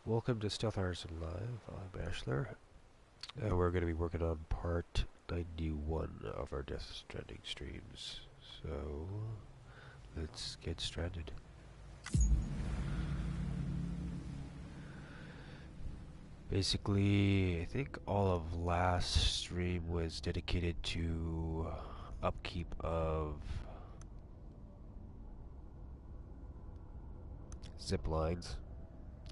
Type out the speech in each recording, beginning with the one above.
Welcome to Stealth ARTISAN Live. I'm ASHLER. We're going to be working on part 91 of our Death Stranding streams. So, let's get stranded. Basically, I think all of last stream was dedicated to upkeep of zip lines.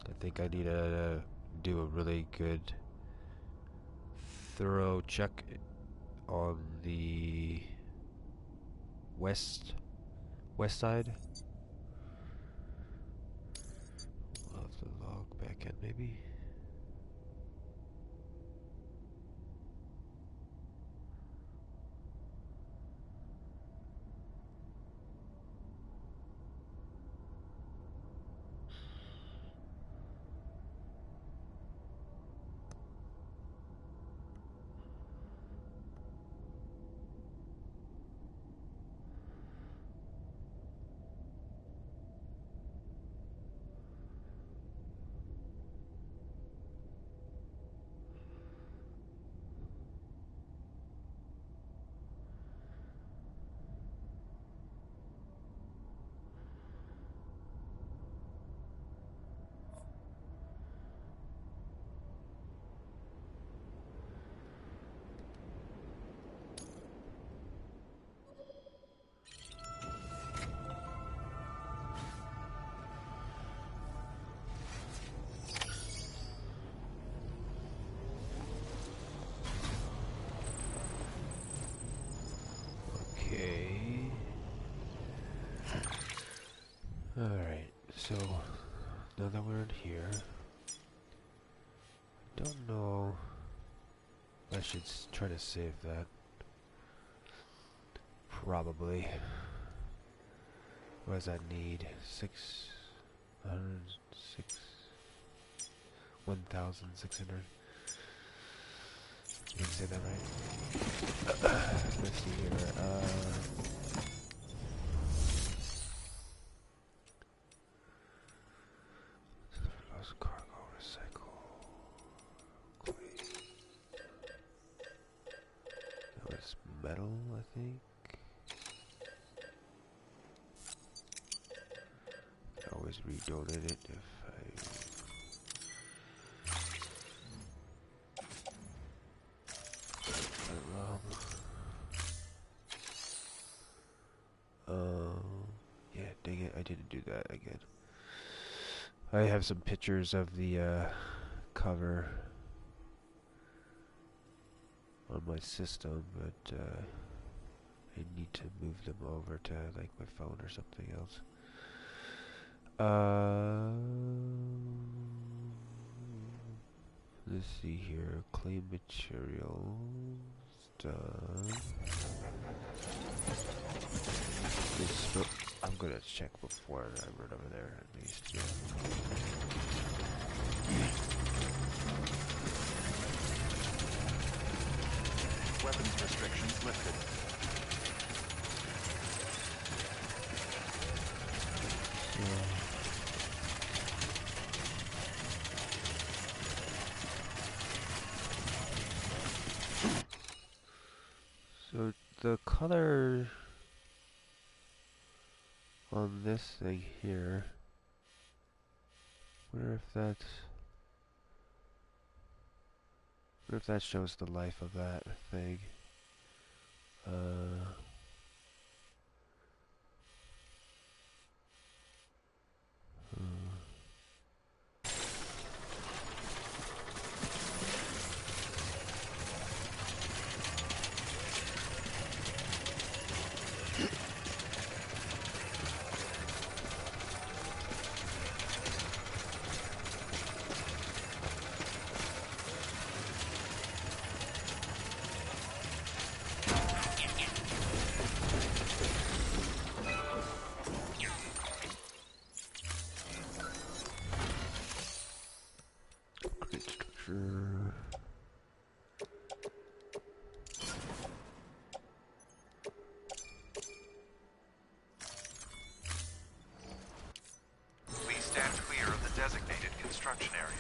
I think I need to do a really good thorough check on the west side. We'll have to log back in maybe. Alright, so now that we're in here, I don't know, I should try to save that. Probably. What does that need? 1,600. You can say that right? Let's see here, cargo, recycle, clay. That was metal, I think. I can always redonate it if I went wrong. Yeah, dang it, I didn't do that again. I have some pictures of the cover on my system, but I need to move them over to like my phone or something else. Let's see here. Clay materials done. I'm gonna check before I run over there at least. Yeah. Weapons restrictions lifted. So the color on this thing here, wonder if that shows the life of that thing. construction area.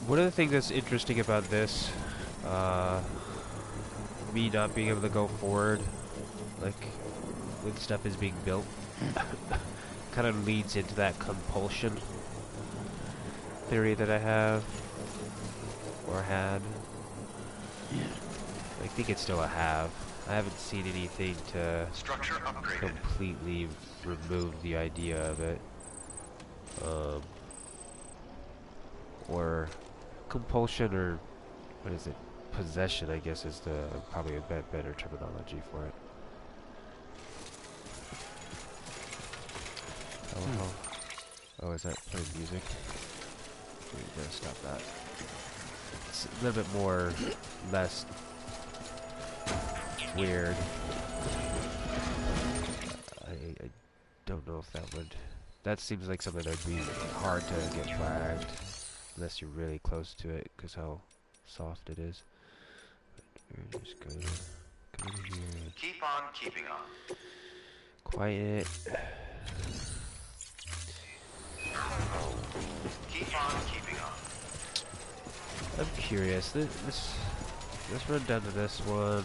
One of the things that's interesting about this, me not being able to go forward, like, when stuff is being built, kind of leads into that compulsion theory that I have, or had. I think it's still a have. I haven't seen anything to Structure upgraded. completely remove the idea of it. Or compulsion, or what is it? Possession, I guess, is the probably a better terminology for it. Oh, is that playing music? We gotta stop that. It's a little bit more, less weird. I don't know if that would... That seems like something that'd be hard to get flagged, unless you're really close to it, because how soft it is. We're just gonna come in here and Keep on keeping on. quiet. Keep on keeping on. I'm curious. Let's run down to this one.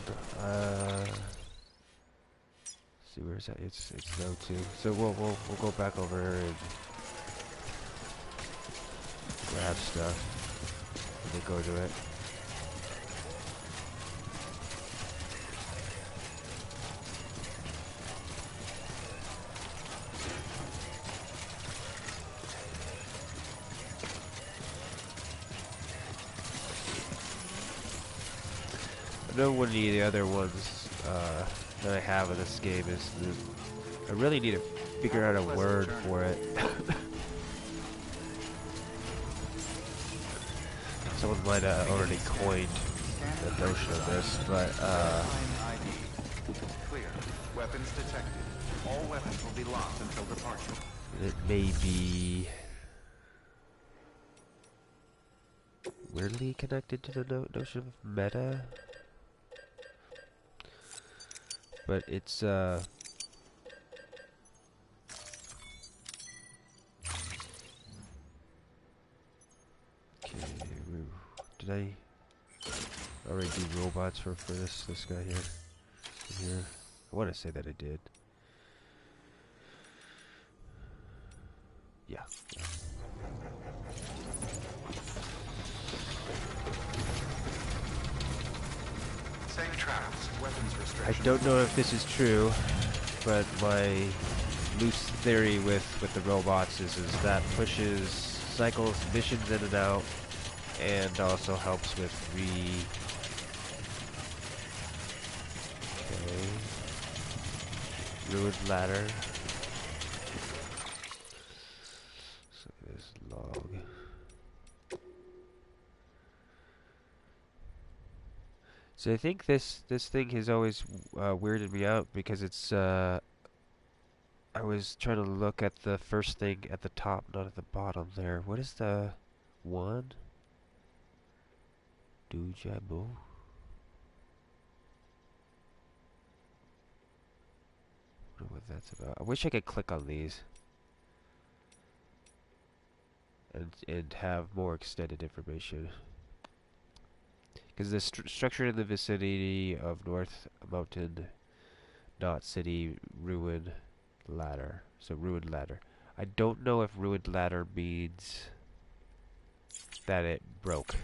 See where's that? It's low too. So we'll go back over and grab stuff and then go to it. I know one of the other ones that I have in this game is I really need to figure out a word for it. Someone might have already coined the notion of this, but Clear. Weapons detected. All weapons will be locked until departure. it may be weirdly connected to the notion of meta. But it's, okay, did I already do robots for this guy here? I want to say that I did. Yeah. Safe travels. Weapons I restrictions. don't know if this is true, but my loose theory with the robots is that pushes cycles missions in and out, and also helps with ruined ladder. So this log. So I think this thing has always weirded me out because it's I was trying to look at the first thing at the top, not at the bottom there. What is the one? Dujabo? I wonder what that's about. I wish I could click on these and have more extended information. Because the structure in the vicinity of North Mountain Dot City Ruined Ladder. So ruined ladder. I don't know if ruined ladder means that it broke,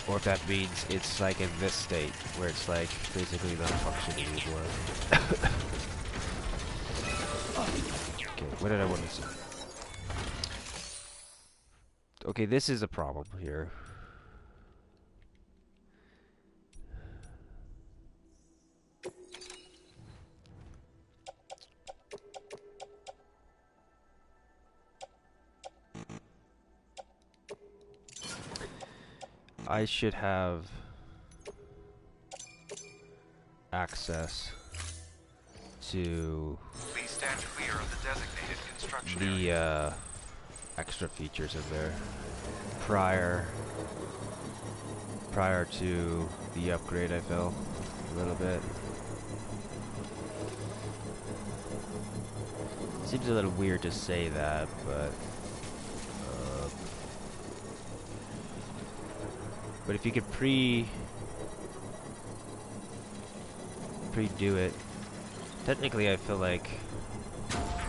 or if that means it's like in this state where it's like basically not functioning anymore. Okay, what did I want to say? Okay, this is a problem here. I should have access to Please stand clear of the designated construction area. the extra features in there prior to the upgrade I felt. a little bit. Seems a little weird to say that, um, but if you could pre-do it, technically I feel like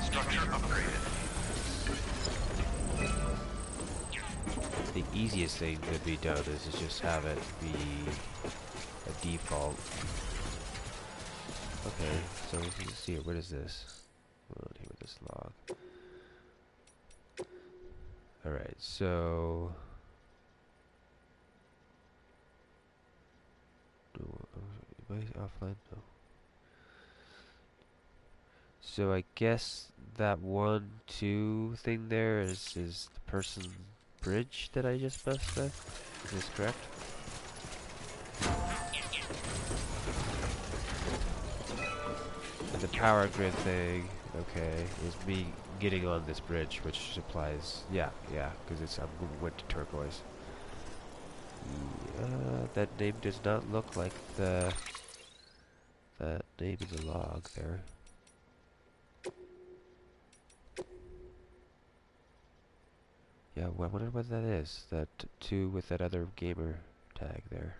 Structure upgraded. the easiest thing to be done is to just have it be a default. Okay, so let's see, what is this? Hold on here with this log. Alright, so am I offline? No. So I guess that 1, 2 thing there is the person bridge that I just messed with. Is this correct? And the power grid thing, okay, is me getting on this bridge, which supplies, yeah, because I'm went to turquoise. That name does not look like that name in the log there. Yeah, well, I wonder what that is. That 2 with that other gamer tag there.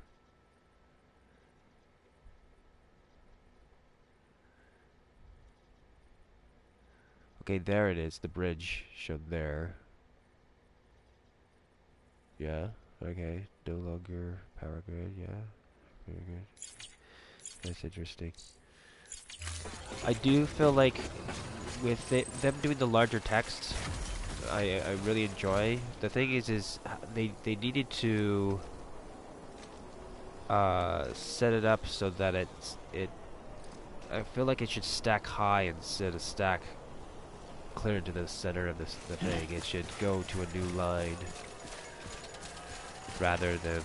Okay, there it is. The bridge shown there. Yeah, okay. No longer power grid, yeah. Very good. That's interesting. I do feel like with them doing the larger text, I really enjoy. The thing is they needed to set it up so that I feel like it should stack high instead of stack clear to the center of the thing. It should go to a new line rather than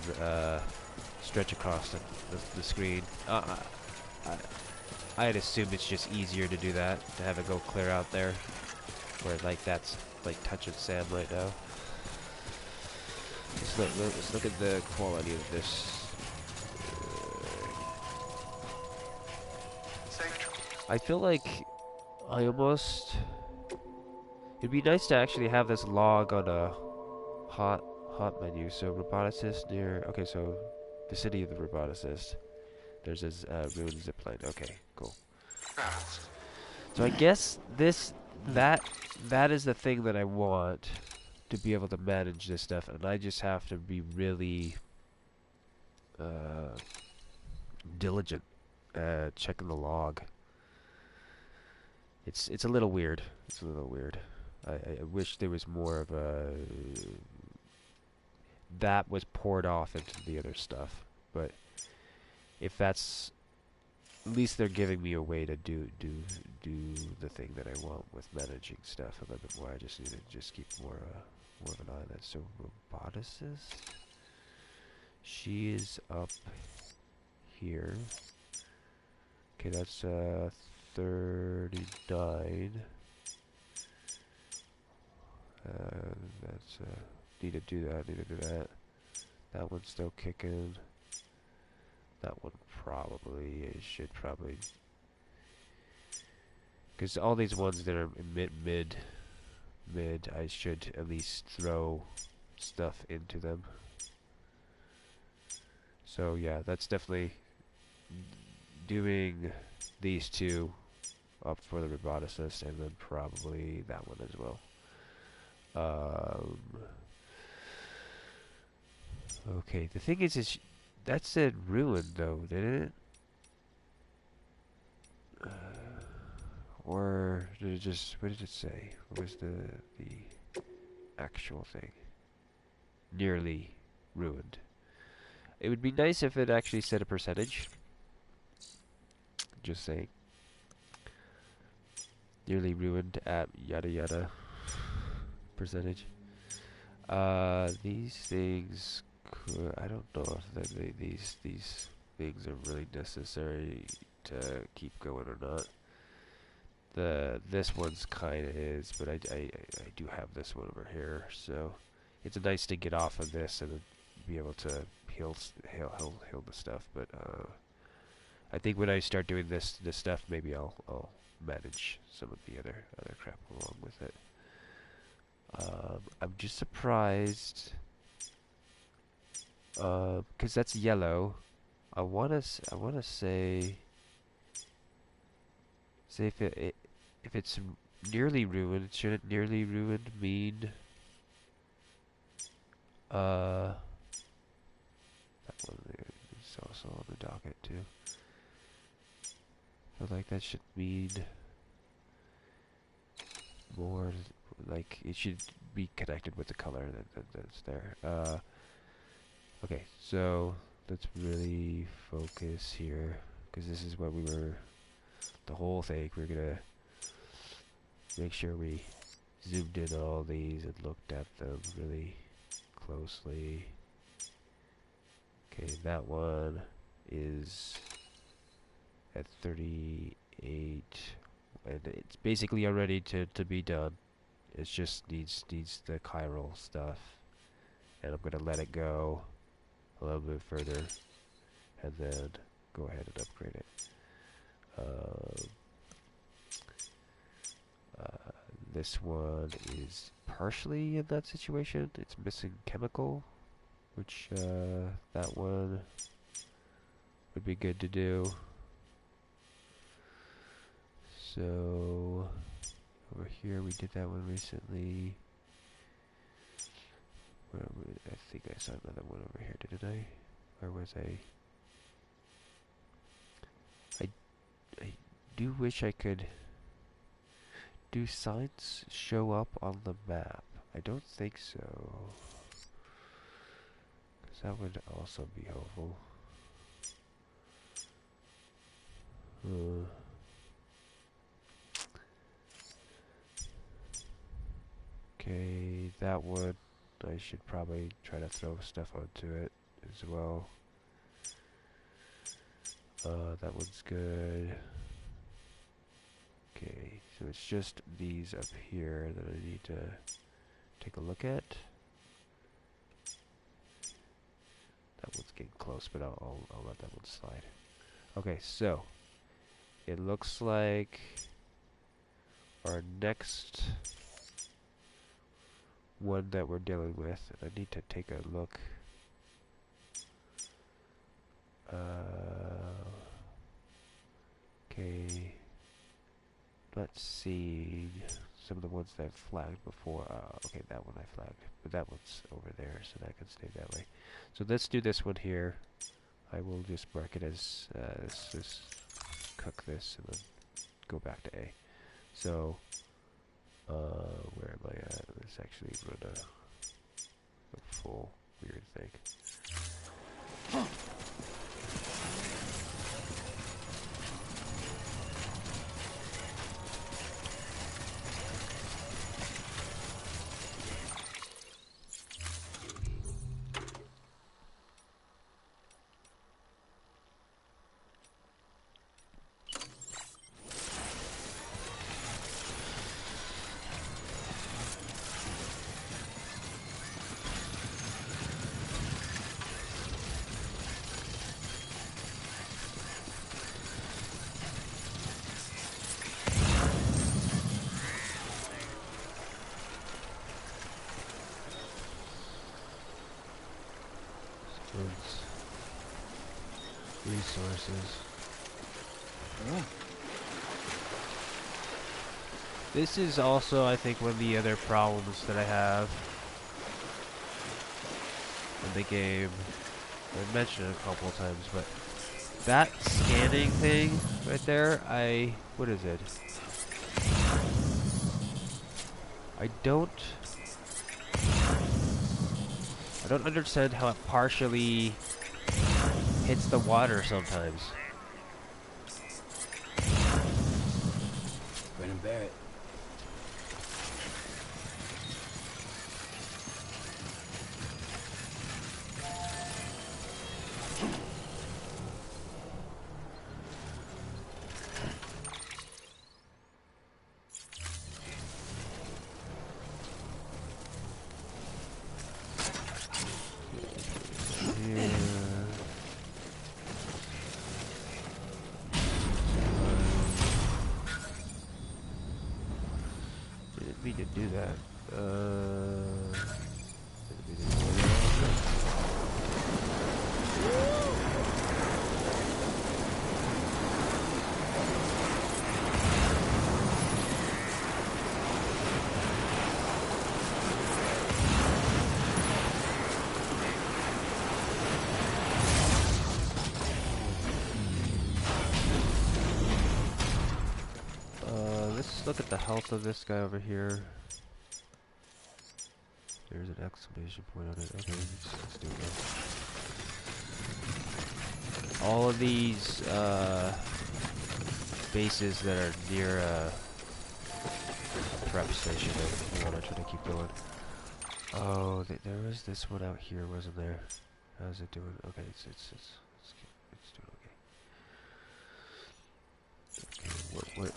stretch across the screen. I'd assume it's just easier to do that, to have it go clear out there, where like that's like touching sand right now. Let's look at the quality of this. I feel like I almost... It'd be nice to actually have this log on a hot menu. So roboticist near... Okay, so vicinity of the roboticist. There's this ruined zipline. Okay, cool. So I guess that is the thing that I want to be able to manage this stuff, and I just have to be really diligent checking the log. It's a little weird. It's a little weird. I wish there was more of a that was poured off into the other stuff, but if that's at least they're giving me a way to do the thing that I want with managing stuff a little bit more. I just need to just keep more of an eye on that. So roboticist, she is up here. Okay, that's 39. That's need to do that. That one's still kicking. That one probably it should probably, because all these ones that are mid, I should at least throw stuff into them. So yeah, that's definitely doing these two up for the roboticist, and then probably that one as well. Okay, the thing is that said ruined though, didn't it? Or did it just, what did it say? What was the actual thing? Nearly ruined. It would be nice if it actually said a percentage. Just saying. Nearly ruined at yada yada percentage. These things could, I don't know if these things are really necessary to keep going or not. This one's kind of is, but I do have this one over here, so it's nice to get off of this and be able to heal the stuff. But I think when I start doing this stuff, maybe I'll manage some of the other crap along with it. I'm just surprised, 'cause that's yellow. I wanna say if it's nearly ruined, shouldn't nearly ruined mean that one there is also on the docket too. I feel like that should mean more, like it should be connected with the color that's there. Okay, so let's really focus here, because this is what we were, the whole thing, we're gonna make sure we zoomed in on all these and looked at them really closely. Okay, that one is at 38, and it's basically already to be done. It just needs the chiral stuff, and I'm gonna let it go a little bit further, and then go ahead and upgrade it. This one is partially in that situation. It's missing chemical, which that one would be good to do. So over here we did that one recently. I think I saw another one over here, didn't I? Where was I? I do wish I could. Do signs show up on the map? I don't think so. 'Cause that would also be helpful. Okay, that one, I should probably try to throw stuff onto it as well. That one's good. Okay, so it's just these up here that I need to take a look at. That one's getting close, but I'll let that one slide. Okay, so it looks like our next one that we're dealing with, I need to take a look. Okay, let's see some of the ones that I've flagged before. Okay, that one I flagged, but that one's over there, so that can stay that way. So let's do this one here. I will just mark it as just cook this and then go back to A. So where am I at? Let's actually run a full weird thing. Resources. Oh. This is also, I think, one of the other problems that I have in the game. I mentioned it a couple of times, but that scanning thing right there, what is it? I don't understand how it partially hits the water sometimes. Brennan Barrett. look at the health of this guy over here. There's an exclamation point on it. Okay, let's do it. All of these bases that are near a prep station, I want to try to keep going. Oh, there was this one out here, wasn't there? How's it doing? Okay, it's doing okay. Okay, what?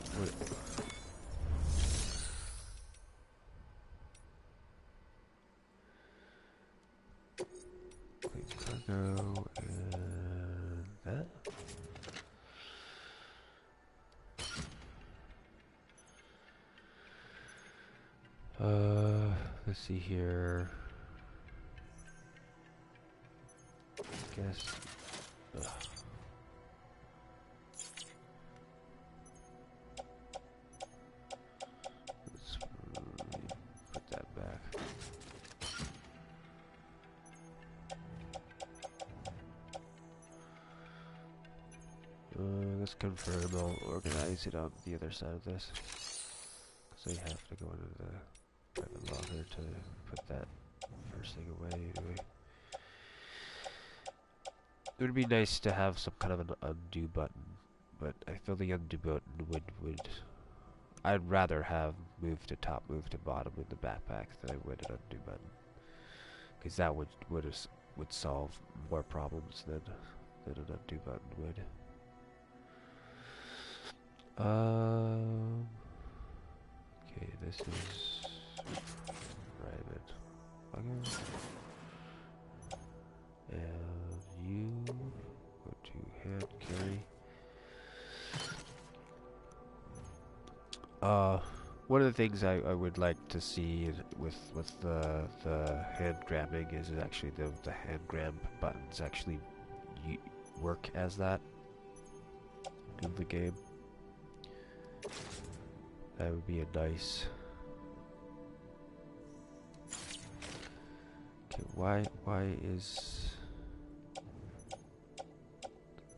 Clean cargo and that. Let's see here. Guess. Ugh. Let's put that back. Let's confirm. I'll organize it on the other side of this, because I have to go into the private logger to put that first thing away. Anyway, it would be nice to have some kind of an undo button, but I feel the undo button would I'd rather have move to top, move to bottom in the backpack than I would an undo button, because that would solve more problems than an undo button would. Okay, this is private logger. And you go to hand carry. One of the things I would like to see with the hand grabbing is actually the hand grab buttons actually work as that in the game. That would be a nice. Okay, why is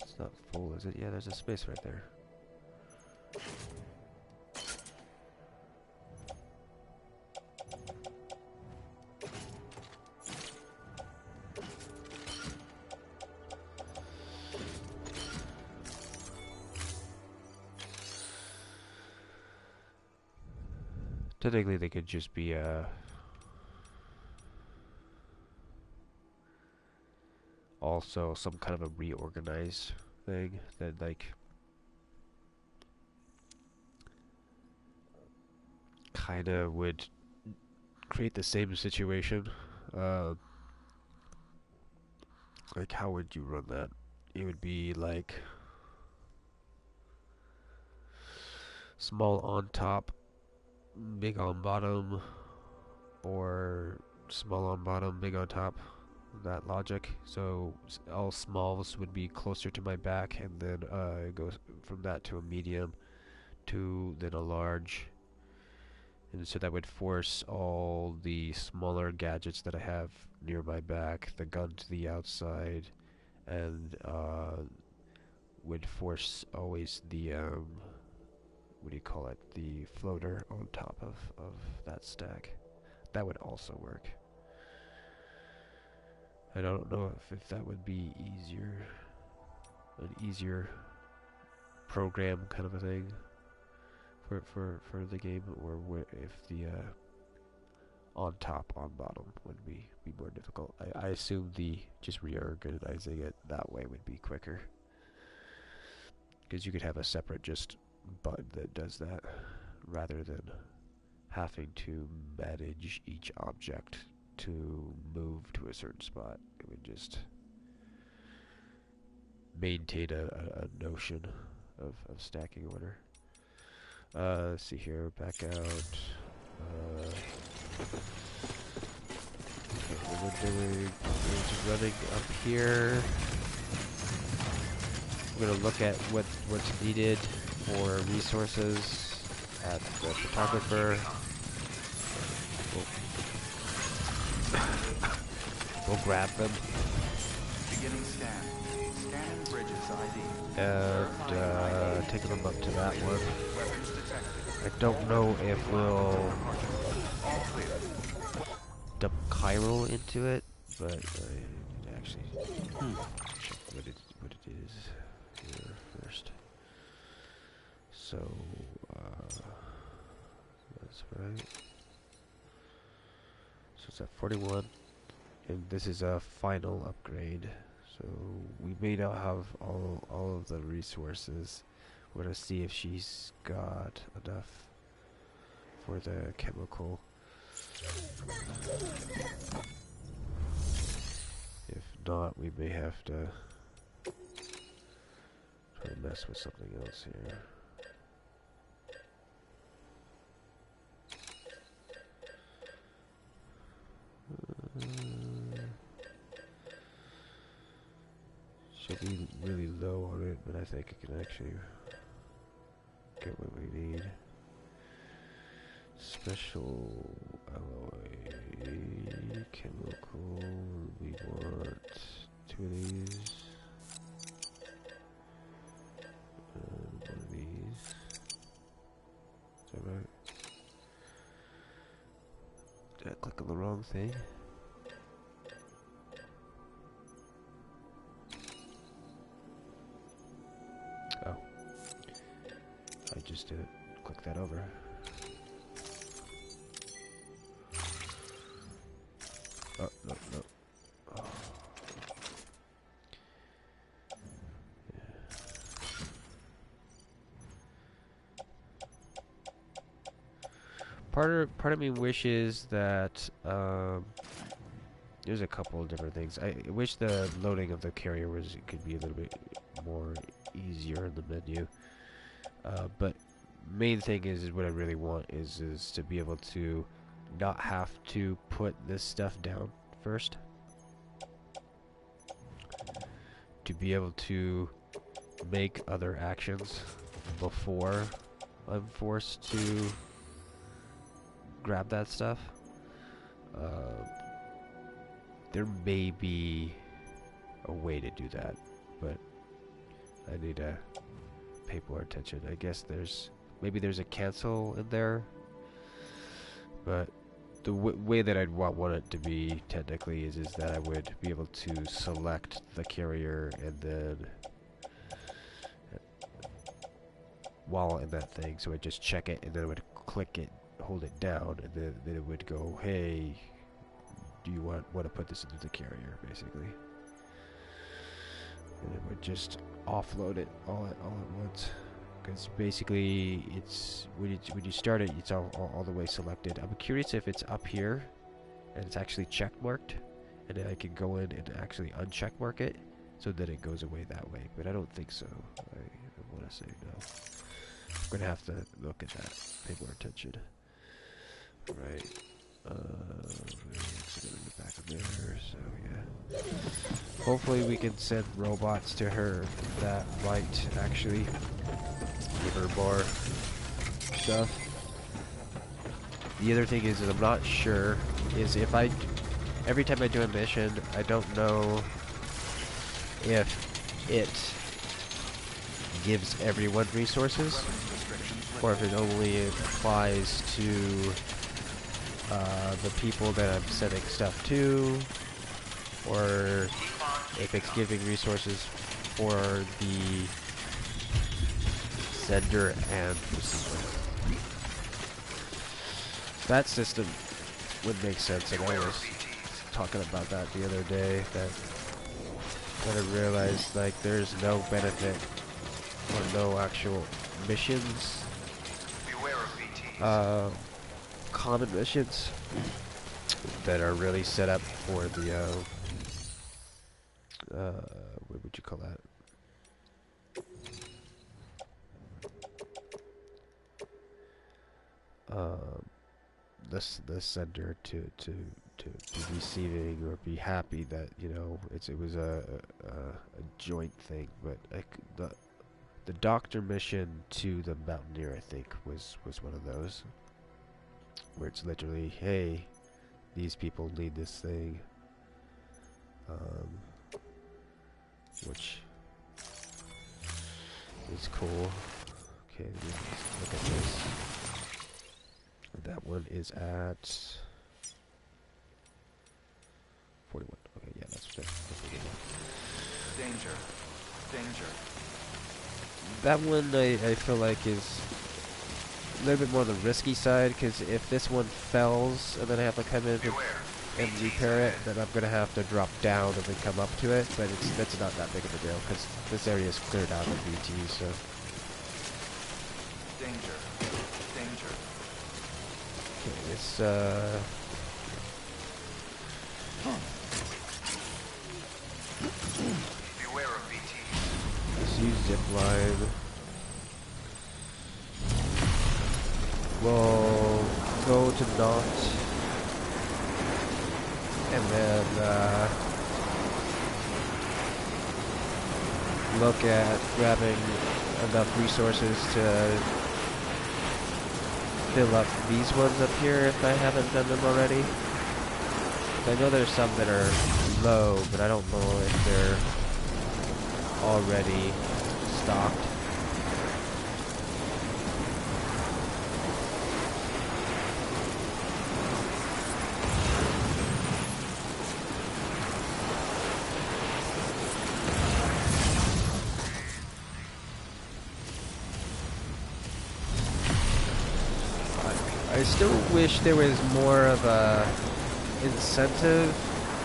it's not full, is it? Yeah, there's a space right there. Technically, they could just be also some kind of a reorganized thing that like kind of would create the same situation. Like, how would you run that? It would be like small on top, big on bottom, or small on bottom, big on top. That logic. So all smalls would be closer to my back, and then it goes from that to a medium, to then a large, and so that would force all the smaller gadgets that I have near my back, the gun to the outside, and would force always the what do you call it, the floater on top of that stack. That would also work. I don't know if that would be an easier program kind of a thing for the game, or if the on top, on bottom would be more difficult. I assume the just reorganizing it that way would be quicker, because you could have a separate just button that does that, rather than having to manage each object to move to a certain spot. It would just maintain a notion of stacking order. Let's see here, back out. Okay, what we're doing is just running up here. We're gonna look at what's needed for resources at the photographer. We'll grab them. Beginning scan. Scanning bridges ID. And taking them up to that one. Weapons detected. I don't know if we'll All clear. dump chiral into it, but I need to actually check what it is here first. So that's right. So it's at 41, and this is a final upgrade. So we may not have all of the resources. We're gonna see if she's got enough for the chemical. If not, we may have to try to mess with something else here. She'll be really low on it, but I think it can actually get what we need. Special alloy chemical. We want 2 of these. And 1 of these. Is that right? Did I click on the wrong thing? Oh. I just didn't click that over. Oh, no, no. Oh. Yeah. Part of me wishes that there's a couple of different things. I wish the loading of the carrier could be a little bit more easier in the menu. But main thing is what I really want is to be able to not have to put this stuff down first. To be able to make other actions before I'm forced to grab that stuff. There may be a way to do that, but I need to pay more attention. I guess maybe there's a cancel in there, but the way that I'd want it to be technically is that I would be able to select the carrier and then while in that thing, so I just check it and then I would click it, hold it down, and then it would go, hey, do you want to put this into the carrier, basically. And it would just offload it all at once. Because basically, it's when you start it, it's all the way selected. I'm curious if it's up here, and it's actually check marked, and then I can go in and actually uncheck mark it, so that it goes away that way. But I don't think so. I want to say no. I'm gonna have to look at that, pay more attention. Right. Get back in there. So yeah. Hopefully we can send robots to her that might actually give her more stuff. The other thing is I'm not sure is if every time I do a mission, I don't know if it gives everyone resources or if it only applies to the people that I'm sending stuff to, or if it's giving resources for the sender and receiver. That system would make sense, and I was talking about that the other day, that I realized like there's no benefit or no actual missions, common missions that are really set up for the what would you call that? The sender to be receiving or be happy that, you know, it was a joint thing. But the doctor mission to the mountaineer, I think, was one of those where it's literally, hey, these people need this thing, which is cool. Okay, let's look at this. That one is at 41. Okay, yeah, that's what Danger. Danger. that one I feel like is a little bit more on the risky side, because if this one fells and then I have to come in and repair it, then I'm gonna have to drop down and then come up to it. But that's not that big of a deal because this area is cleared out of BT. So Danger. Danger. okay, this Beware of BT. let's use zipline. We'll go to Knot and then look at grabbing enough resources to fill up these ones up here if I haven't done them already. I know there's some that are low, but I don't know if they're already stocked. I still wish there was more of a incentive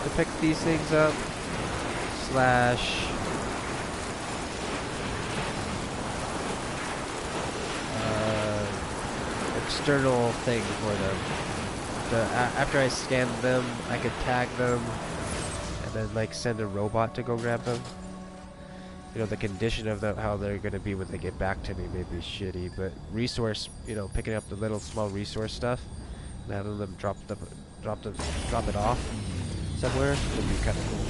to pick these things up, slash external thing for them. After I scanned them, I could tag them and then like send a robot to go grab them. You know, the condition of how they're going to be when they get back to me may be shitty, but resource, you know, picking up the little small resource stuff and having them drop it off somewhere would be kind of cool.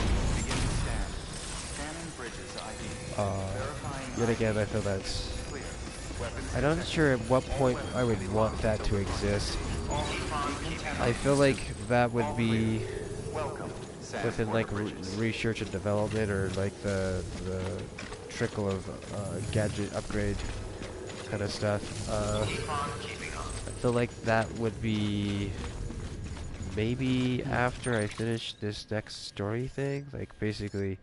Yet again, I feel that's... I'm not sure at what point I would want that to exist. I feel like that would be within like research and development, or like the trickle of gadget upgrade kind of stuff. I feel like that would be maybe after I finish this next story thing. Like basically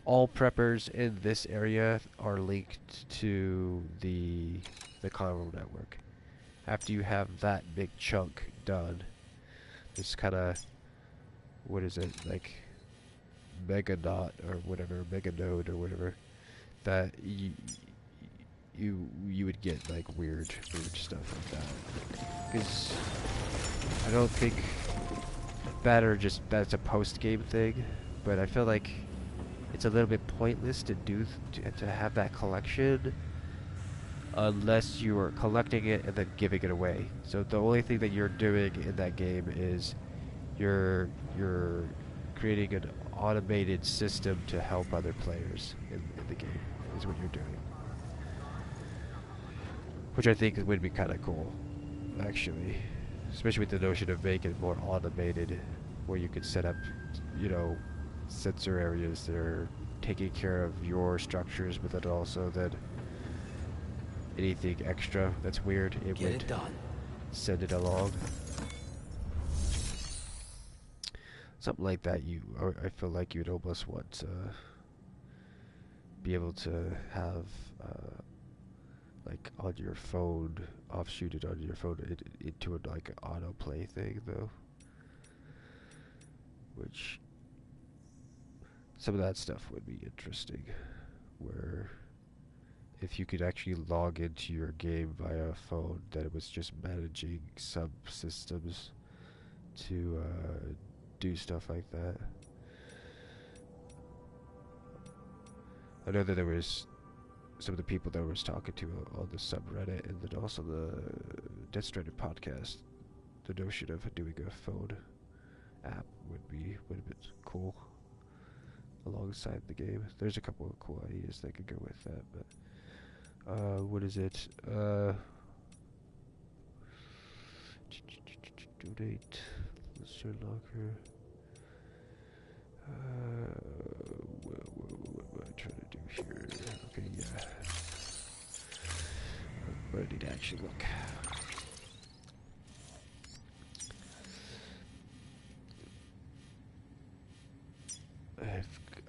all preppers in this area are linked to the convo network. After you have that big chunk done, it's kind of, what is it, like mega dot or whatever, mega node or whatever, that you would get like weird stuff like that. Because I don't think that's a post game thing, but I feel like it's a little bit pointless to to have that collection unless you are collecting it and then giving it away. So the only thing that you're doing in that game is you're creating an automated system to help other players in the game, is what you're doing. Which I think would be kind of cool, actually. Especially with the notion of making it more automated, where you could set up, you know, sensor areas that are taking care of your structures, but then also that anything extra that's weird, it would send it along. Something like that, I feel like you'd almost want to be able to have, like on your phone, offshoot it on your phone into like an autoplay thing, though. Which, some of that stuff would be interesting, where if you could actually log into your game via a phone, that it was just managing subsystems to do stuff like that. I know that there was some of the people that I was talking to on the subreddit, and then also the Death Stranding podcast, the notion of doing a phone app would be cool alongside the game. There's a couple of cool ideas that could go with that, but what is it? Donate. Let's turn locker. What am I trying to do here? Okay, yeah. But I need to actually look.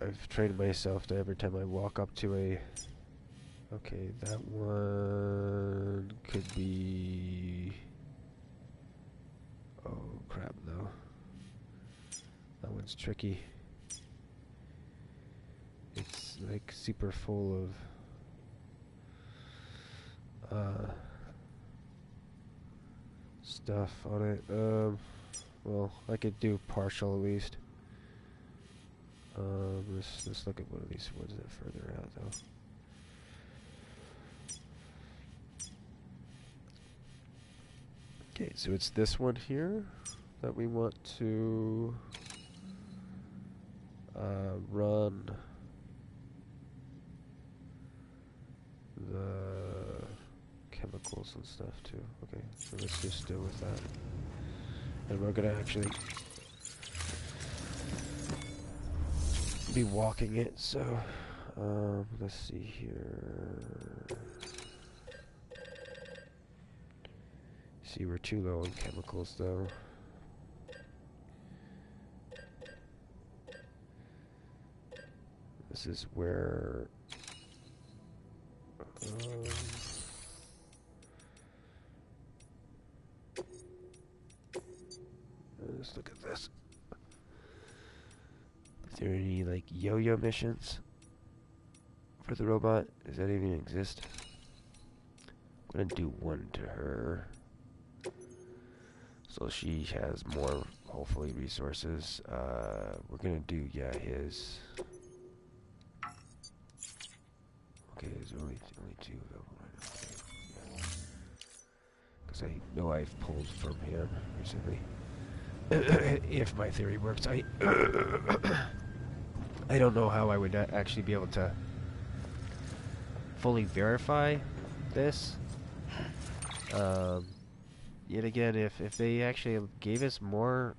I've trained myself to every time I walk up to a... Okay, that one could be... Oh crap, no. That one's tricky. It's like super full of stuff on it. Well, I could do partial at least. Let's look at one of these ones that are further out though. Okay, so it's this one here that we want to run the chemicals and stuff too. Okay, so let's just deal with that. And we're gonna actually be walking it, so let's see here. See, we're too low on chemicals though. This is where let's look at this. Is there any like yo-yo missions for the robot? Does that even exist? I'm gonna do one to her, so she has more, hopefully, resources. We're gonna do, yeah, his. Okay, there's only two available right now. Because I know I've pulled from him recently. If my theory works, I don't know how I would actually be able to fully verify this. Yet again, if they actually gave us more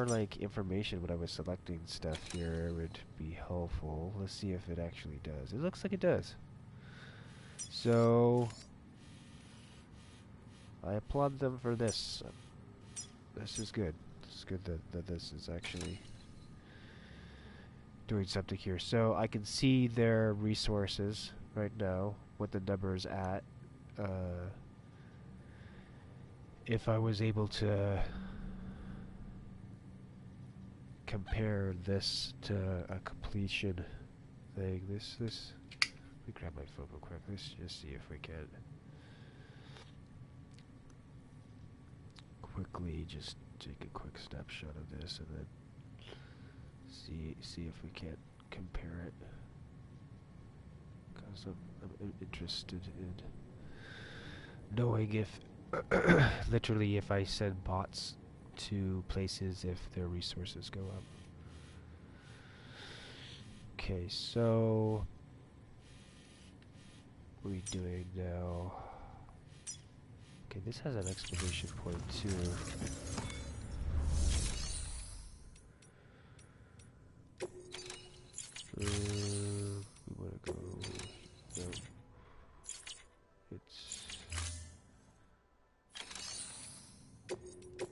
like information when I was selecting stuff here, it would be helpful. Let's see if it actually does. It looks like it does. So I applaud them for this. This is good. It's good that this is actually doing something here. So I can see their resources right now, what the number is at. If I was able to compare this to a completion thing, let me grab my phone real quick. Let's just see if we can quickly just take a quick snapshot of this and then see if we can't compare it, because I'm interested in knowing if literally if I send bots to places, if their resources go up. Okay, so what are we doing now? Okay, this has an exclamation point too. We want to go. No. It's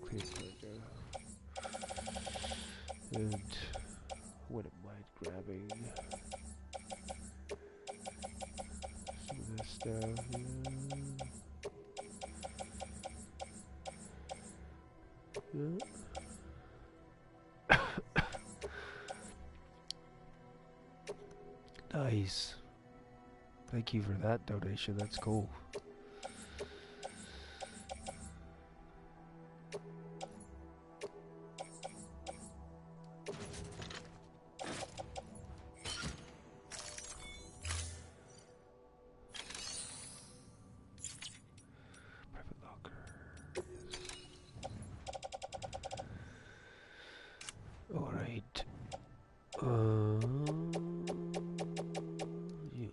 clear cargo. And wouldn't mind grabbing some of this stuff. Yeah. Nice. Thank you for that donation. That's cool. Private locker. All right. You.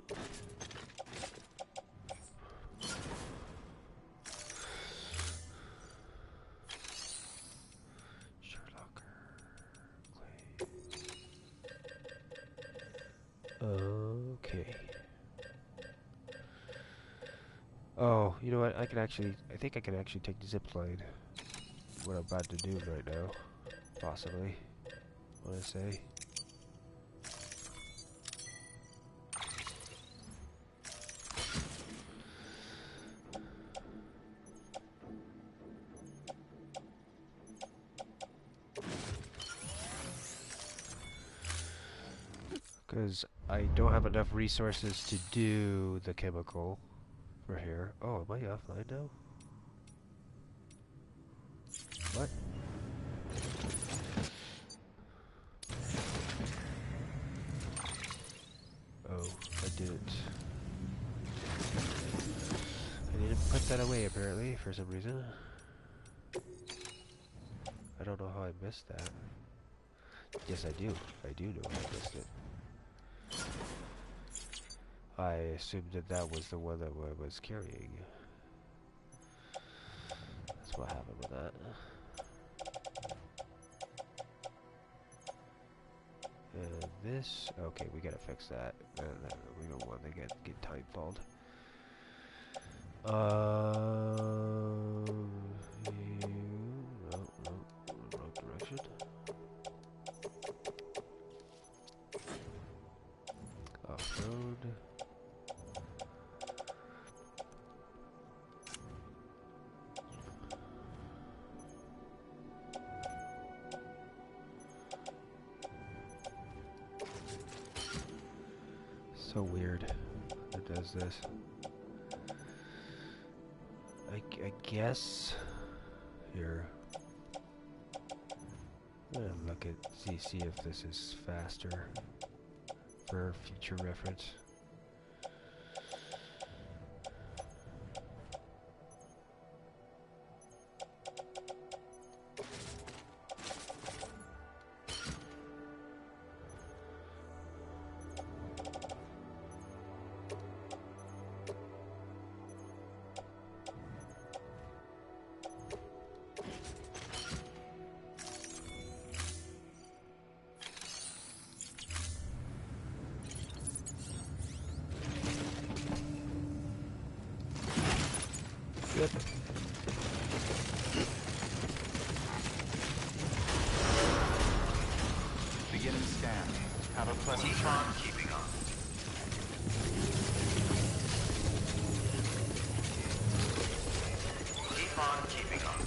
Sherlock. Clay. Okay. Oh, you know what? I think I can actually take the zip line. What I'm about to do right now. Possibly. What I say. Because I don't have enough resources to do the chemical for here. Oh, am I offline now? What? Oh, I didn't. I didn't put that away apparently for some reason. I don't know how I missed that. Yes, I do. I do know I missed it. I assumed that that was the one that I was carrying. That's what happened with that. And this, okay, we gotta fix that. We don't want to get time fault. No, wrong direction. Off road. So weird that does this. I guess here. I'm gonna look at see if this is faster for future reference. Yep. Beginning scan. Have a pleasant Keep journey. on keeping on. Keep on keeping on.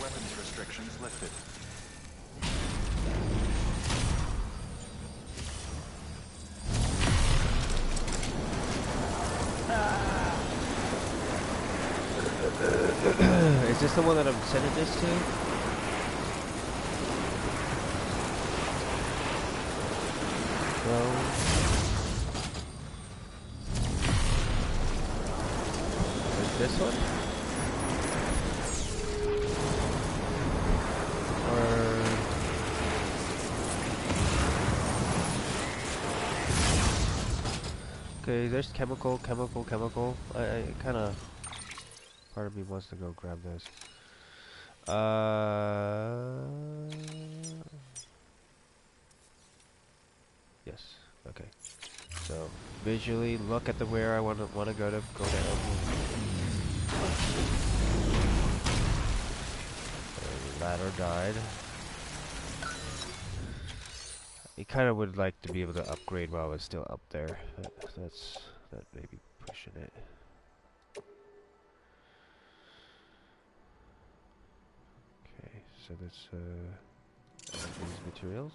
Weapons restrictions lifted. Is this the one that I'm sending this to? No. Is this one? Or... Okay, there's chemical. I kind of... Part of me wants to go grab this. Yes. Okay. So visually look at the where I want to go to the ladder died. You kind of would like to be able to upgrade while it's still up there. That may be pushing it. Okay, so let's add these materials.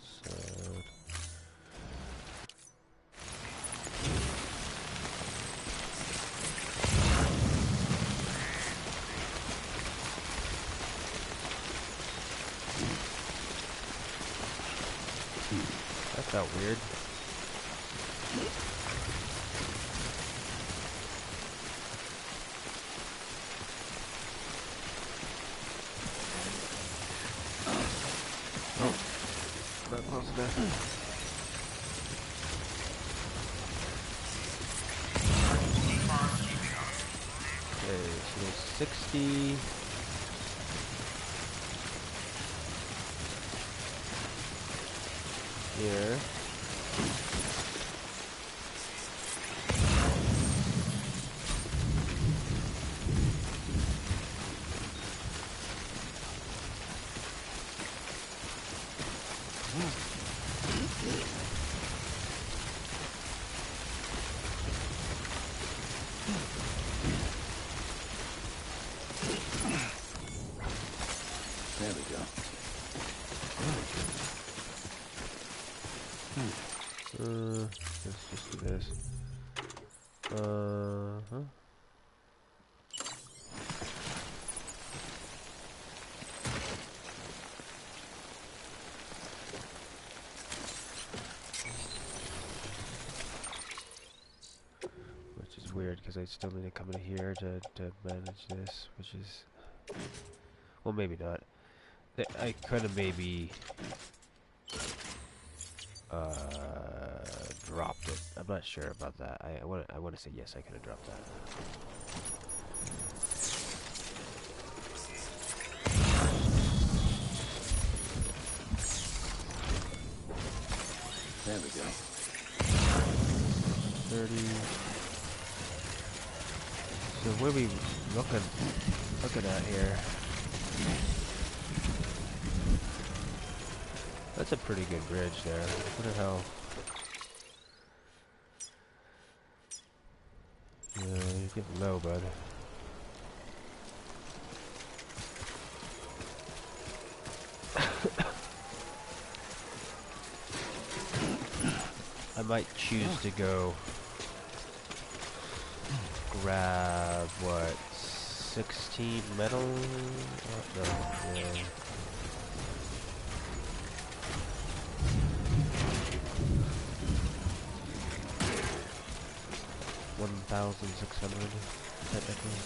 That felt weird. Not close enough. Okay, so there's 60. Here. There we go. Let's just do this. Huh? Which is weird because I still need to come in here to manage this, which is, well, maybe not. I could have maybe dropped it. I'm not sure about that. I want to say yes. I could have dropped that. There we go. 30. So what are we looking at here? That's a pretty good bridge there. What the hell? Yeah, you're getting low, bud. I might choose to go grab, what, 16 metal? Oh, no, yeah. 1,600, technically.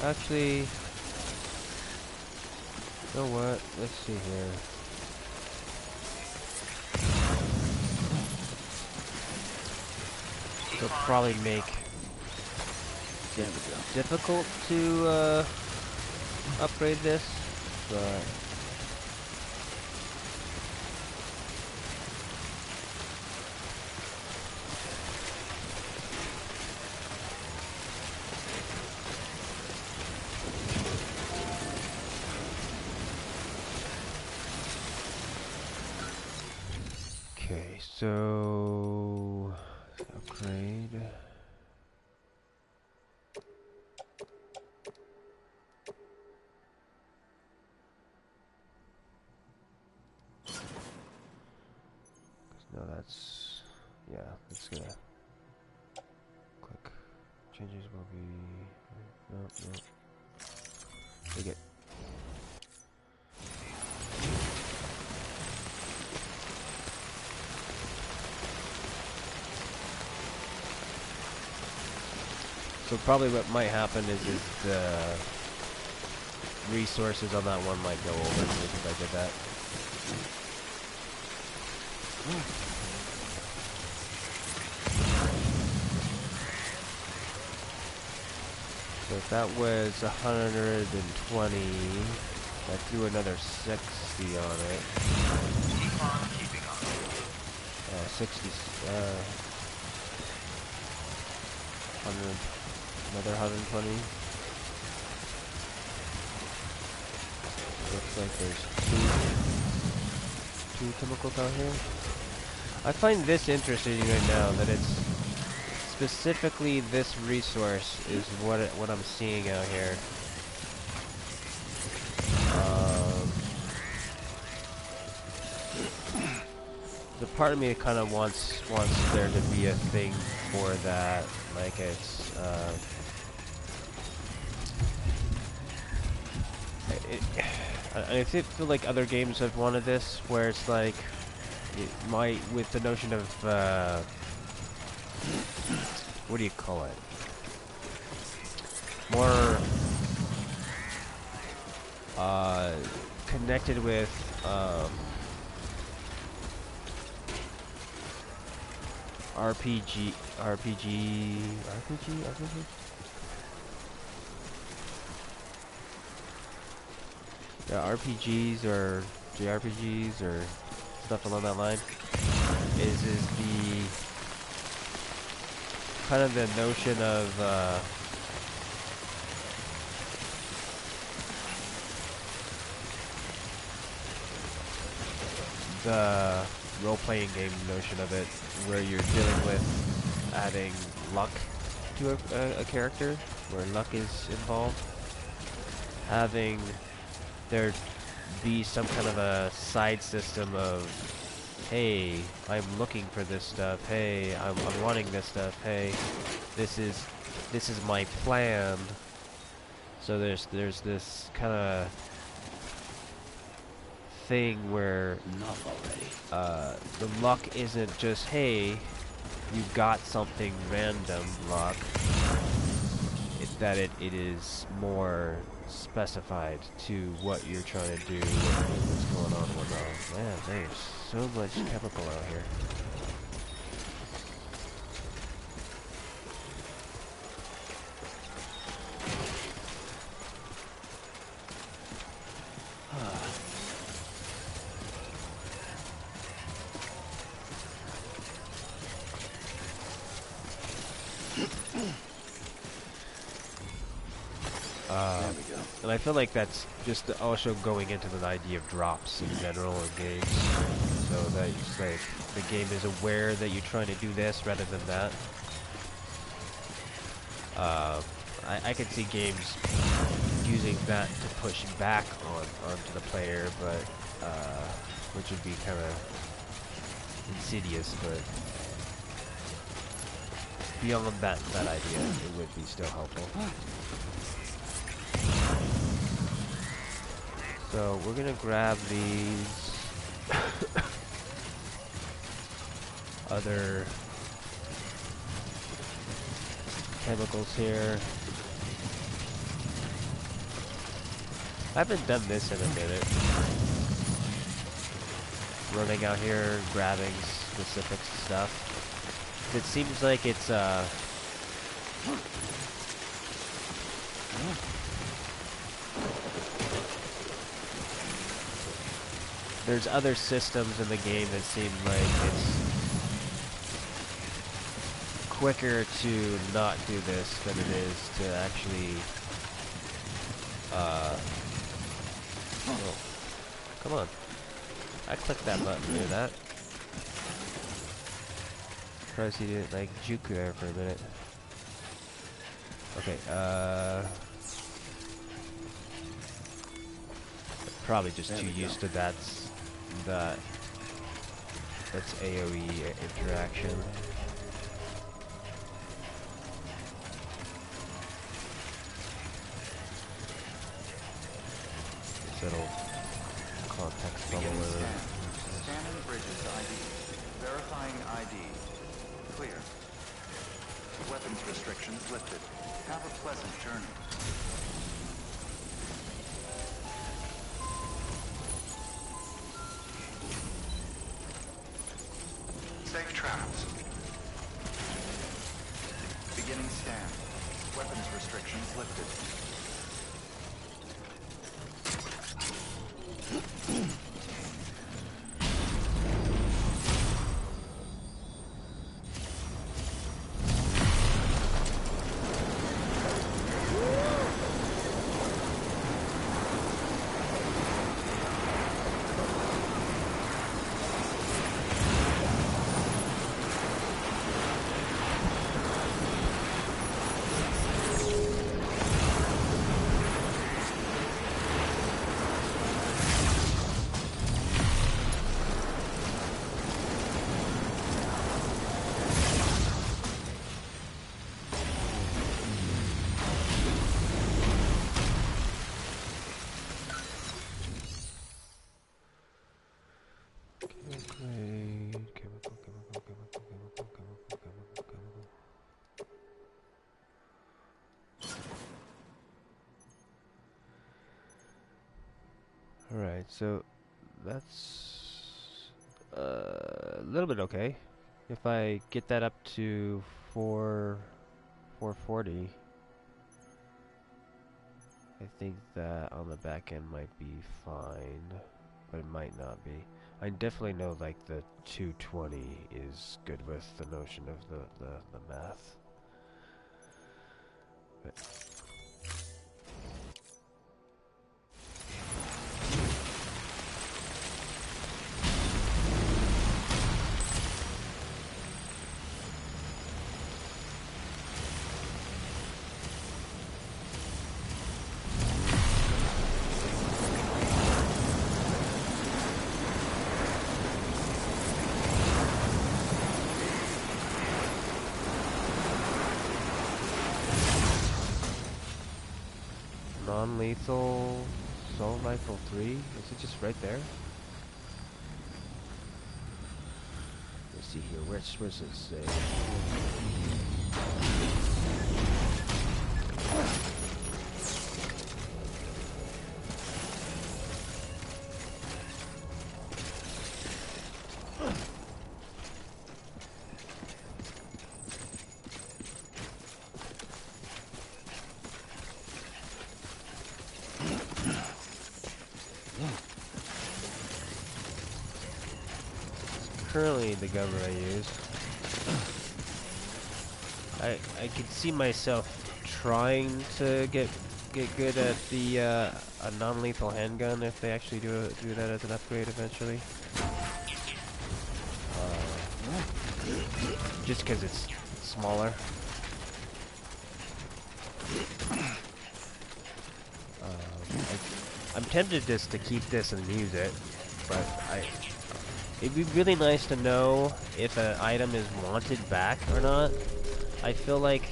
Actually, you know what? Let's see here. It'll probably make it difficult to upgrade this, but okay, so upgrade. No, that's, yeah, that's gonna click. Changes will be, no. Take it. So probably what might happen is the resources on that one might go over if I did that. So if that was 120, I threw another 60 on it. Keep on keeping on. 60, 100, another 120. Looks like there's two chemicals out here. I find this interesting right now, that it's specifically this resource is what I'm seeing out here. The part of me kind of wants there to be a thing for that, like it's I feel like other games have wanted this, where it's like it might, with the notion of what do you call it? More connected with RPG, RPG, RPG. Yeah, RPGs or JRPGs or stuff along that line is the kind of the notion of the role-playing game notion of it, where you're dealing with adding luck to a character, where luck is involved. Having there be some kind of a side system of, hey, I'm looking for this stuff. Hey, I'm wanting this stuff. Hey, this is my plan. So there's this kind of thing where the luck isn't just, hey, you got something random luck. It is more specified to what you're trying to do, what's going on and whatnot. Man, there's so much chemical out here. There we go. And I feel like that's just also going into the idea of drops in general in games. So that it's like the game is aware that you're trying to do this rather than that. I can see games using that to push back onto the player, but which would be kind of insidious. But beyond that idea, it would be still helpful. So we're gonna grab these other chemicals here. I haven't done this in a minute. Running out here, grabbing specific stuff. It seems like it's there's other systems in the game that seem like it's quicker to not do this than it is to actually oh, come on. I clicked that button, do that. Press you to like juke there for a minute. Okay, probably just too used to that's AoE interaction. This little context bubble. Scanning bridges ID. Verifying ID. Clear. Weapons restrictions lifted. Have a pleasant journey. Safe travels. Beginning scan. Weapons restrictions lifted. Alright, so that's a little bit okay. If I get that up to 440, I think that on the back end might be fine, but it might not be. I definitely know like the 220 is good with the notion of the math. But non-lethal assault rifle 3? Is it just right there? Let's see here. Where's it say? Currently the gun that I use. I could see myself trying to get good at the a non-lethal handgun if they actually do that as an upgrade eventually. Just because it's smaller. I'm tempted just to keep this and use it, but it'd be really nice to know if an item is wanted back or not. I feel like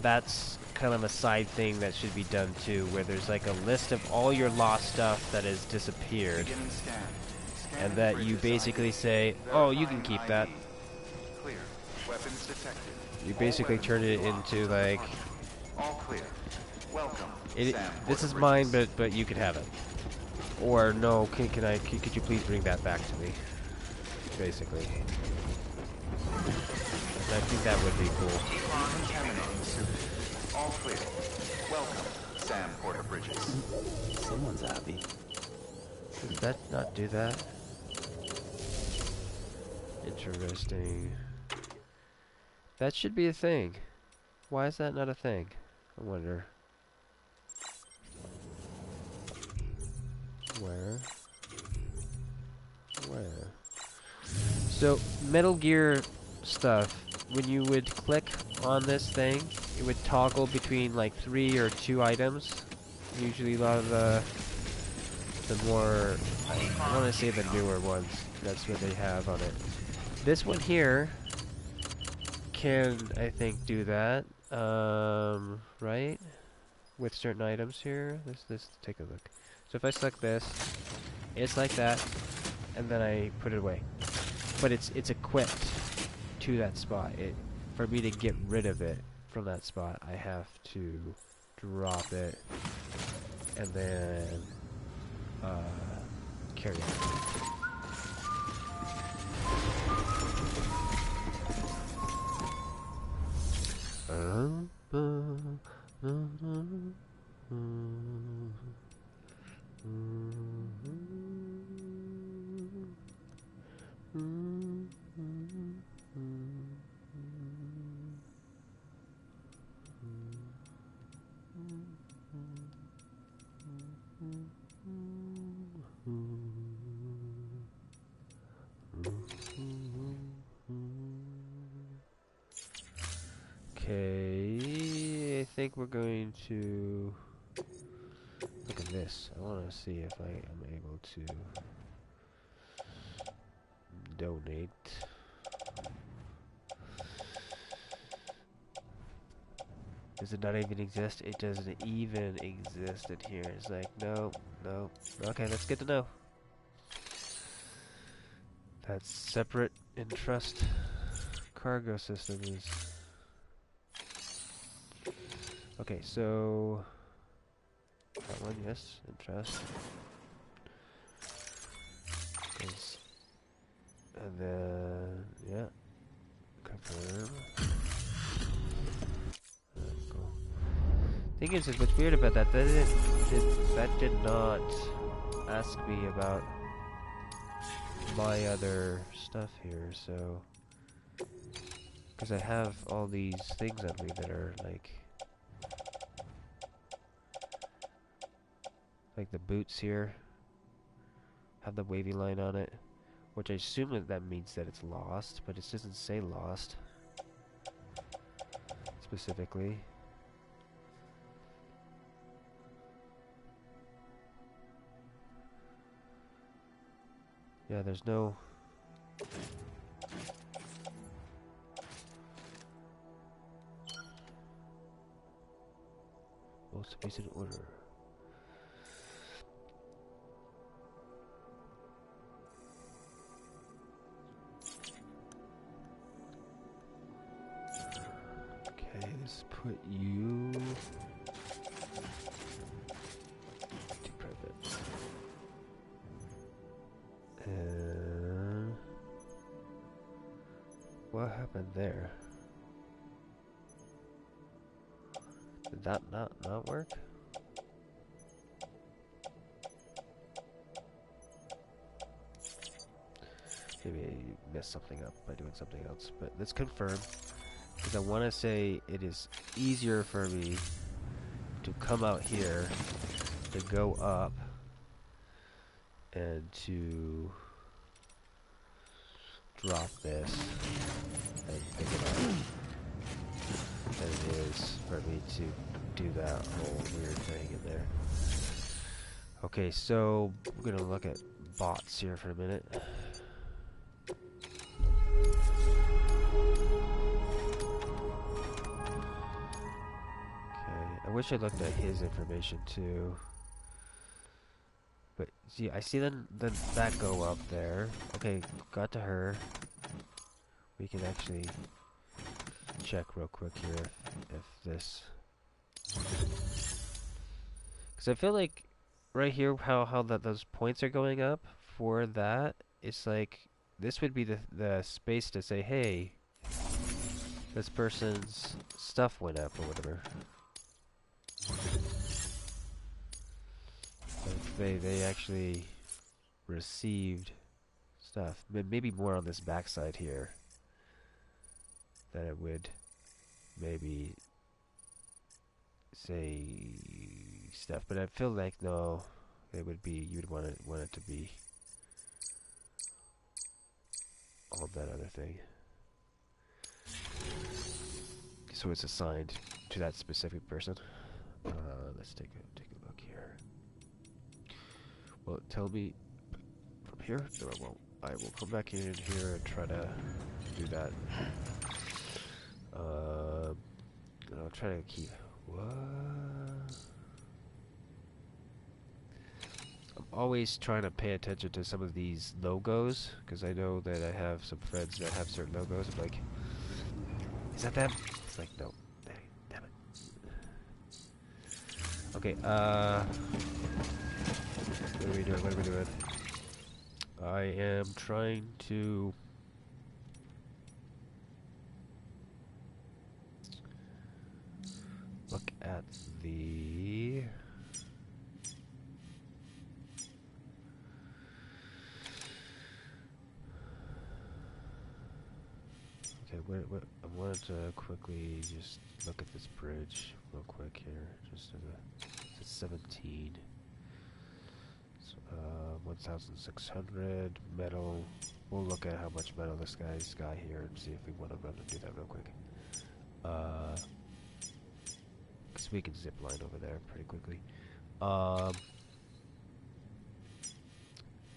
that's kind of a side thing that should be done too, where there's like a list of all your lost stuff that has disappeared, and that you basically say, oh, you can keep that. Clear. Weapons detected. You basically turn it into like, all clear. Welcome. this is mine, but you could have it. Or no, could you please bring that back to me? Basically. And I think that would be cool. All clear. Welcome, Sam Porter Bridges. Someone's happy. Does that not do that? Interesting. That should be a thing. Why is that not a thing? I wonder. Where? So, Metal Gear stuff, when you would click on this thing, it would toggle between like 3 or 2 items. Usually a lot of the more, I want to say the newer ones, that's what they have on it. This one here can, I think, do that, right? With certain items here. Let's take a look. So if I select this, it's like that, and then I put it away. But it's equipped to that spot. For me to get rid of it from that spot, I have to drop it and then carry it. Okay, I think we're going to look at this. I want to see if I am able to donate. Does it not even exist? It doesn't even exist in here. It's like, no. Okay, that's good to know. That's separate entrust cargo systems. Okay, so that one, yes, entrust. And then, yeah. Thing is, what's weird about that, that did not ask me about my other stuff here, so... Because I have all these things on me that are, like the boots here, have the wavy line on it, which I assume that means that it's lost, but it doesn't say lost, specifically. Yeah, there's no... Most recent order. Okay, let's put you to private. And what happened there? Did that not work? Maybe I messed something up by doing something else, but let's confirm, because I want to say it is easier for me to come out here, to go up, and to drop this and pick it up than it is for me to do that whole weird thing in there. Okay, so we're gonna look at bots here for a minute. I wish I looked at his information too. But see, I see then that go up there. Okay, got to her. We can actually check real quick here if this, because I feel like right here how those points are going up for that. It's like this would be the space to say, hey, this person's stuff went up or whatever. They actually received stuff. Maybe more on this backside here that it would maybe say stuff, but I feel like no, it would be, you'd want it to be all that other thing. So it's assigned to that specific person. Let's take a look here. Will it tell me from here? No, it won't. I will come back in here and try to do that. And I'll try to keep... What? I'm always trying to pay attention to some of these logos, because I know that I have some friends that have certain logos. I'm like, is that them? It's like, no. Damn it. Okay, what are we doing? What are we doing? I am trying to... look at the... Okay, what I wanted to quickly just look at this bridge real quick here. Just as a... It's 17. 1,600 metal. We'll look at how much metal this guy's got here and see if we want to run and do that real quick. Because we can zip line over there pretty quickly.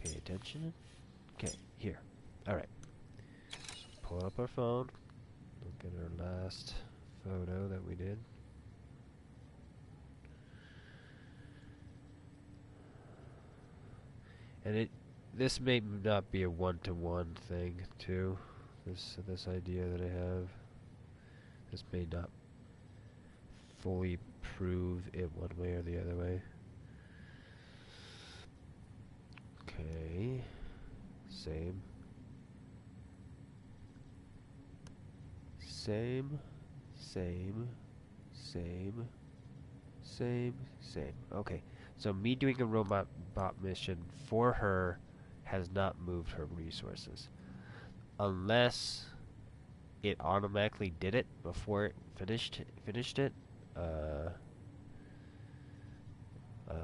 Pay attention. Okay, here. Alright. So pull up our phone. Look at our last photo that we did. And this may not be a one-to-one thing too. This idea that I have. This may not fully prove it one way or the other way. Okay. Same. Same. Same. Same. same, same. Okay, so me doing a robot bot mission for her has not moved her resources. Unless it automatically did it before it finished it. Uh, uh,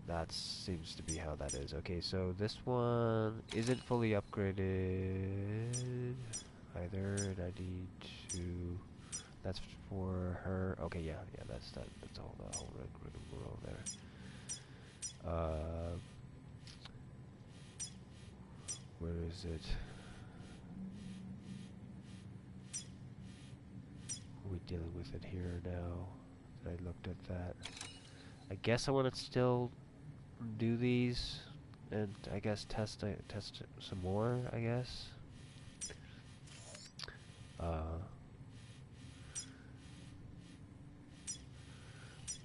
that seems to be how that is. Okay, so this one isn't fully upgraded either, and I need to. That's for her. Okay, yeah, that's that. That's all the whole rigmarole there. Where is it? Are we dealing with it here now? I looked at that. I guess I want to still do these, and I guess test some more. I guess.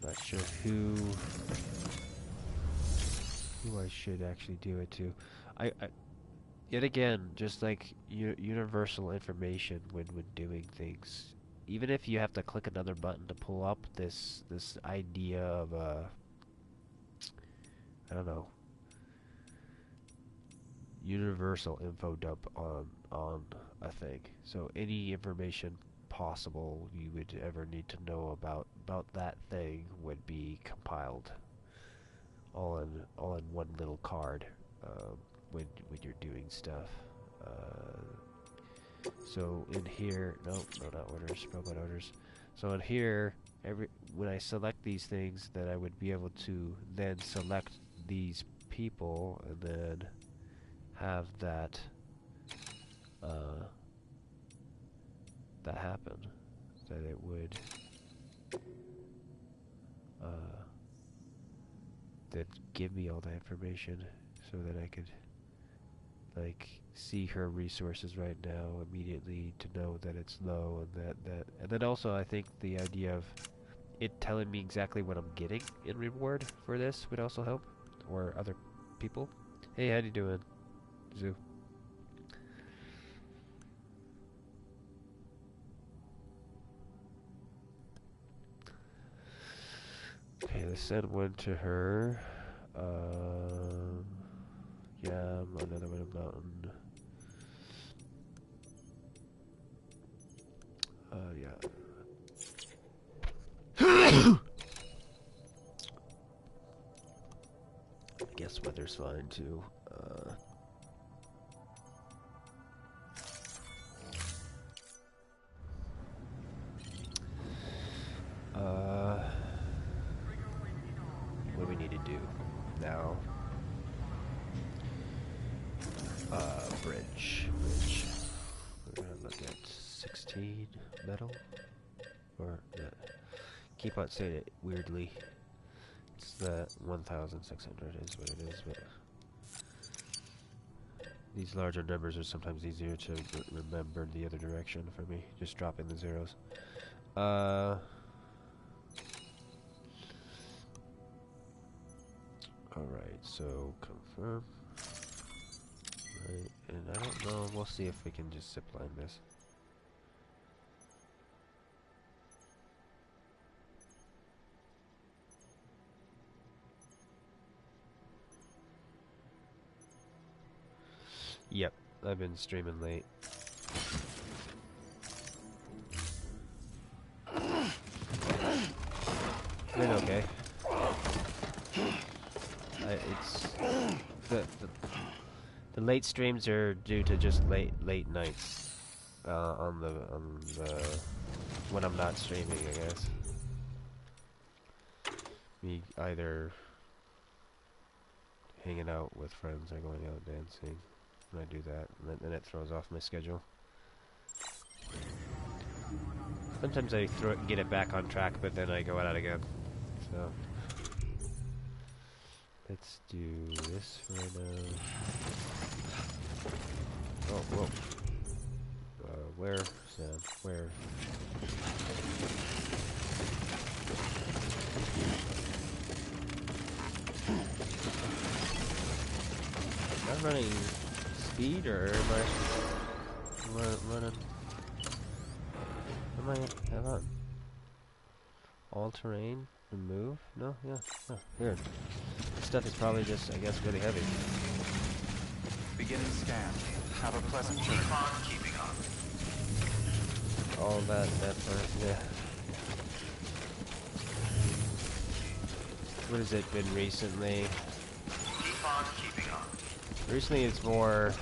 Not sure who I should actually do it to. I yet again, just like universal information when doing things. Even if you have to click another button to pull up this idea of I don't know, universal info dump on a thing. So any information possible you would ever need to know about that thing would be compiled all in one little card when you're doing stuff. So in here, no, not orders, robot orders. So in here, when I select these things, then I would be able to then select these people and then have that that happen. That it would that give me all that information so that I could like see her resources right now immediately to know that it's low, and and then also I think the idea of it telling me exactly what I'm getting in reward for this would also help, or other people. Hey, how you doing, Zoo? Okay, let's send one to her. Yeah, another one of mountain. Yeah. I guess weather's fine too. What do we need to do now? Bridge. We're gonna look at 16 metal, or keep on saying it weirdly. It's the 1,600 is what it is, but these larger numbers are sometimes easier to remember the other direction for me. Just dropping the zeros. Alright, so confirm. Right, and I don't know, we'll see if we can just zipline this. Yep, I've been streaming late. Been okay. It's the late streams are due to just late nights on the when I'm not streaming, I guess. Me either hanging out with friends or going out dancing. When I do that, and then it throws off my schedule. Sometimes I get it back on track, but then I go out again. So let's do this right now. Oh, whoa. Where, Sam? Where? Am I running speed, or am I running? Am I all terrain? Remove? No? Yeah. Oh, weird. This stuff is probably just, I guess, really heavy. Begin scan. Have a pleasant journey. Keep on keeping on. All that part, yeah. What has it been recently? Keep on keeping on. Recently it's more...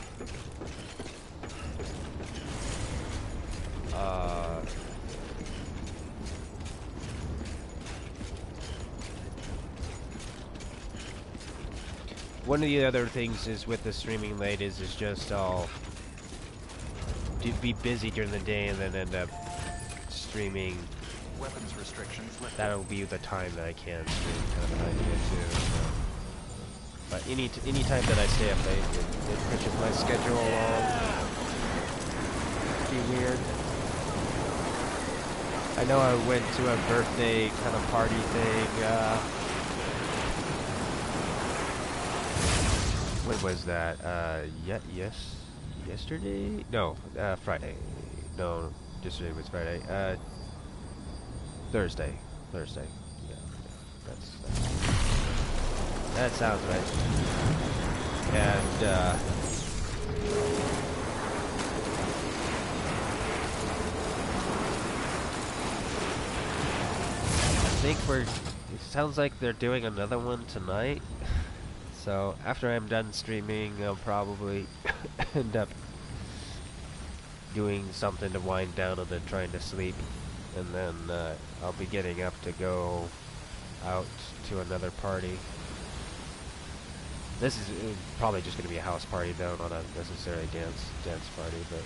one of the other things is with the streaming late is just I'll be busy during the day and then end up streaming. Weapons restrictions lifted. That'll be the time that I can stream, kind of an idea too. So. But any time that I stay up late, it pushes my schedule along. It'd be weird. I know I went to a birthday kind of party thing. When was that? Yesterday? No, Friday. No, yesterday was Friday. Thursday. Yeah, that sounds right. And I think it sounds like they're doing another one tonight. So after I'm done streaming, I'll probably end up doing something to wind down and then trying to sleep. And then I'll be getting up to go out to another party. This is probably just going to be a house party though, not a necessary dance party, but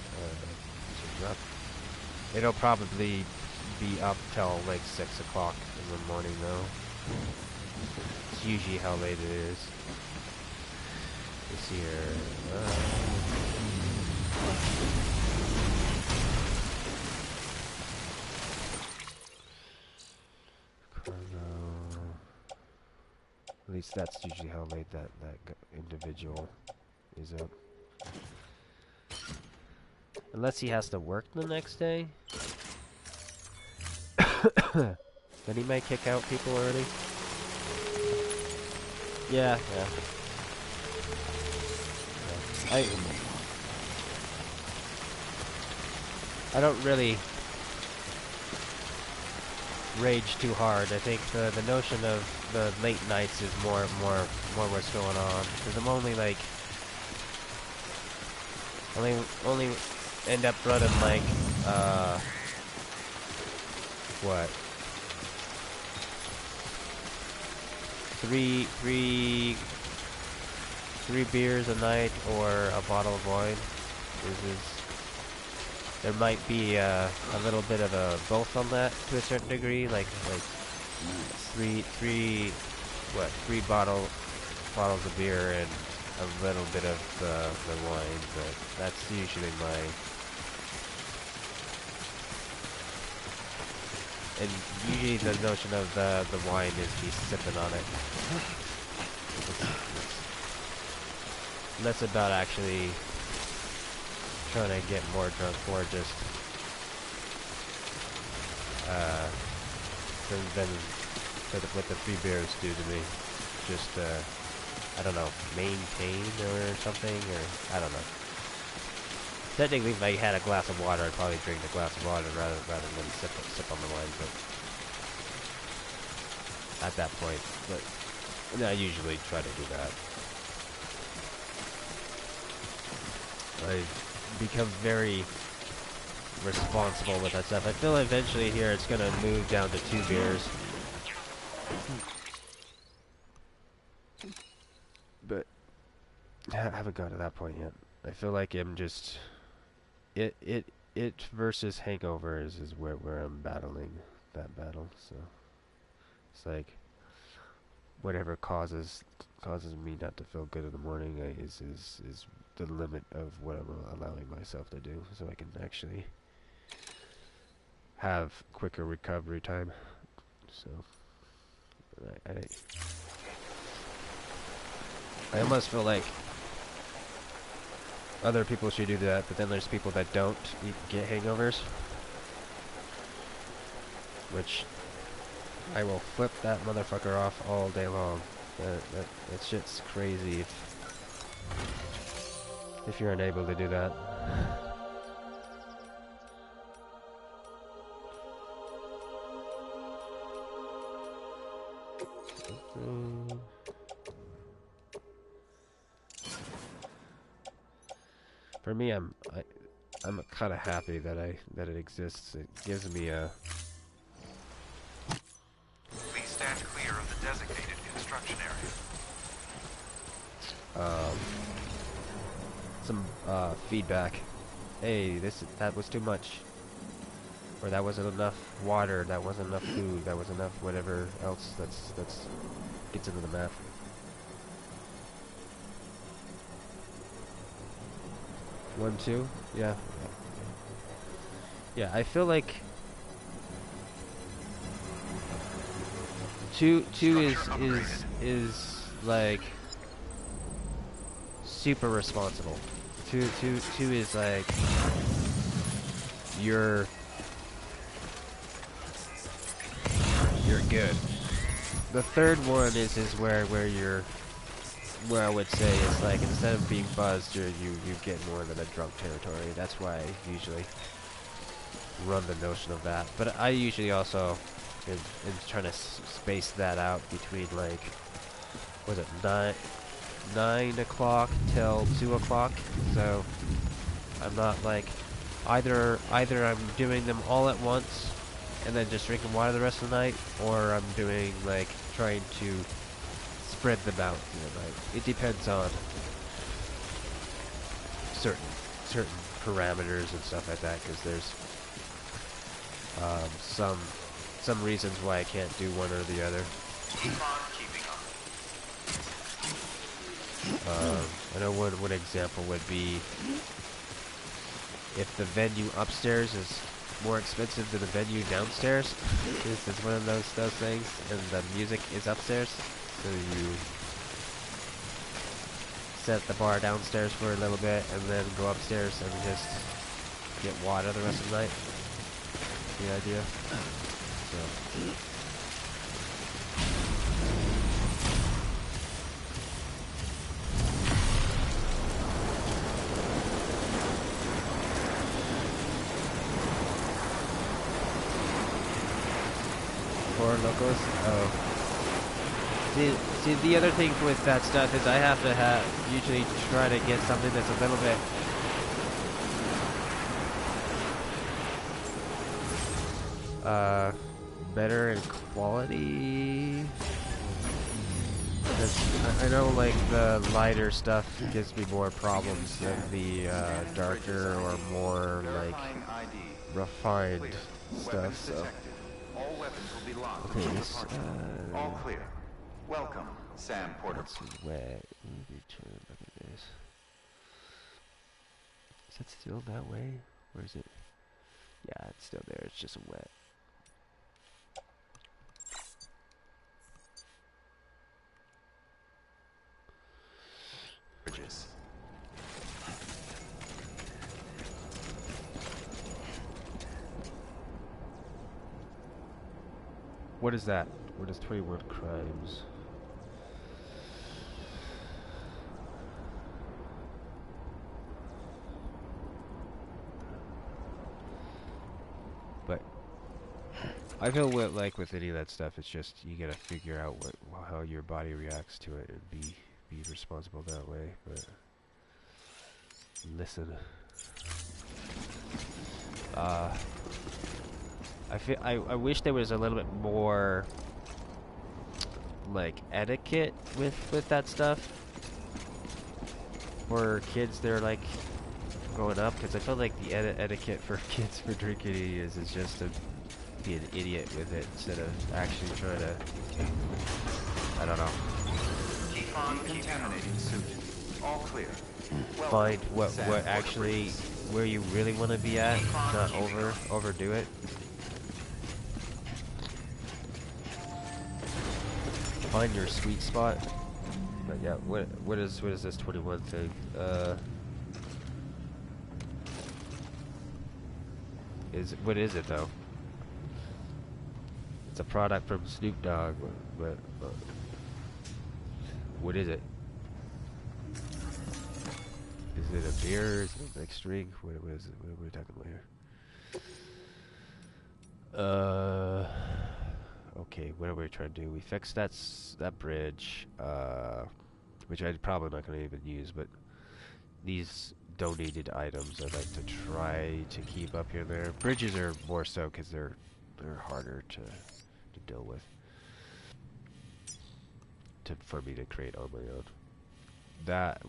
it'll probably be up till like 6 o'clock in the morning though. It's usually how late it is. This here. Cargo. At least that's usually how late that individual is up. Unless he has to work the next day. Then he might kick out people already. Yeah. I don't really rage too hard. I think the notion of the late nights is more what's going on. Because I'm only like only end up running like what? Three beers a night or a bottle of wine. There might be a little bit of a both on that to a certain degree, like three bottles of beer and a little bit of the wine, but that's usually my. And usually the notion of the wine is me sipping on it. It's less about actually trying to get more drunk, or just than what the free beers do to me. Just I don't know, maintain or something, or I don't know. Technically, if I had a glass of water, I'd probably drink the glass of water rather than sip on the wine. But at that point, but I usually try to do that. I've become very responsible with that stuff. I feel eventually here it's gonna move down to 2 beers. But I haven't got to that point yet. I feel like I'm just it versus hangovers is where I'm battling that battle. So it's like whatever causes me not to feel good in the morning is the limit of what I'm allowing myself to do, so I can actually have quicker recovery time. So I almost feel like other people should do that, but then there's people that don't get hangovers, which I will flip that motherfucker off all day long. That shit's crazy if you're unable to do that. For me, I'm kind of happy that it exists. It gives me a Please stand clear of the designated construction area. some feedback. Hey, that was too much, or that wasn't enough water, that wasn't enough food, that wasn't enough whatever else that's gets into the map. One, two, yeah. Yeah, I feel like two is like super responsible. Two is like you're good. The third one is where I would say is like instead of being buzzed, you get more than a drunk territory. That's why I usually run the notion of that. But I usually also am trying to space that out between like, was it 9 o'clock till 2 o'clock? So I'm not like either I'm doing them all at once and then just drinking water the rest of the night, or I'm doing like trying to spread them out through the night. It depends on certain parameters and stuff like that, because there's some reasons why I can't do one or the other. Keep on keeping on. I know one example would be if the venue upstairs is more expensive than the venue downstairs. This is one of those things, and the music is upstairs, so you set the bar downstairs for a little bit and then go upstairs and just get water the rest of the night. The idea. So. Four locos? Oh. See, the other thing with that stuff is I have to usually try to get something that's a little bit better in quality. I know like the lighter stuff gives me more problems than the darker or more like refined stuff. So. All weapons will be locked Okay, until this departure. All clear. Welcome, Sam Porter. that's wet. Look at this. Is it still that way? Or is it? Yeah, it's still there. It's just wet. Bridges. What is that? What is 21 crimes? But I feel like with any of that stuff, it's just you gotta figure out how your body reacts to it and be responsible that way. But listen, I wish there was a little bit more like etiquette with that stuff for kids. They're like growing up, because I feel like the etiquette for kids for drinking is just to be an idiot with it instead of actually trying to, I don't know, Keep on contaminating suit. All clear. find what actually where you really want to be at, not overdo it. Find your sweet spot. But yeah, what is this 21 thing? What is it though? It's a product from Snoop Dogg. What is it? Is it a beer? Is it a mixed drink? What is it? What are we talking about here? Okay, what are we trying to do? We fixed that bridge, which I'm probably not going to even use, but these donated items I'd like to try to keep up here and there. Bridges are more so because they're harder to deal with, for me to create on my own.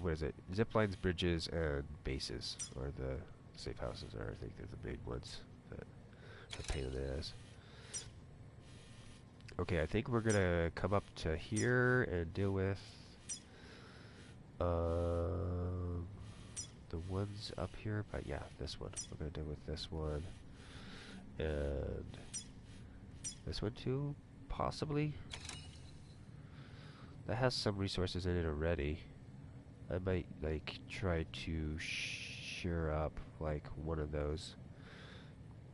What is it? Zip lines, bridges, and bases, or the safe houses are, I think, they're the main ones that are pain in the ass. Okay, I think we're gonna come up to here and deal with the ones up here, but yeah, this one. We're gonna deal with this one and this one too, possibly. That has some resources in it already. I might like try to shear up like one of those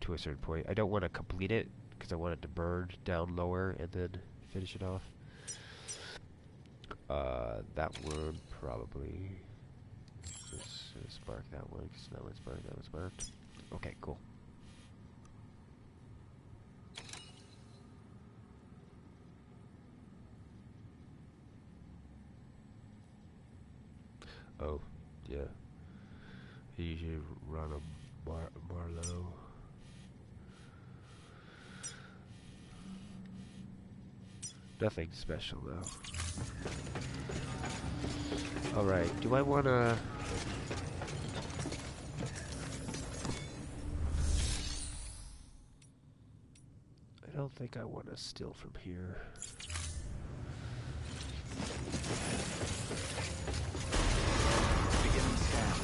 to a certain point. I don't want to complete it because I want it to burn down lower and then finish it off. That one probably. Just mark that one because that one's marked. That one's marked. Okay, cool. Oh, yeah. He usually run a Marlowe. Nothing special though. Alright, do I wanna... I don't think I wanna steal from here. Beginning scan.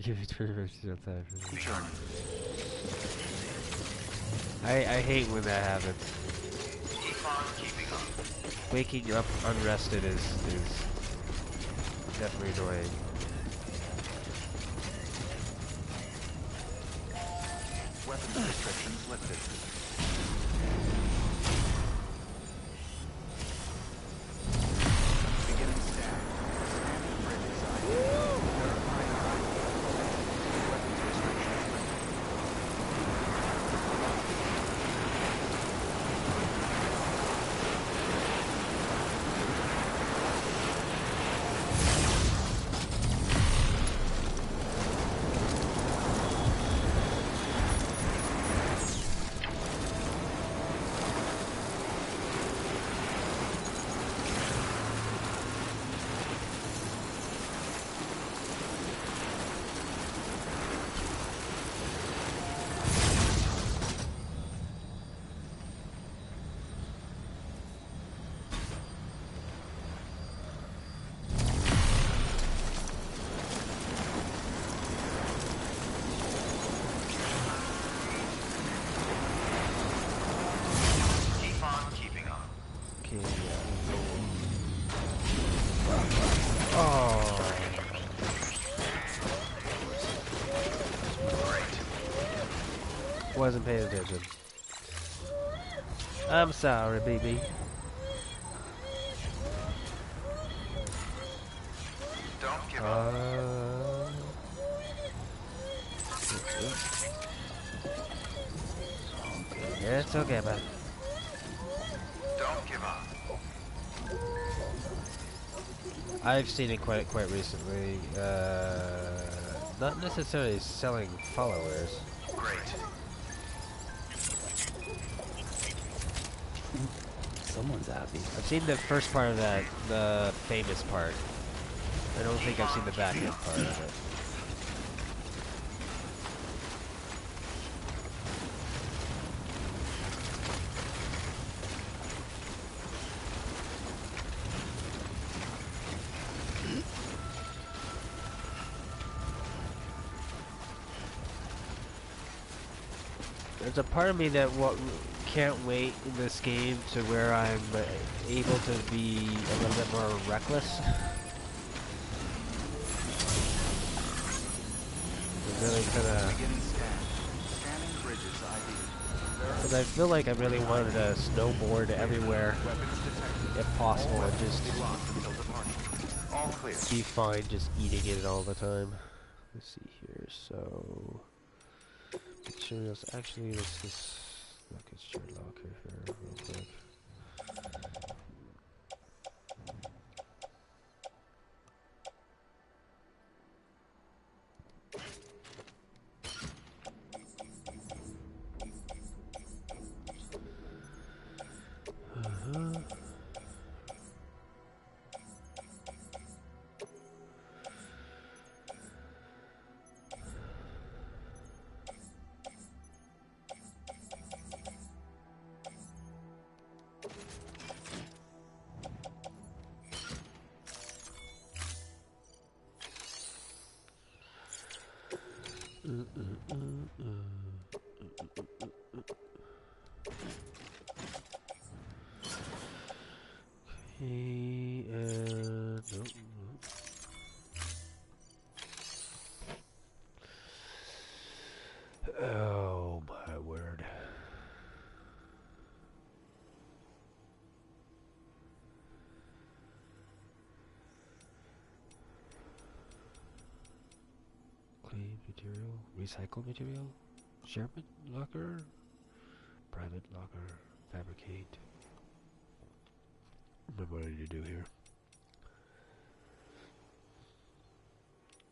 Give you 20 minutes to time. Sure. I hate when that happens. Keep on keeping up. Waking up unrested is definitely annoying. Weapons restrictions lifted. Beginning scan. Standing grid design. Verify arrival. Weapons restrictions lifted. Keep on keeping up. Okay, oh. Wasn't paying attention. I'm sorry, baby. Don't give up. It's okay, man. Don't give up. I've seen it quite recently. Not necessarily selling followers. Great. Someone's happy. I've seen the first part of that, the famous part. I don't think I've seen the back end part of it. There's a part of me that can't wait in this game to where I'm able to be a little bit more reckless. really kind of... Beginning scan. Scanning bridges ID. Because I feel like I really wanted to snowboard everywhere, Weapons detected. if possible, All and weapons just will be locked until departure. All clear. be fine just eating it all the time. Let's see here, so... materials, actually, let's just look at your locker here real quick. Okay, and... oh my word. Clean material, recycle material, Sherman locker, private locker, fabricate. Remember what I need to do here.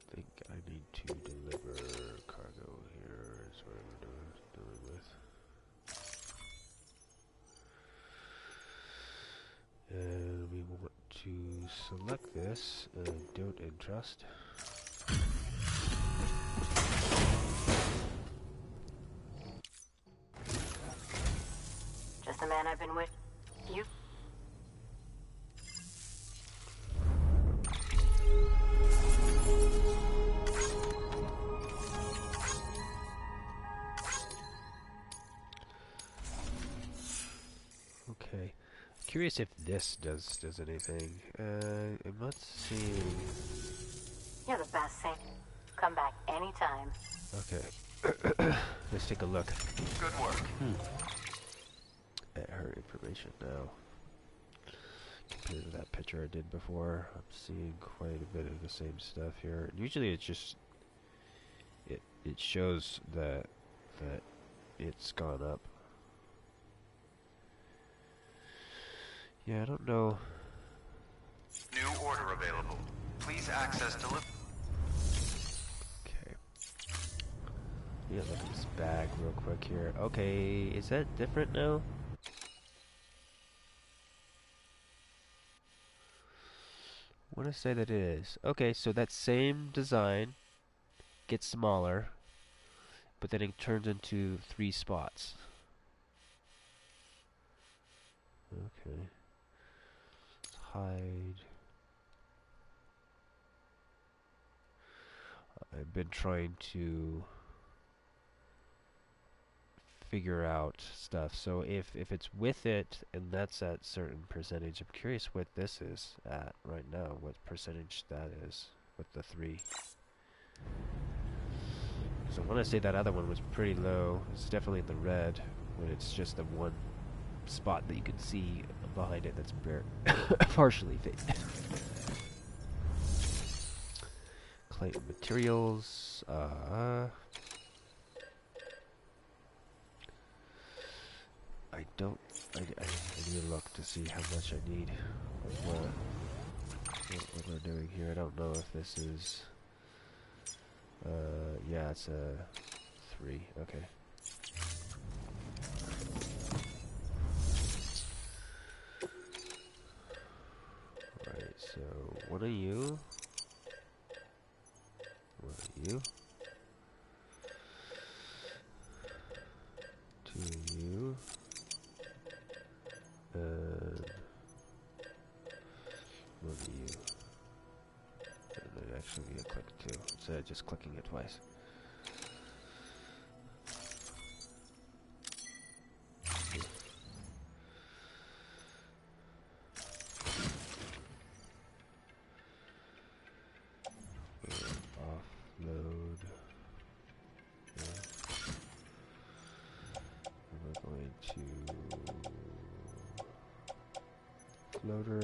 I think I need to deliver cargo here is what I'm dealing with. And we want to select this and don't entrust. Just the man I've been with. You. Okay. Curious if this does anything. I'm not seeing. You're the best, Saint. Come back anytime. Okay. Let's take a look Good work. at her information now. Compared to that picture I did before, I'm seeing quite a bit of the same stuff here. And usually it's just it shows that it's gone up. Yeah, I don't know. New order available. Please access delivery. Okay. Yeah, look at this bag real quick here. Okay, is that different now? I want to say that it is. Okay, so that same design gets smaller, but then it turns into 3 spots. Okay. Hide. I've been trying to figure out stuff. So if it's with it and that's at certain percentage, I'm curious what this is at right now, what percentage that is with the 3. So I want to say that other one was pretty low. It's definitely in the red when it's just the one spot that you can see behind it that's partially fake. Clay materials. I need to look to see how much I need. What we're doing here. I don't know if this is. Yeah, it's a 3. Okay. Right. So one of you. One of you. 2 of you. And 1 of you. And then actually be a click 2 instead of just clicking it twice. Offload. loader.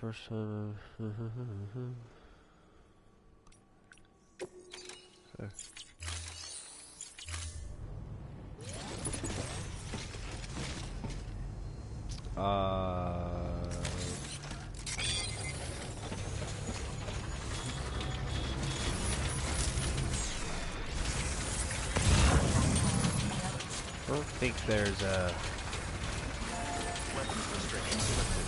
First time. Okay. I don't think there's a Weapons restrictions lifted.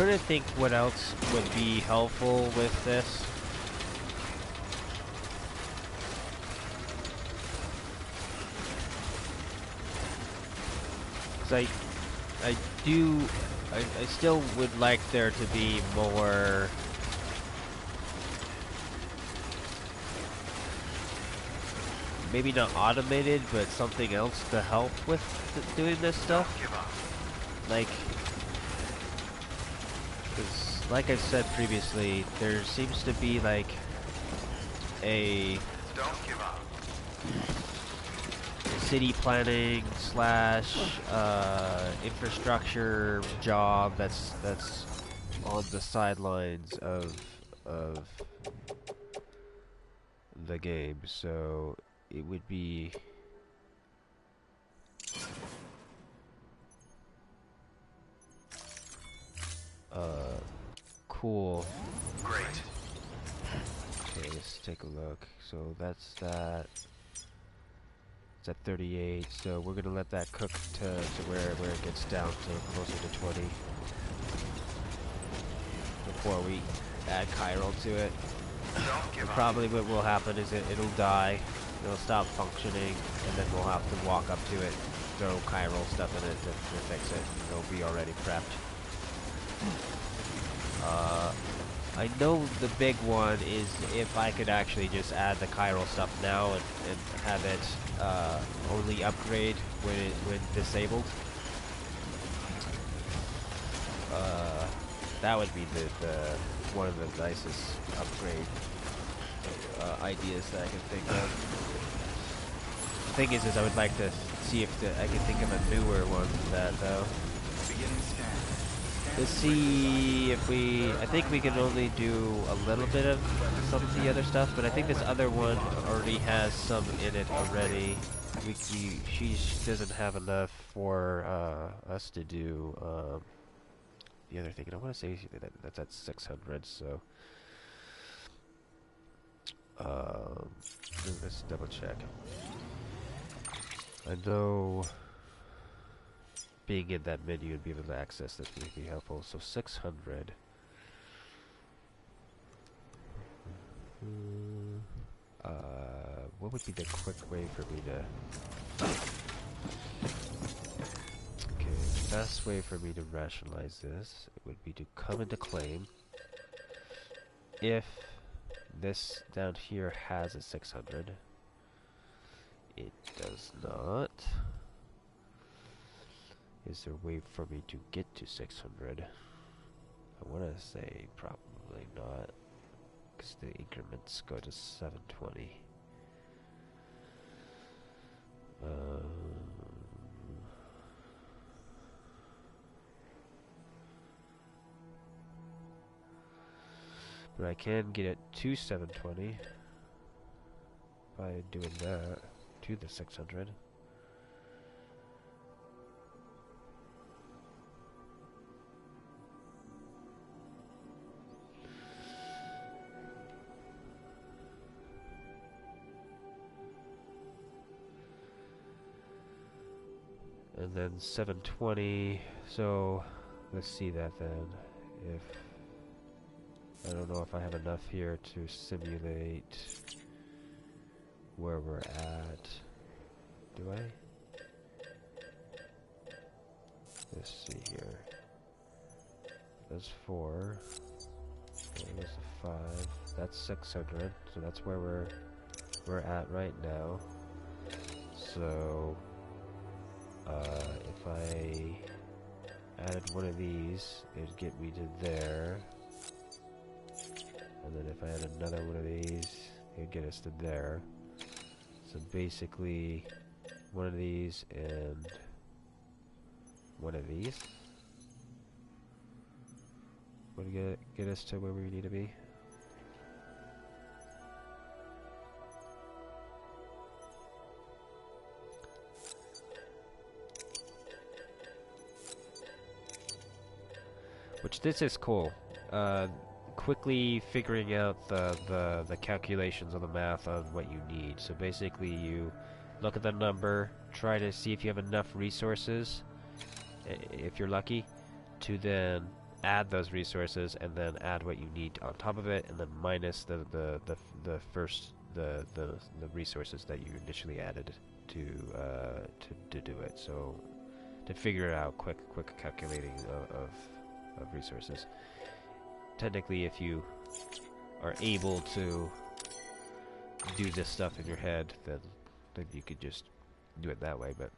trying to think what else would be helpful with this. Cause I still would like there to be more maybe not automated, but something else to help with doing this stuff. Give up. Like, because like I said previously, there seems to be like a Don't give up. city planning slash infrastructure job that's on the sidelines of the game, so it would be cool. Great. Okay, let's take a look. So that's that. It's at 38, so we're gonna let that cook to where it gets down to closer to 20 before we add chiral to it. Don't give up. Probably what will happen is it'll die, it'll stop functioning, and then we'll have to walk up to it, throw chiral stuff in it to fix it. It'll be already prepped. I know the big one is if I could actually just add the chiral stuff now and have it only upgrade when disabled. That would be the one of the nicest upgrade ideas that I can think of. The thing is I would like to see if I can think of a newer one than that though. Beginning scan. Let's see if I think we can only do a little bit of some of the other stuff, but I think this other one already has some in it already. She doesn't have enough for us to do the other thing. And I want to say that's at 600, so let's double check. I know being in that menu and being able to access this would be helpful. So 600. What would be the quick way for me to... Okay, the best way for me to rationalize this would be to come into claim if this down here has a 600. It does not. Is there a way for me to get to 600? I want to say probably not, because the increments go to 720. But I can get it to 720 by doing that to the 600. And then 720, so let's see that then. If I don't know if I have enough here to simulate where we're at. Do I was 4. It was 5. That's 600. So that's where we're at right now. So if I added one of these, it'd get me to there. And then if I had another one of these, it'd get us to there. So basically, one of these and one of these would get us to where we need to be. Which this is cool. Quickly figuring out the calculations on the math on what you need. So basically you look at the number, try to see if you have enough resources, if you're lucky, to then add those resources and then add what you need on top of it, and then minus the resources that you initially added to do it. So to figure out quick calculating of resources. Technically, if you are able to do this stuff in your head, then you could just do it that way, but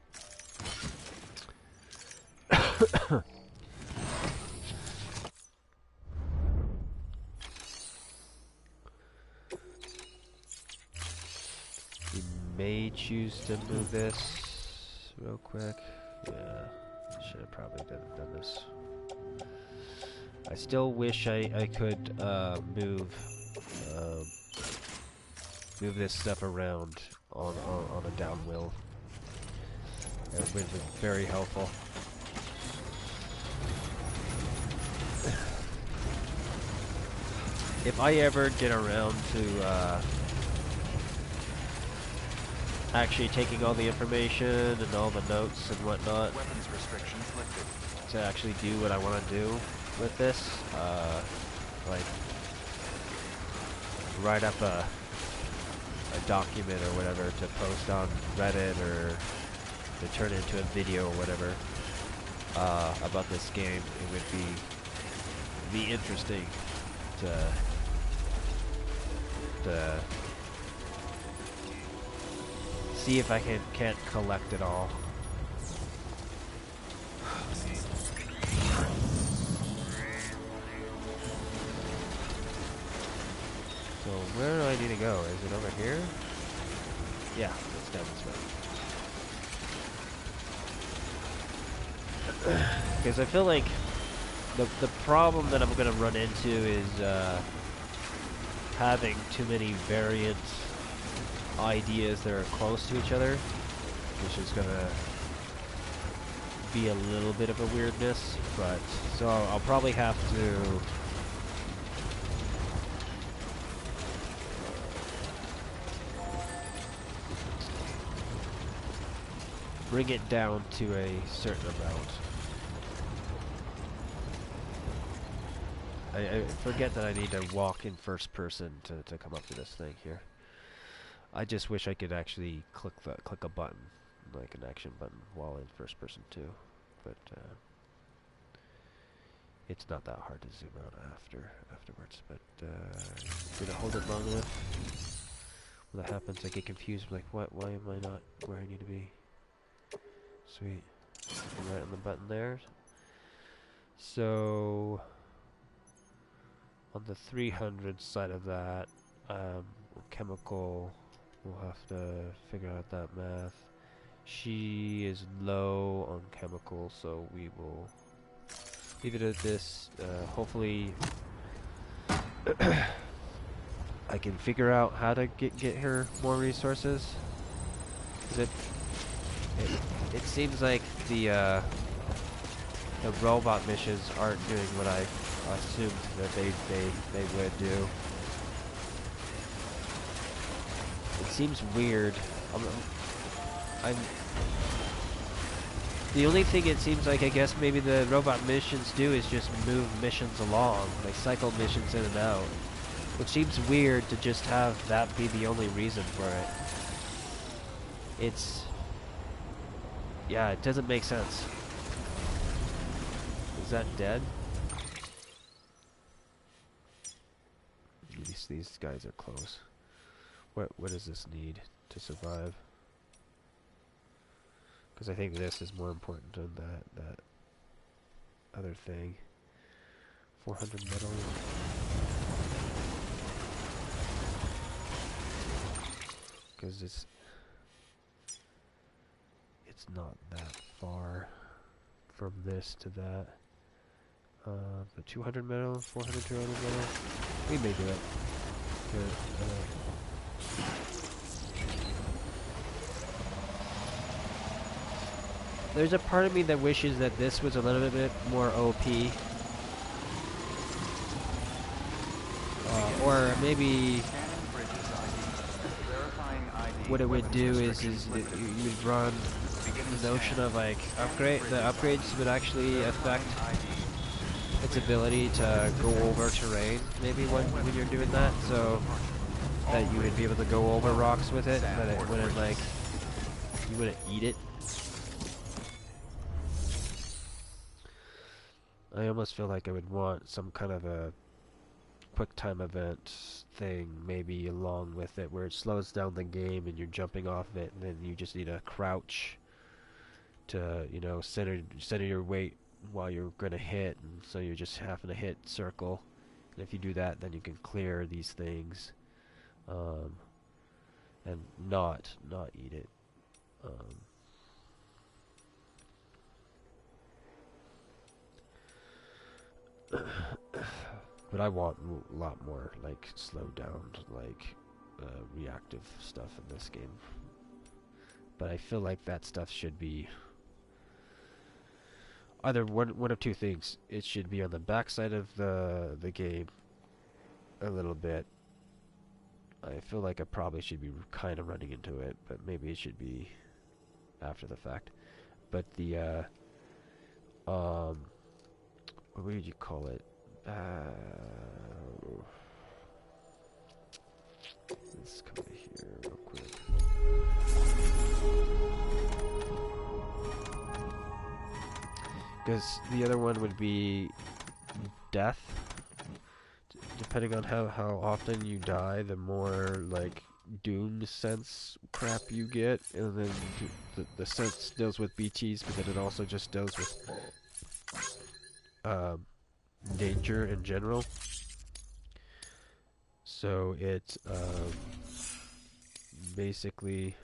we may choose to move this real quick. Yeah, should have probably done this. I still wish I could move this stuff around on a down wheel. That would be very helpful. If I ever get around to actually taking all the information and all the notes and whatnot, Weapons restrictions lifted. to actually do what I want to do with this, like write up a document or whatever to post on Reddit or to turn into a video or whatever about this game, it would be interesting to see if I can't collect it all. So where do I need to go? Is it over here? Yeah, it's down this way. Because I feel like the problem that I'm going to run into is having too many variant ideas that are close to each other, which is going to be a little bit of a weirdness. But so I'll probably have to bring it down to a certain amount. I forget that I need to walk in first person to come up to this thing here. I just wish I could actually click a button, like an action button, while in first person too. But it's not that hard to zoom out afterwards. But did I hold it long enough? When that happens, I get confused. I'm like, what? Why am I not where I need to be? Sweet. Right on the button there. So on the 300 side of that, chemical, we'll have to figure out that math. She is low on chemical, so we will leave it at this. Hopefully I can figure out how to get her more resources. It seems like the robot missions aren't doing what I assumed that they would do. It seems weird. The only thing it seems like, I guess maybe the robot missions do is just move missions along. They cycle missions in and out. Which seems weird to just have that be the only reason for it. Yeah, it doesn't make sense. Is that dead? these guys are close. What does this need to survive? Because I think this is more important than that other thing. 400 metal. Because it's not that far from this to that. But 200 metal, 400, 200 metal. We may do it. Good. There's a part of me that wishes that this was a little bit more OP. Or maybe what it would do is that you would run the notion of like the upgrades would actually affect its ability to go over terrain maybe when you're doing that, so that you would be able to go over rocks with it, but it wouldn't like, you wouldn't eat it. I almost feel like I would want some kind of a quick time event thing maybe along with it where it slows down the game and you're jumping off of it, and then you just need to crouch to, you know, center your weight while you're gonna hit, and so you're just having to hit circle, and if you do that then you can clear these things and not eat it. But I want a lot more like slowed down, like reactive stuff in this game. But I feel like that stuff should be either one of two things. It should be on the backside of the game a little bit. I feel like I probably should be kind of running into it, but maybe it should be after the fact. But the what would you call it? Let's come over here real quick. Because the other one would be death. Depending on how often you die, the more like doomed sense crap you get, and then the sense deals with BTs, but then it also just deals with danger in general. So it's basically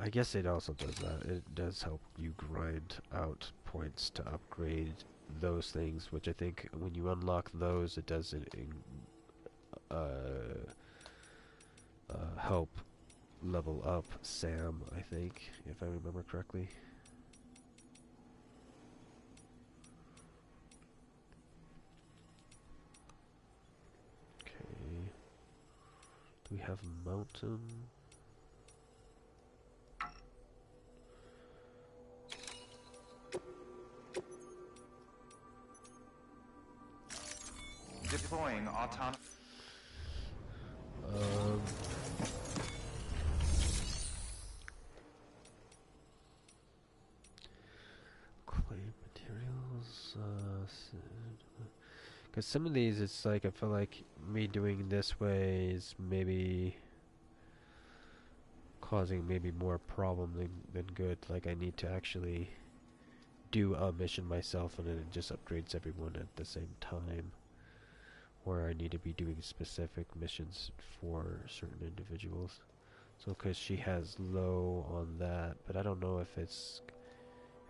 I guess it also does that. It does help you grind out points to upgrade those things, which I think when you unlock those, it does help level up Sam, I think, if I remember correctly. Okay. Do we have mountain? Deploying autonomous. Clay materials. Because some of these, it's like I feel like me doing this way is maybe causing maybe more problem than good. Like I need to actually do a mission myself, and then it just upgrades everyone at the same time. Or I need to be doing specific missions for certain individuals. So because she has low on that, but I don't know if it's,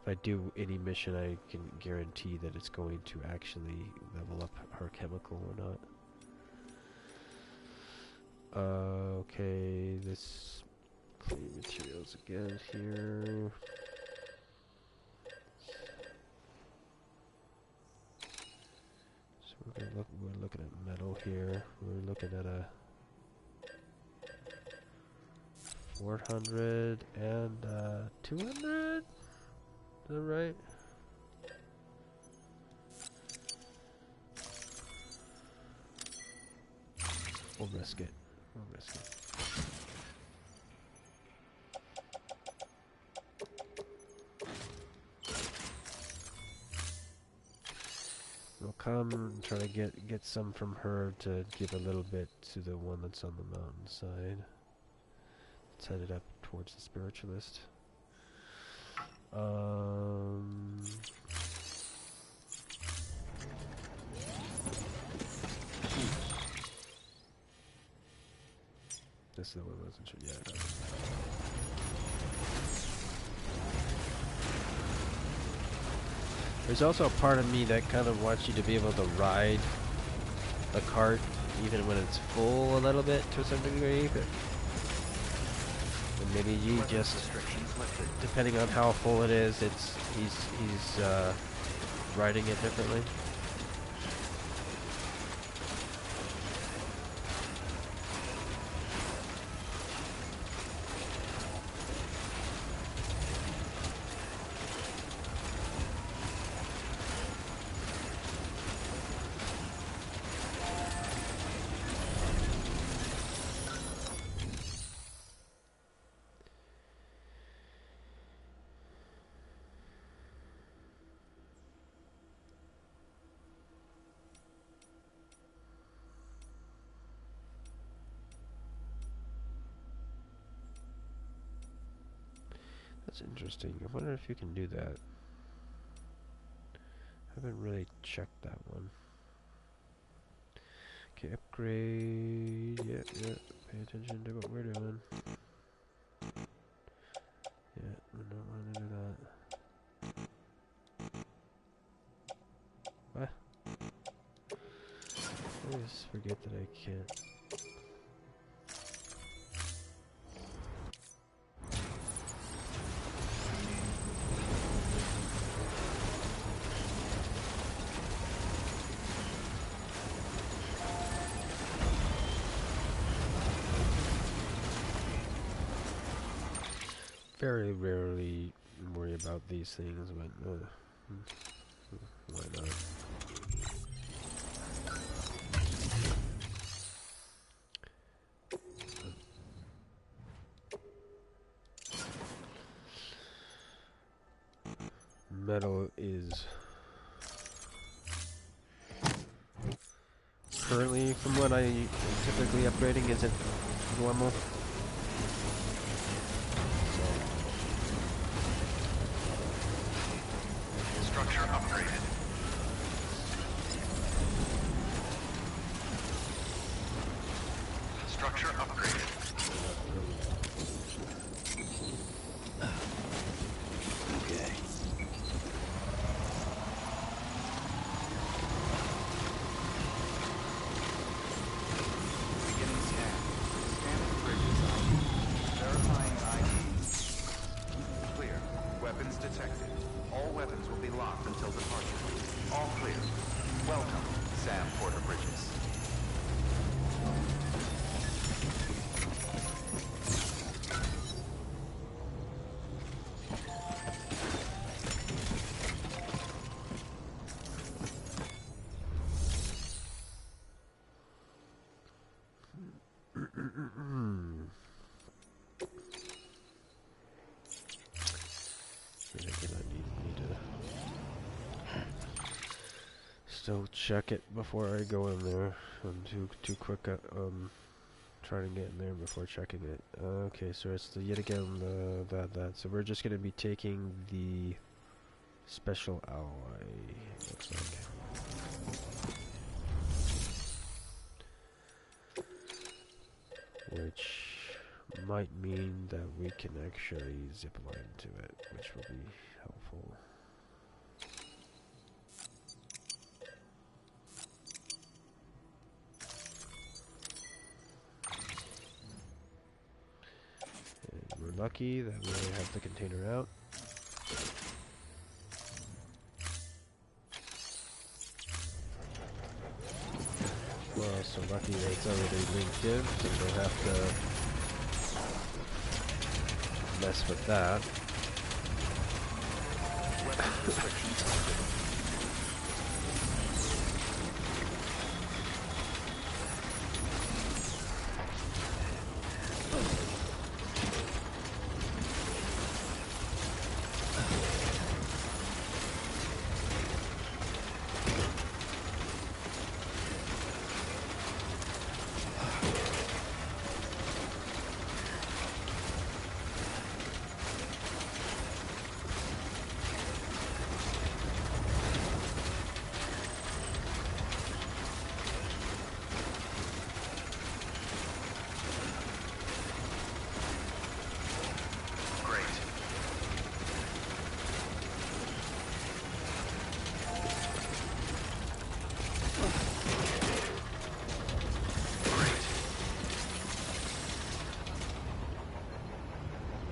if I do any mission I can guarantee that it's going to actually level up her chemical or not. Okay, this clean materials again here. We're looking at metal here. We're looking at a 400 and 200. Is that right? We'll risk it. We'll risk it. come and try to get some from her to give a little bit to the one that's on the mountainside. Let's head it up towards the spiritualist. This is the one I wasn't sure yet. There's also a part of me that kind of wants you to be able to ride the cart even when it's full a little bit to some degree, but and maybe you just, depending on how full it is, he's riding it differently. That's interesting. I wonder if you can do that. Haven't really checked that one. Okay, upgrade. Yeah. Pay attention to what we're doing. Yeah, we don't want to do that. What? I just forget that I can't. Very rarely worry about these things, but why not? Metal is currently, from what I am typically upgrading, isn't normal. Structure upgraded. Structure upgraded. Okay. Beginning scan. Scanning bridges ID. Verifying ID. Clear. Weapons detected. All weapons will be locked until departure. All clear. Welcome, Sam Porter Bridges. Still check it before I go in there. I'm too quick at trying to get in there before checking it. Okay, so it's yet again that. So we're just gonna be taking the special alloy. Looks like. Which might mean that we can actually zip line to it, which will be helpful. We're lucky that we have the container out. We're also lucky that it's already linked in, so we don't have to mess with that.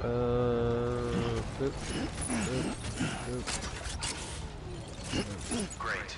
Boop, boop, boop. Great.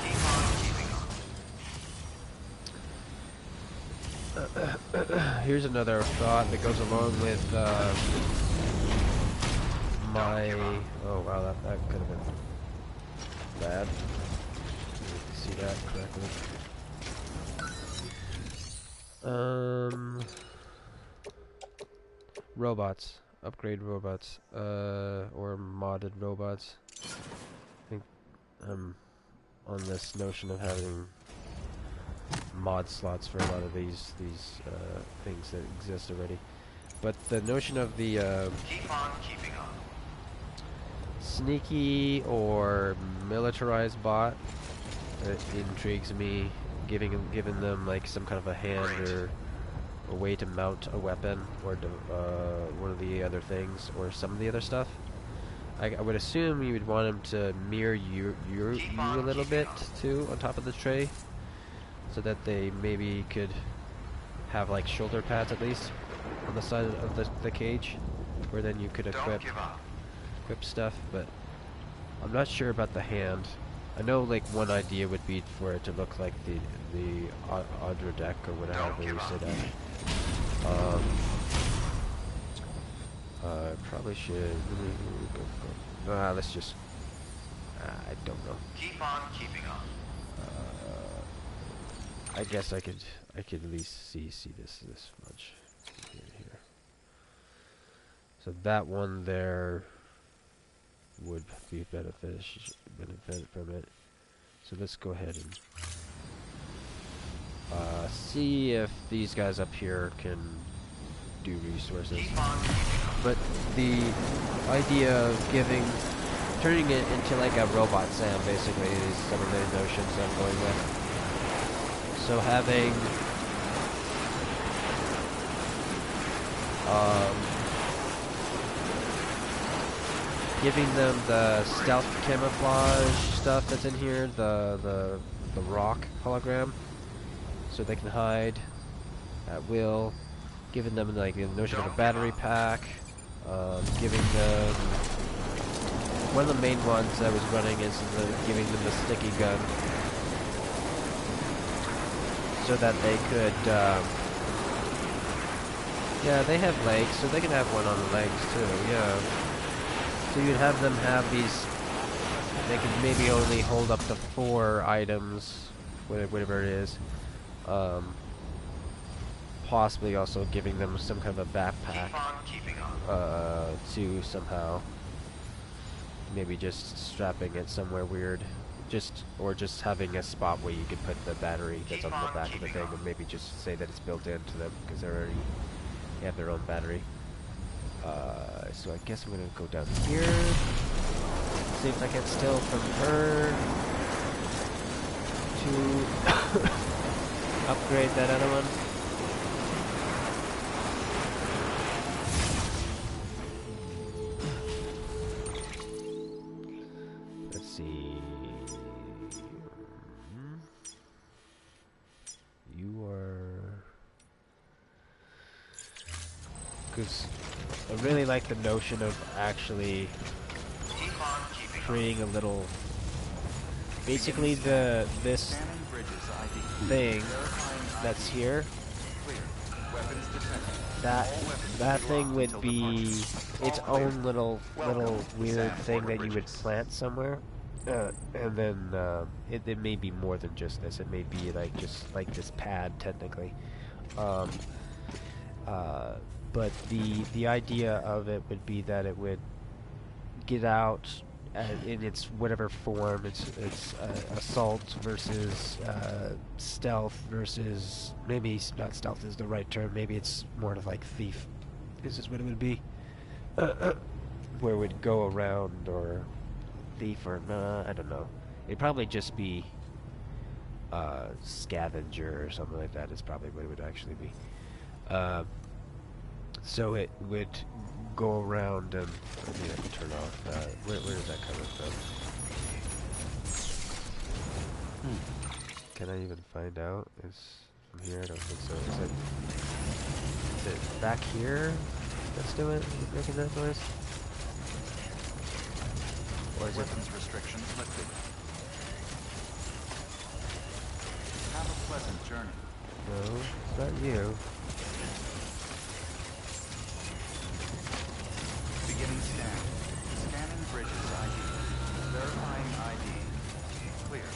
Keep on keeping on. Here's another thought that goes along with my. Oh wow, that could have been bad. See that correctly. Robots. Upgrade robots. Or modded robots. I think I'm on this notion of having mod slots for a lot of these things that exist already. But the notion of the Keep on keeping on. sneaky or militarized bot intrigues me. Giving them like some kind of a hand or a way to mount a weapon or one of the other things or some of the other stuff. I would assume you would want them to mirror you a little bit too on top of the tray, so that they maybe could have like shoulder pads at least on the side of the cage, where then you could Don't equip give up. stuff. But I'm not sure about the hand. I know like one idea would be for it to look like the Audra deck or whatever you say that. Probably should go. Let's just. I don't know. Keep on keeping on. I guess I could at least see this much here. So that one there would be benefit from it. So let's go ahead and see if these guys up here can do resources. Keep on keeping on. But the idea of turning it into like a robot Sam basically is some of the notions I'm going with. So having giving them the stealth camouflage stuff that's in here, the rock hologram, so they can hide at will. Giving them like the notion of a battery pack. Giving them one of the main ones I was running is giving them the sticky gun, so that they could. Yeah, they have legs, so they can have one on the legs too. Yeah. So you'd have them have these. They could maybe only hold up to 4 items, whatever it is. Possibly also giving them some kind of a backpack. Keep on keeping on. To somehow maybe just strapping it somewhere weird, or just having a spot where you could put the battery that's on the back of the thing, or maybe just say that it's built into them because they have their own battery. So I guess I'm gonna go down here, see if I can steal from her to upgrade that other one. Let's see. You are... Because I really like the notion of actually creating a little... Basically this thing that's here, that thing would be its own little weird thing that you would plant somewhere, and then it may be more than just this. It may be like just like this pad technically, but the idea of it would be that it would get out in its whatever form. It's assault versus stealth versus, maybe not stealth is the right term, maybe it's more of like thief. This is what it would be. Where it would go around or thief or not. I don't know. It'd probably just be scavenger or something like that. Is probably what it would actually be. So it would go around and I have to turn off. Where is that coming from? Can I even find out? Is from here? I don't think so. Is it back here? Let's do it. Making that noise. Or is Weapons restrictions lifted. Have a pleasant journey. No, it's not you. Beginning scan. Scanning bridges ID. Verifying ID. Clear.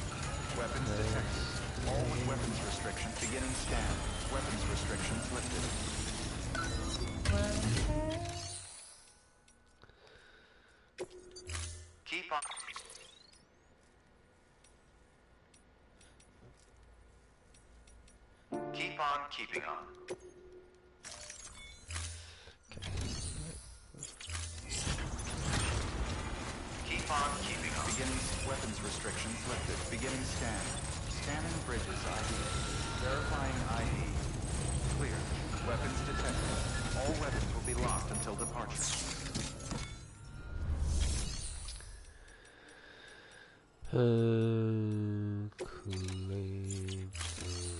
Weapons detected. All with weapons restrictions. Beginning scan. Weapons restrictions lifted. Keep on. Keep on keeping on. Keep on keeping on. Beginning weapons restrictions lifted. Beginning scan. Scanning bridges ID. Verifying ID. Clear. Weapons detected. All weapons will be locked until departure. Claim.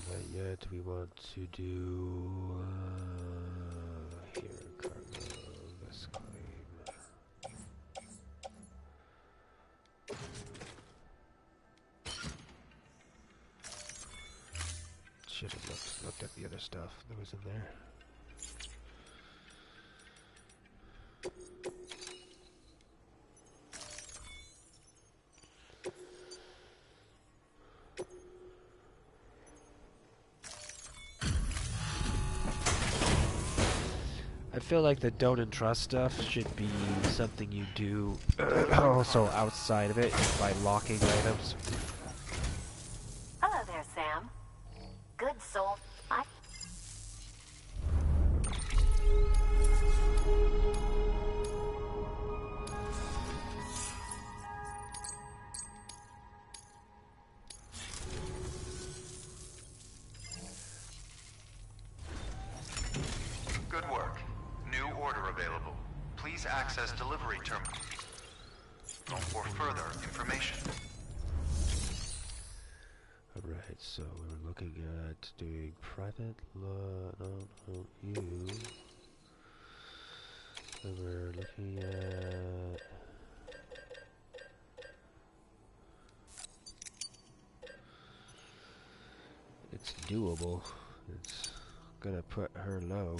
Not yet. We want to do here cargo. Let's claim. Should have looked at the other stuff that was in there. I feel like the don't entrust stuff should be something you do also outside of it by locking items. Hello there, Sam. Good soul. Good work. New order available. Please access delivery terminal for further information. Alright, so we're looking at doing private no, you. And we're looking at it's doable. It's gonna put her low.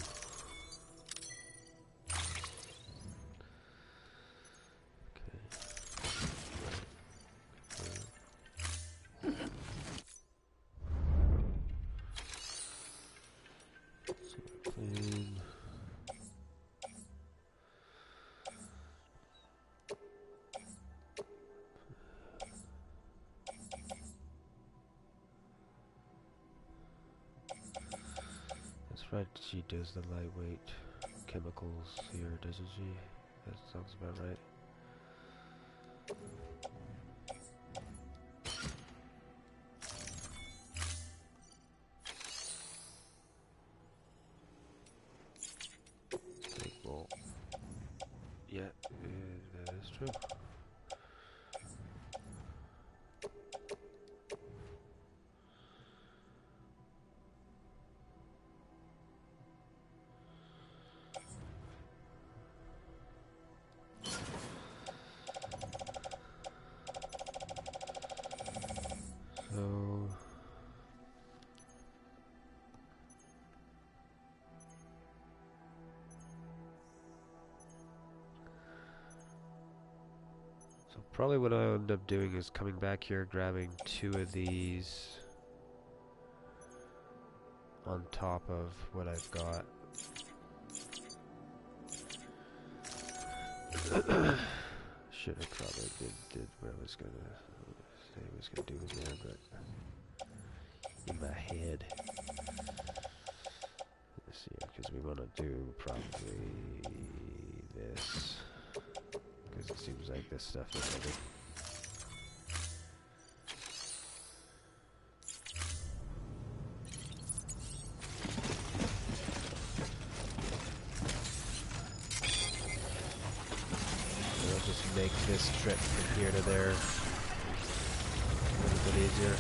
Right, she does the lightweight chemicals here, doesn't she? That sounds about right. Well, yeah, that is true. So probably what I'll end up doing is coming back here, grabbing 2 of these on top of what I've got. Should have probably did what I was gonna say I was gonna do in there, but in my head. Let's see, because we want to do probably this, because it seems like this stuff is needed. just make this trip from here to there a little bit easier.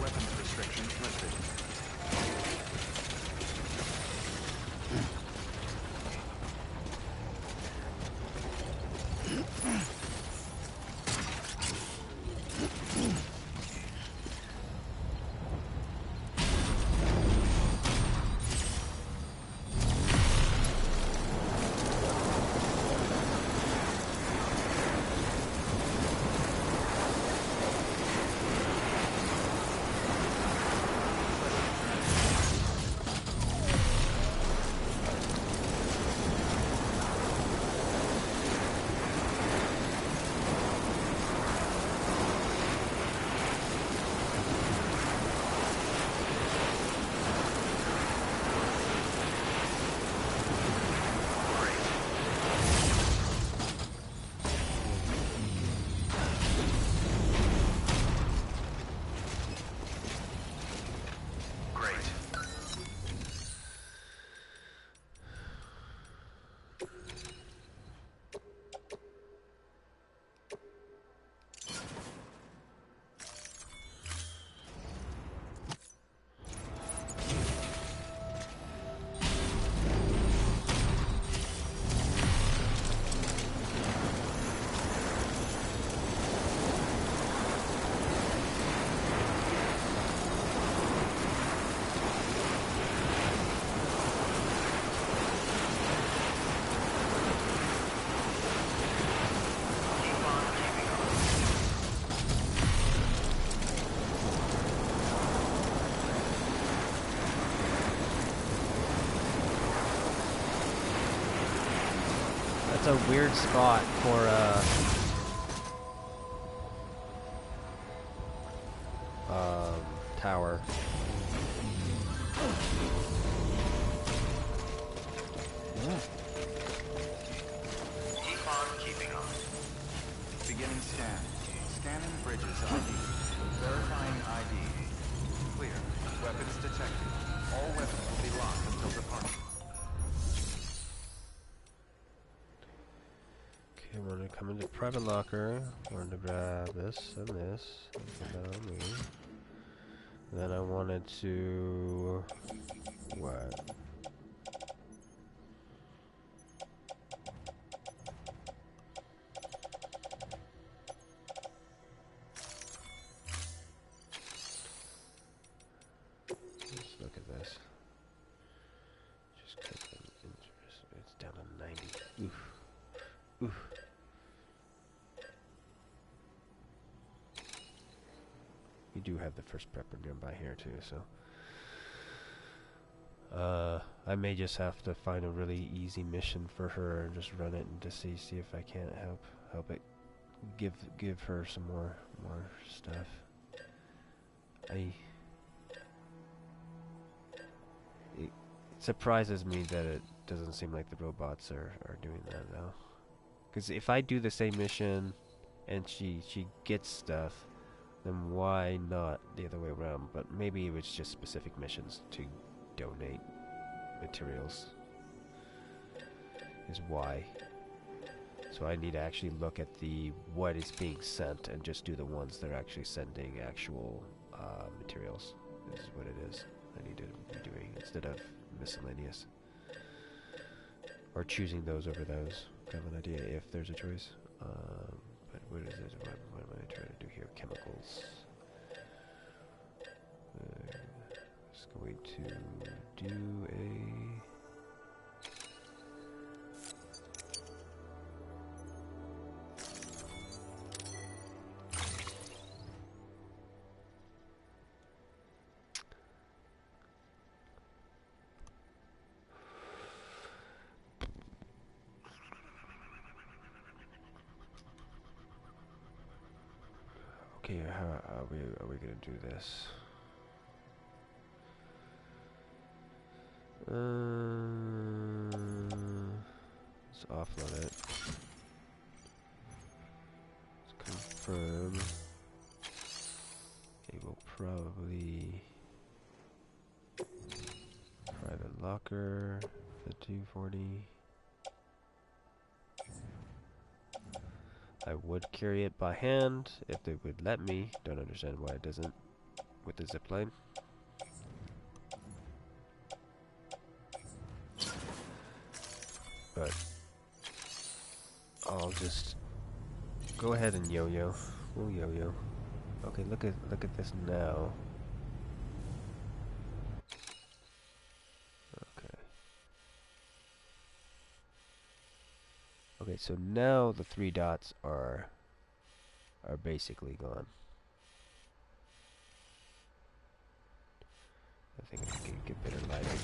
Weapons restrictions lifted. That's a weird spot for tower. Keep on keeping on. Beginning scan. Scanning bridges ID. Verifying ID. Clear. Weapons detected. All weapons will be locked until departure. Okay, I'm gonna come into private locker. I'm going to grab this and this. And put that on me. Then I wanted to... what? Let's look at this. Just click on interest. It's down to 90. Oof. Oof. You do have the first prepper nearby here too, so I may just have to find a really easy mission for her and just run it and just see if I can't help it give her some more stuff. It surprises me that it doesn't seem like the robots are doing that now. Because if I do the same mission and she gets stuff, then why not the other way around? But maybe it was just specific missions to donate materials is why. So I need to actually look at the what is being sent and just do the ones that are actually sending actual materials. This is what it is I need to be doing instead of miscellaneous. Or choosing those over those. Kind of an idea if there's a choice. But what is this? What am I trying to do here? Chemicals. It's going to do a... Okay, how are we gonna do this? Let's offload it. Let's confirm. It will probably private locker, the 240. I would carry it by hand if they would let me. Don't understand why it doesn't with the zipline. But I'll just go ahead and yo-yo. We'll yo-yo. Okay, look at this now. Okay. Okay, so now the 3 dots are basically gone. I think I can get better lighting.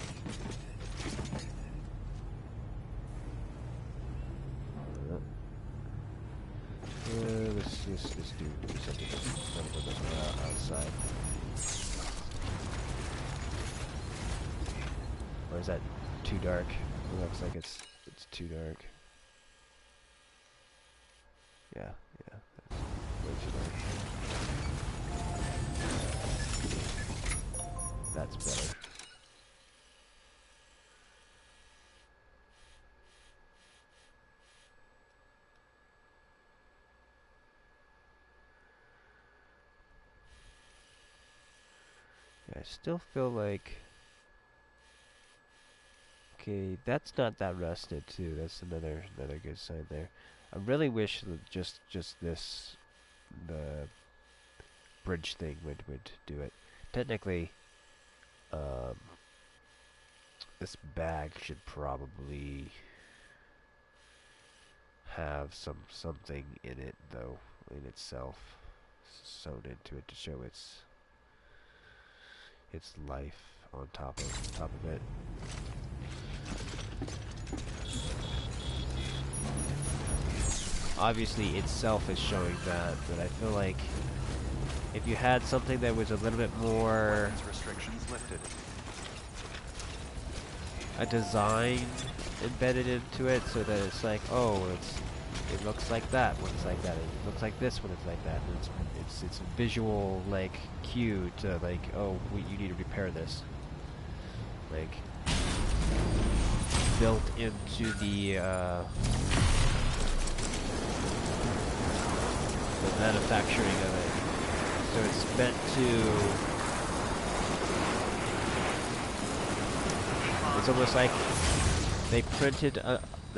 Let's do something outside. Or is that too dark? It looks like it's too dark. Yeah, that's way too dark. That's better. I still feel like, okay, that's not that rusted too. That's another good sign there. I really wish that just this, the bridge thing would do it. Technically, this bag should probably have something in it though, in itself, sewn into it to show its life on top of it. Obviously itself is showing that, but I feel like if you had something that was a little bit more Restrictions lifted. a design embedded into it, so that it's like, oh, it looks like that when it's like that, it looks like this when it's like that, and it's a visual like cue to like, oh, you need to repair this, like built into the manufacturing of it. So it's meant to, it's almost like they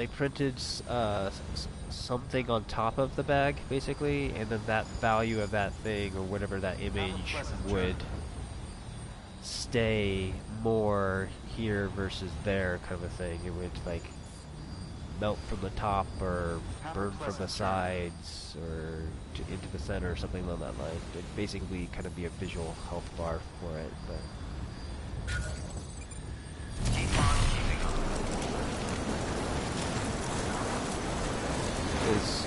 printed something on top of the bag, basically, and then that value of that thing, or whatever that image would stay more here versus there, kind of a thing. It would like melt from the top or burn from the sides or into the center or something along that line. It'd basically kind of be a visual health bar for it, but Keep on keeping on. is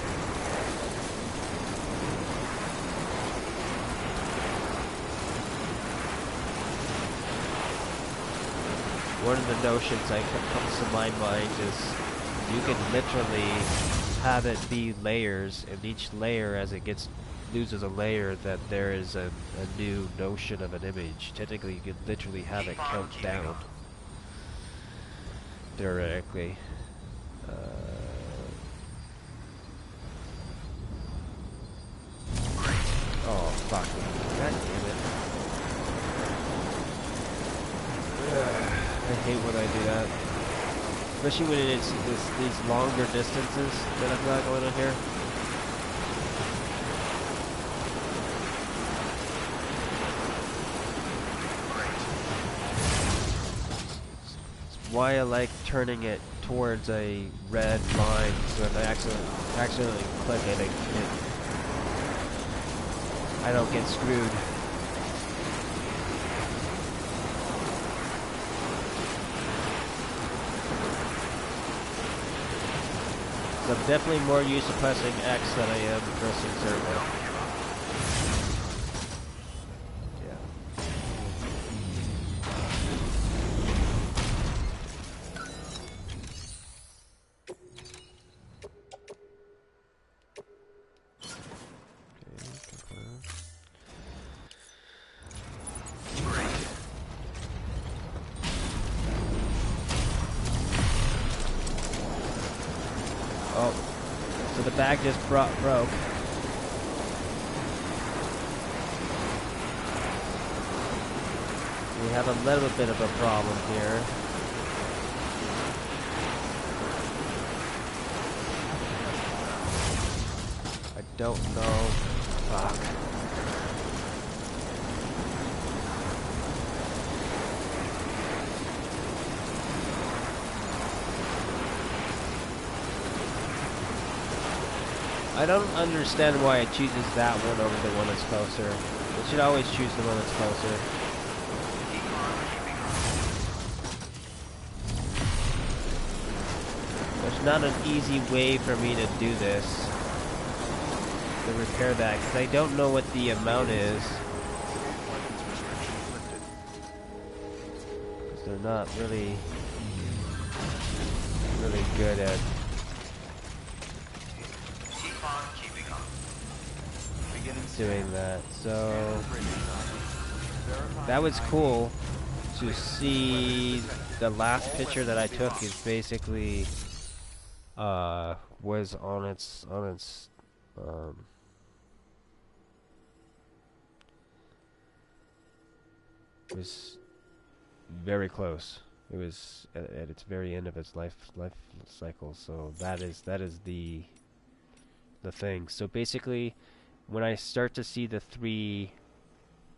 one of the notions that comes to my mind is you can literally have it be layers, and each layer, as it loses a layer, that there is a new notion of an image. Technically, you could literally have it count down. Theoretically. Oh, fuck. God damn it. I hate when I do that. Especially when it's these longer distances that I've got going on here. It's why I like turning it towards a red line, so if I accidentally click it, I don't get screwed. I'm definitely more used to pressing X than I am pressing Turbo. Yeah. So the bag just broke. We have a little bit of a problem here. I don't know. Fuck. I don't understand why it chooses that one over the one that's closer. It should always choose the one that's closer. There's not an easy way for me to do this, to repair that, because I don't know what the amount is. Because they're not really good at doing that. So that was cool to see. The last picture that I took is basically was on its was very close. It was at its very end of its life cycle. So that is the thing. So basically, when I start to see the three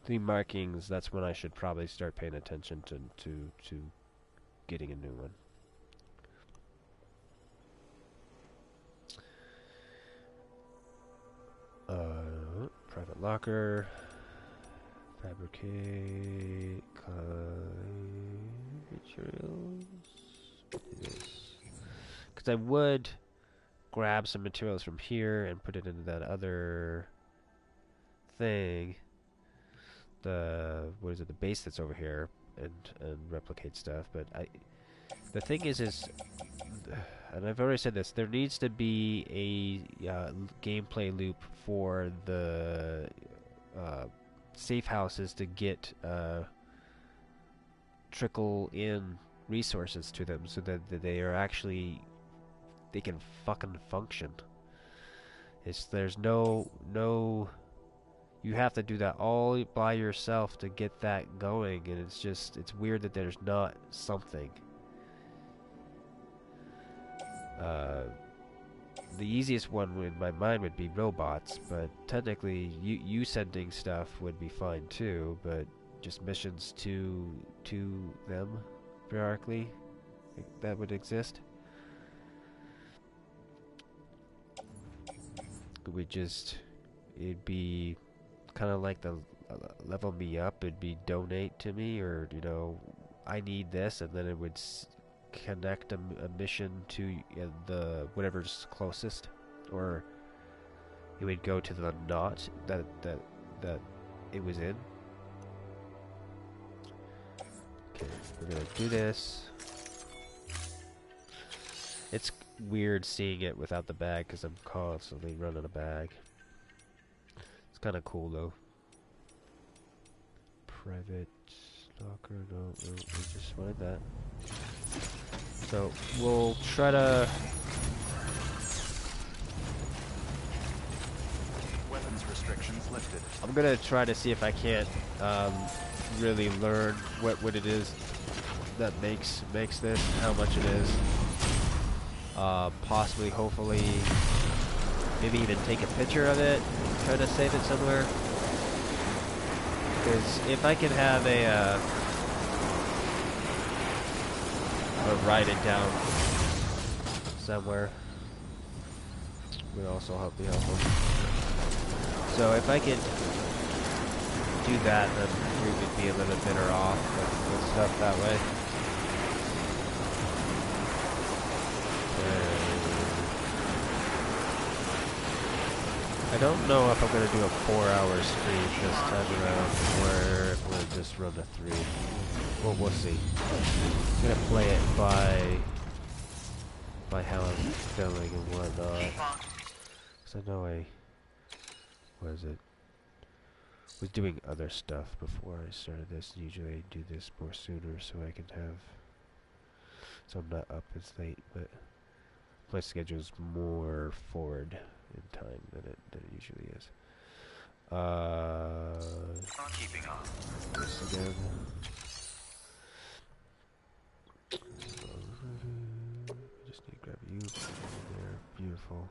markings, that's when I should probably start paying attention to getting a new one. Private locker, fabricate materials. Because I would grab some materials from here and put it into that other thing. The base that's over here, and replicate stuff. But the thing is, and I've already said this, there needs to be a gameplay loop for the safe houses to get trickle in resources to them, so that they are actually, they can fucking function. There's no you have to do that all by yourself to get that going, and it's weird that there's not something. The easiest one in my mind would be robots, but technically you sending stuff would be fine too, but just missions to them periodically, that would exist. It'd be kind of like the level me up. It'd be donate to me, or I need this, and then it would connect a mission to the whatever's closest, or it would go to the knot that it was in. Okay, we're gonna do this. It's weird seeing it without the bag because I'm constantly running a bag. It's kind of cool though. Private locker, no, we just wanted that. So we'll try to. Weapons restrictions lifted. I'm gonna try to see if I can't really learn what it is that makes this, how much it is. Possibly, hopefully, maybe even take a picture of it, try to save it somewhere. Because if I can have or write it down somewhere, would also be helpful. So if I could do that, then we would be a little bit better off with stuff that way. I don't know if I'm going to do a 4-hour stream this time around, or if we'll just run a 3. Well, we'll see. I'm going to play it by how I'm filming and whatnot. Because I know was doing other stuff before I started this. Usually I do this more sooner so I can have, so I'm not up as late, but my schedule's more forward in time than it usually is. Keeping on. This again. Just need to grab you there. Beautiful.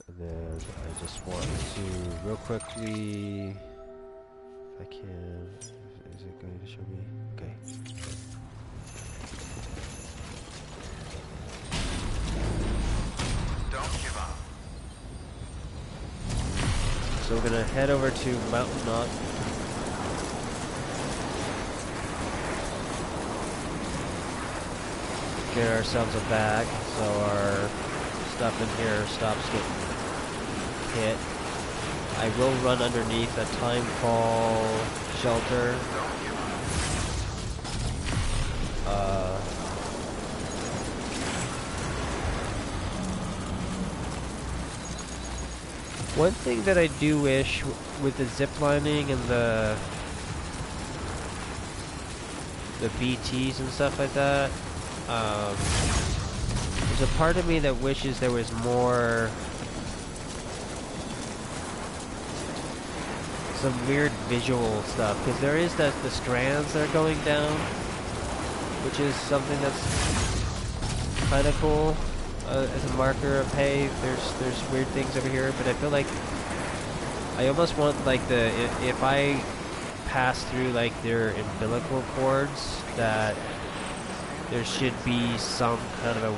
And then I just want to real quickly, if I can, is it going to show me? Okay. Don't give up. So we're gonna head over to Mountain Knot. Get ourselves a bag so our stuff in here stops getting hit. I will run underneath a timefall shelter. One thing that I do wish with the ziplining and the BTs and stuff like that, there's a part of me that wishes there was more, some weird visual stuff, because there is the strands that are going down, which is something that's kind of cool. As a marker of, hey, there's weird things over here, but I feel like I almost want like if I pass through like their umbilical cords, that there should be some kind of a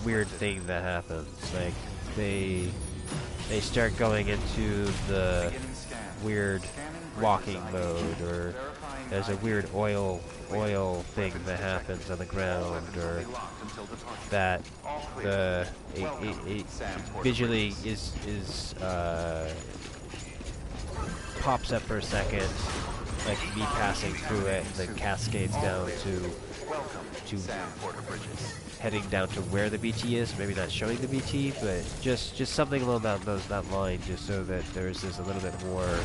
weird thing that happens. Like they start going into the weird walking mode, or there's a weird oil thing that happens on the ground, or that it visually is pops up for a second, like me passing through it, and then cascades down to heading down to where the BT is. Maybe not showing the BT, but just something along that line, just so that there's this a little bit more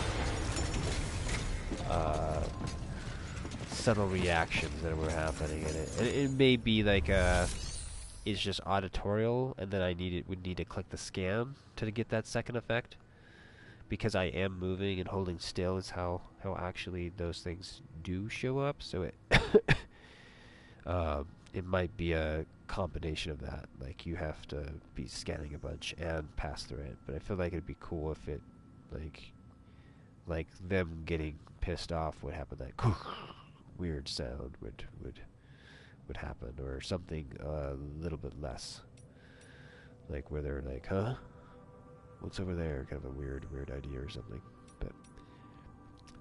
subtle reactions that were happening in it. And it may be like it's just auditorial, and then I would need to click the scan to get that second effect, because I am moving and holding still is how actually those things do show up. So it it might be a combination of that. Like you have to be scanning a bunch and pass through it. But I feel like it'd be cool if it like them getting pissed off would happen, that weird sound would happen, or something a little bit less, like where they're like, huh, what's over there, kind of a weird idea or something. But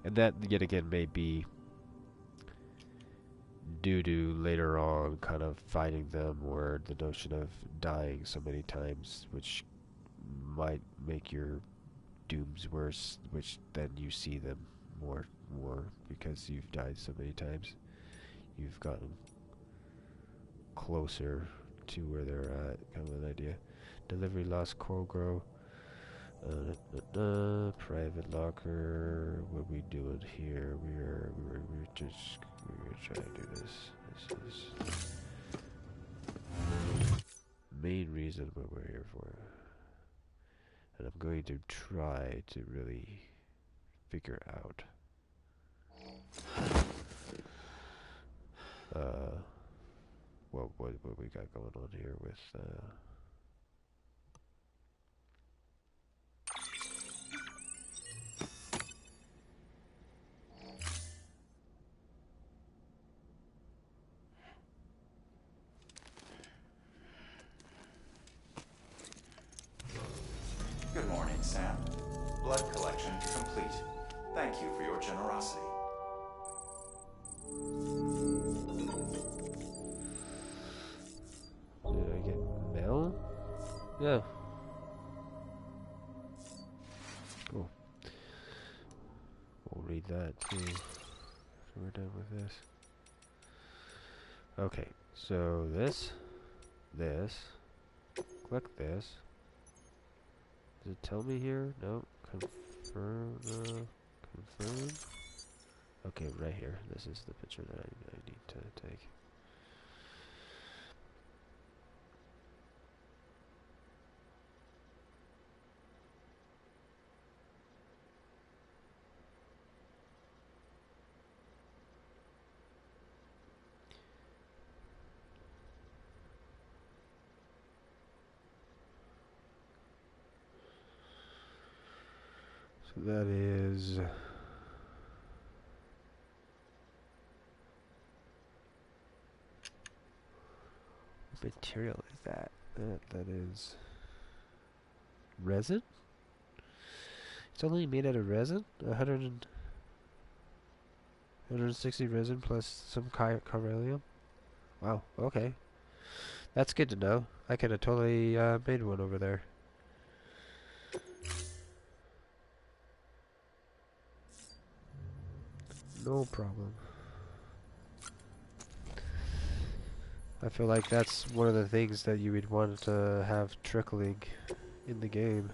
and that yet again may be due to later on kind of fighting them, or the notion of dying so many times, which might make your dooms worse, which then you see them more because you've died so many times. You've gotten closer to where they're at, kind of an idea. Delivery lost Kogro. Private locker. What we doing here? We're gonna try to do this. This is main reason what we're here for. And I'm going to try to really figure out what we got going on here with Good morning, Sam. Blood collection complete. Thank you for your generosity. Did I get mail? Yeah. Cool. We'll read that too. So we're done with this. Okay, so this, click this. Does it tell me here? No. Confirm, confirm. Okay, right here. This is the picture that I need to take. That is... What material is that? That is... resin? It's only made out of resin? 160 resin plus some chiralium? Wow, okay. That's good to know. I could have totally made one over there. No problem. I feel like that's one of the things that you would want to have trickling in the game.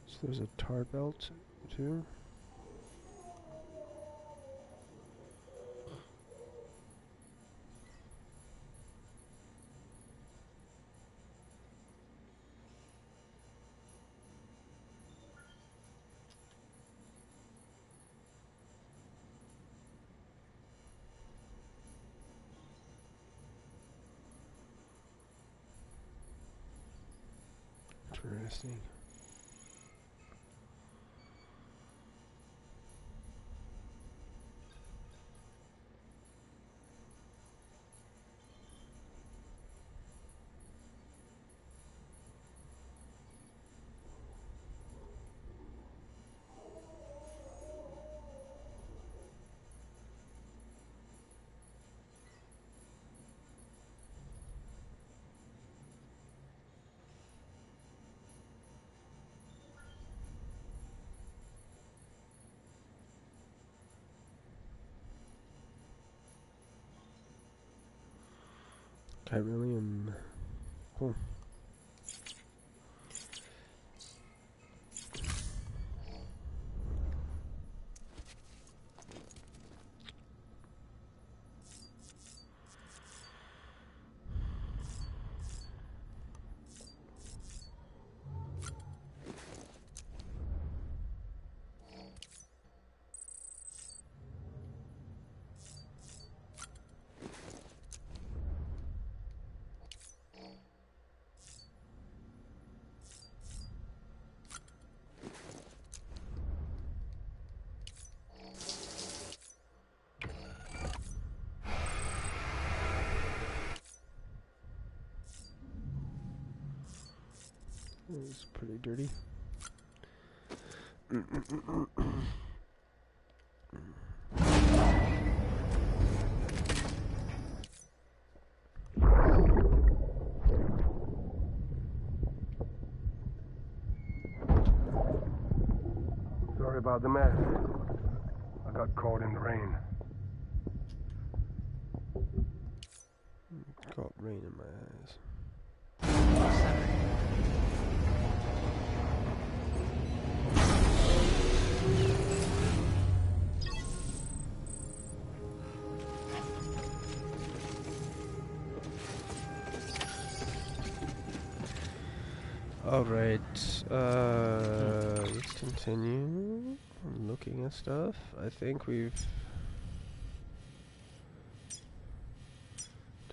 So there's a tar belt too. Interesting. Chiralium. Cool. It's pretty dirty. Sorry about the mess. I got caught in the rain. Got rain in my eyes. Alright, let's continue. I'm looking at stuff. I think we've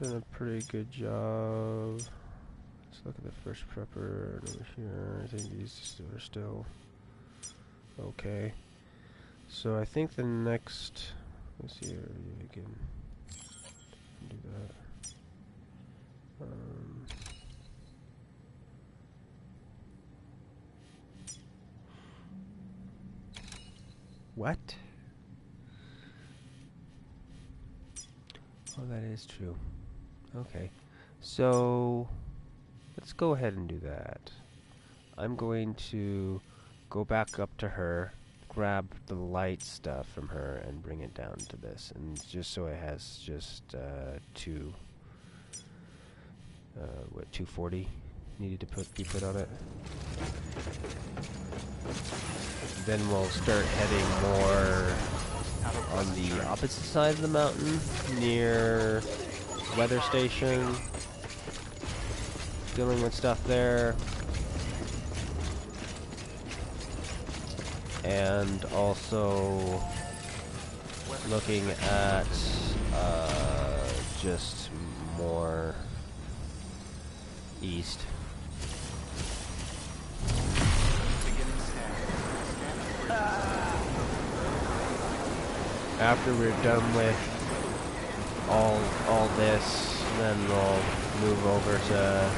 done a pretty good job. Let's look at the first prepper over here. I think these are still okay. So I think the next, let's see here, we can do that. What? Oh, that is true. Okay. So, let's go ahead and do that. I'm going to go back up to her, grab the light stuff from her, and bring it down to this. And just so it has just, 240 needed to be put on it. Then we'll start heading more on the opposite side of the mountain, near weather station, dealing with stuff there, and also looking at just more east. After we're done with all this, then we'll move over to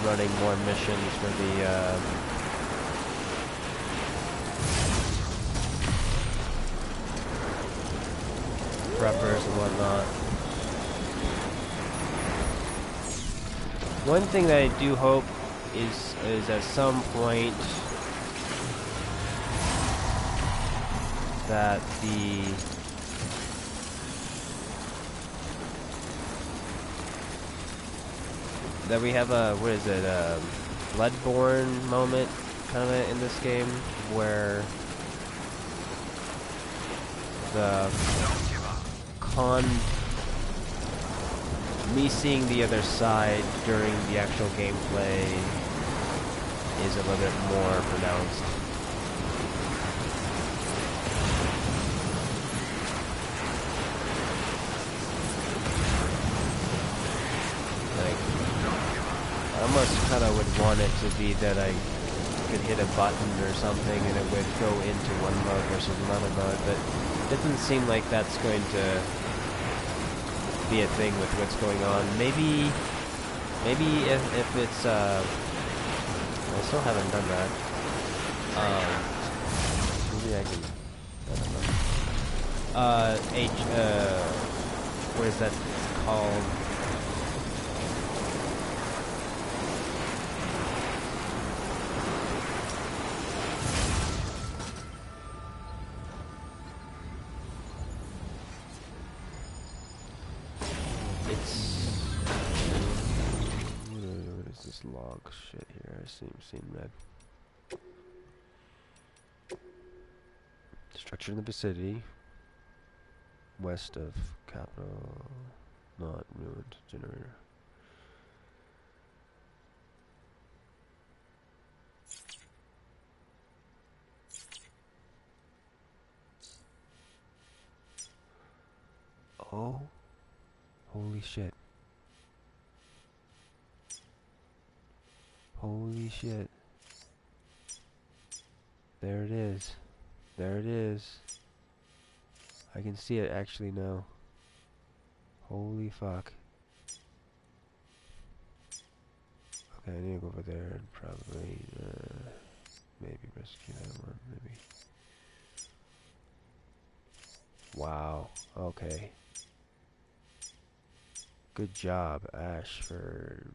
running more missions for the preppers and whatnot. One thing that I do hope is at some point that we have a, what is it, a Bloodborne moment kind of in this game, where me seeing the other side during the actual gameplay is a little bit more pronounced. I almost kind of would want it to be that I could hit a button or something and it would go into one mode versus another mode, but it doesn't seem like that's going to be a thing with what's going on. Maybe if it's, I still haven't done that. Maybe I can, I don't know. What is that called? Log shit here. I seen red. Structure in the vicinity west of capital, not ruined generator. Oh, holy shit. Holy shit. There it is. There it is. I can see it actually now. Holy fuck. Okay, I need to go over there and probably, maybe rescue that one, maybe. Wow, okay. Good job, Ash, for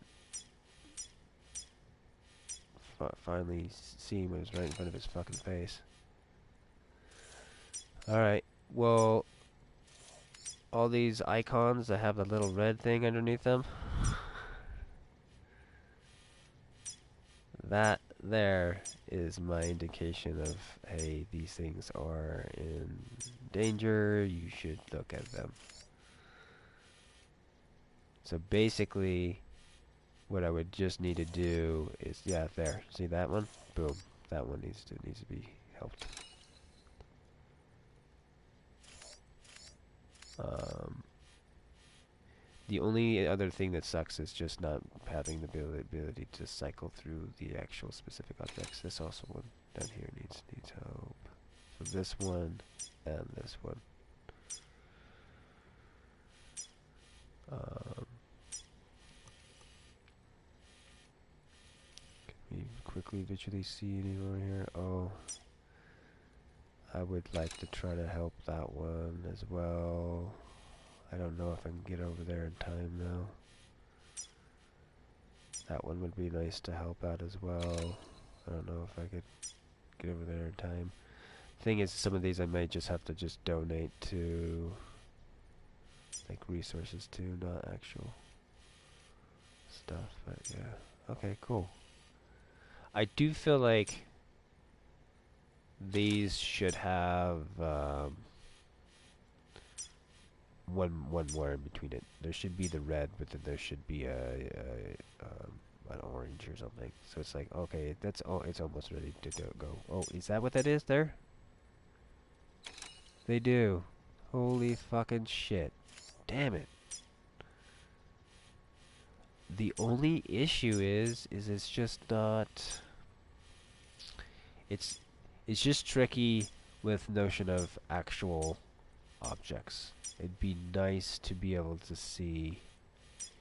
finally seeing what was right in front of his fucking face. Alright, well, all these icons that have the little red thing underneath them, that there is my indication of, hey, these things are in danger, you should look at them. So basically, what I would just need to do is, yeah, there, see that one? Boom, that one needs to be helped. The only other thing that sucks is just not having the ability to cycle through the actual specific objects. This also one down here needs help. So this one and this one. Can we quickly visually see anyone here? Oh, I would like to try to help that one as well. I don't know if I can get over there in time though. That one would be nice to help out as well. I don't know if I could get over there in time. Thing is, some of these I might just have to just donate to, like, resources to, not actual stuff, but yeah. Okay, cool. I do feel like these should have one more in between it. There should be the red, but then there should be an orange or something. So it's like, okay, that's it's almost ready to go. Oh, is that what that is there? They do. Holy fucking shit. Damn it. The only issue is it's just not. It's just tricky with notion of actual objects. It'd be nice to be able to see,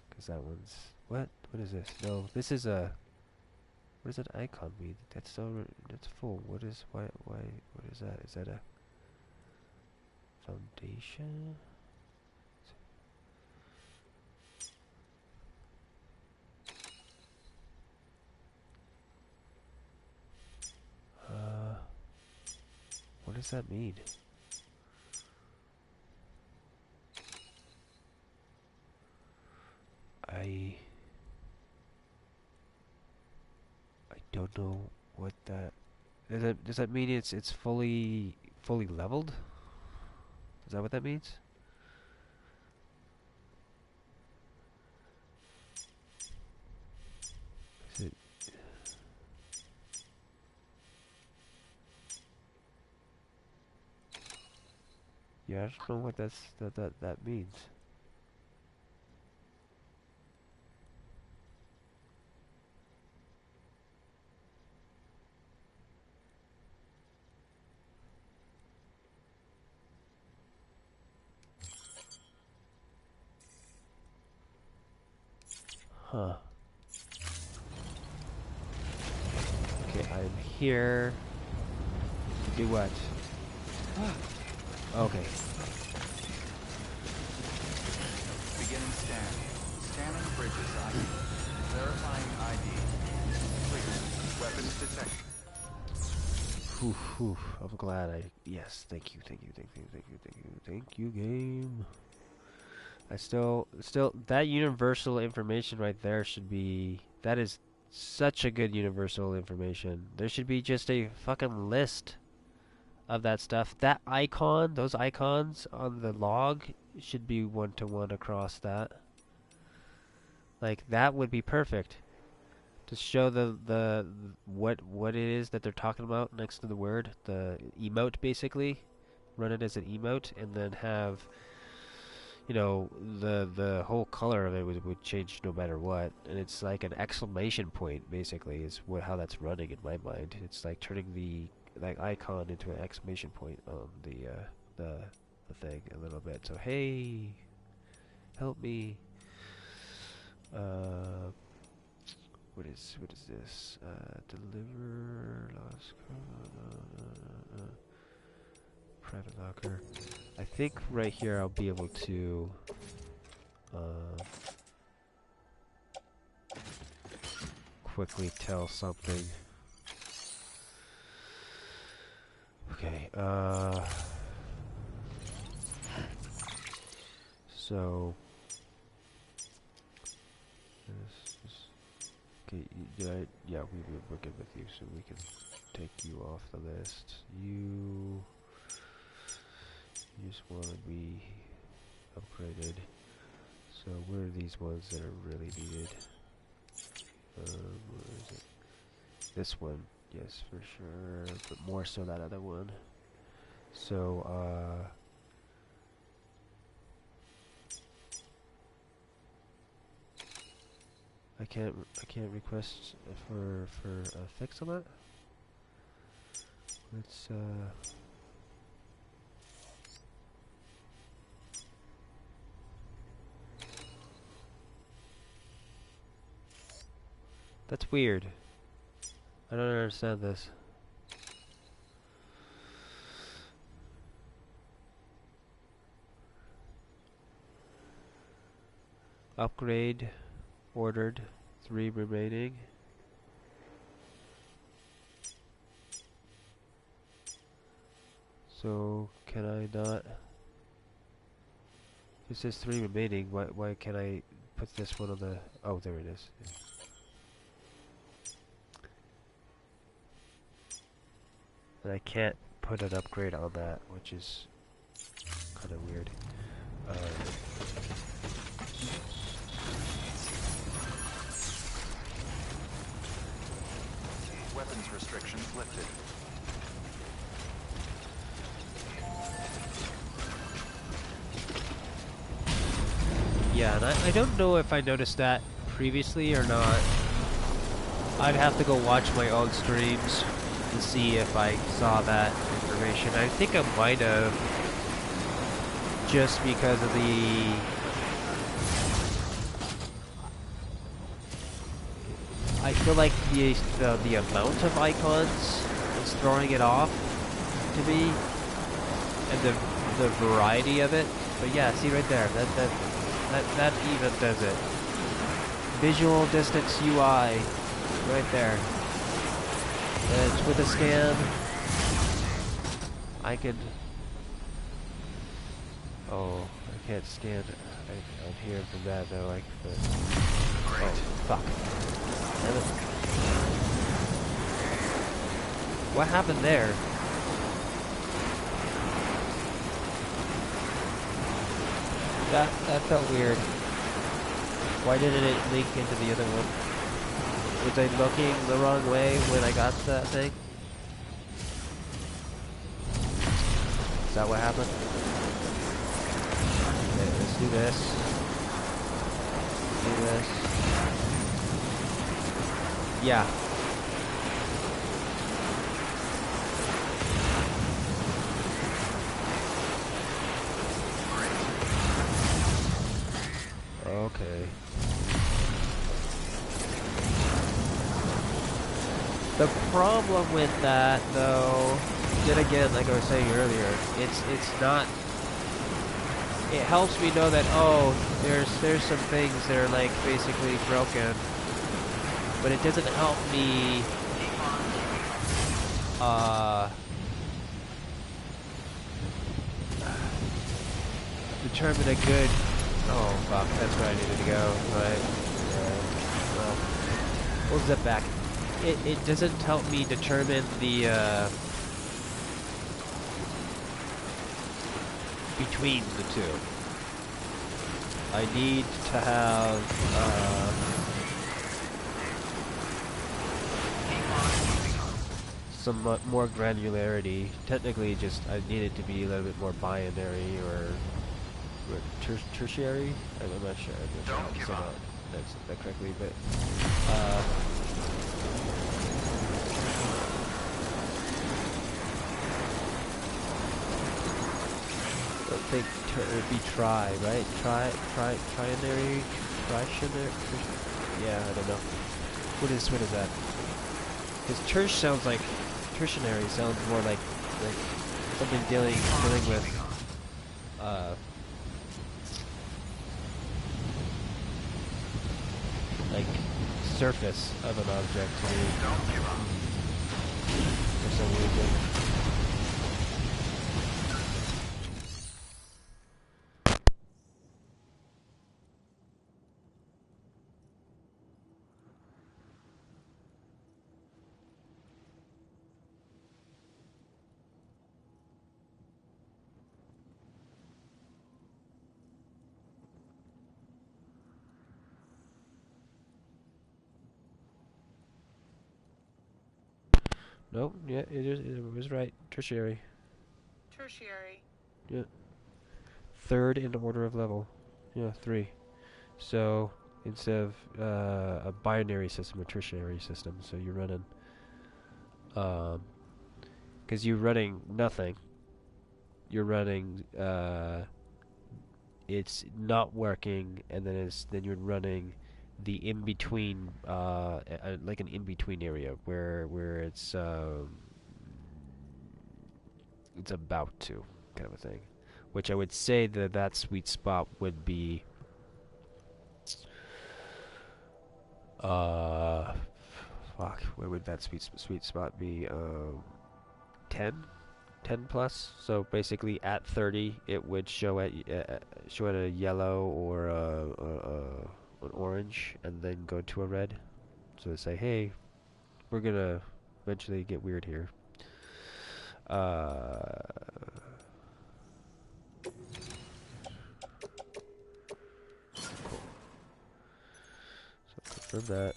because that one's what is this? No, this is a, what does that icon mean? That's full. What is what is that? Is that a foundation? What does that mean? I don't know what that. Does that mean it's fully leveled? Is that what that means? Is it? Yeah, I don't know what that means. Huh. Okay, I'm here. Do what? Okay. Beginning scan. Scanning bridges ID. Verifying ID. Clear. Weapons detected. Whew. I'm glad yes, thank you, game. I still, that universal information right there should be, that is such a good universal information. There should be just a fucking list of that stuff. That icon, those icons on the log should be one-to-one across that. Like, that would be perfect. To show the what it is that they're talking about next to the word, the emote basically. Run it as an emote and then have, you know, the whole color of it would change no matter what, and it's like an exclamation point basically is how that's running in my mind. It's like turning that icon into an exclamation point on the thing a little bit. So hey, help me. What is this? Deliver lost private locker. I think right here I'll be able to quickly tell something. Okay, So, okay, yeah, we're good with you, so we can take you off the list. You just want to be upgraded. So where are these ones that are really needed? Where is it? This one, yes, for sure, but more so that other one. So, I can't request for a fix on that. Let's that's weird. I don't understand this. Upgrade ordered, 3 remaining. So can I not? It says 3 remaining. Why can't I put this one on the? Oh, there it is. Yeah. And I can't put an upgrade on that, which is kind of weird. Weapons restrictions lifted. Yeah, and I don't know if I noticed that previously or not. I'd have to go watch my old streams to see if I saw that information. I think I might have, just because of the... I feel like the amount of icons is throwing it off to me, and the variety of it. But yeah, see right there, that even does it. Visual distance UI, right there. It's with a scan. I could. Oh, I can't scan. I'm here from that though. Oh, fuck. Damn it. What happened there? That felt weird. Why didn't it link into the other one? Was I looking the wrong way when I got to that thing? Is that what happened? Okay, let's do this. Do this. Yeah. Okay. The problem with that, though, yet again, like I was saying earlier, it's not. It helps me know that there's some things that are like basically broken, but it doesn't help me determine a good. Oh fuck, that's where I needed to go. Right. Well, we'll zip back. It doesn't help me determine the between the two. I need to have some more granularity. Technically, just I need it to be a little bit more binary or tertiary. I'm not sure if I said that correctly, but I think it would be tri, right? Trinary, tritionary. Yeah, I don't know. What is that? Because tertiary sounds more like something dealing with like surface of an object to me. Don't give up. For some reason. Nope, yeah, it was right. Tertiary. Tertiary. Yeah. Third in order of level. Yeah, 3. So instead of a binary system, a tertiary system, so you're running, because you're running nothing. You're running, it's not working, and then you're running the in between, like an in between area where it's about to kind of a thing, which I would say that sweet spot would be. Fuck, where would that sweet spot be? 10? 10 plus? So basically at 30, it would show at a yellow or an orange, and then go to a red. So they say, hey, we're gonna eventually get weird here. So confirm that.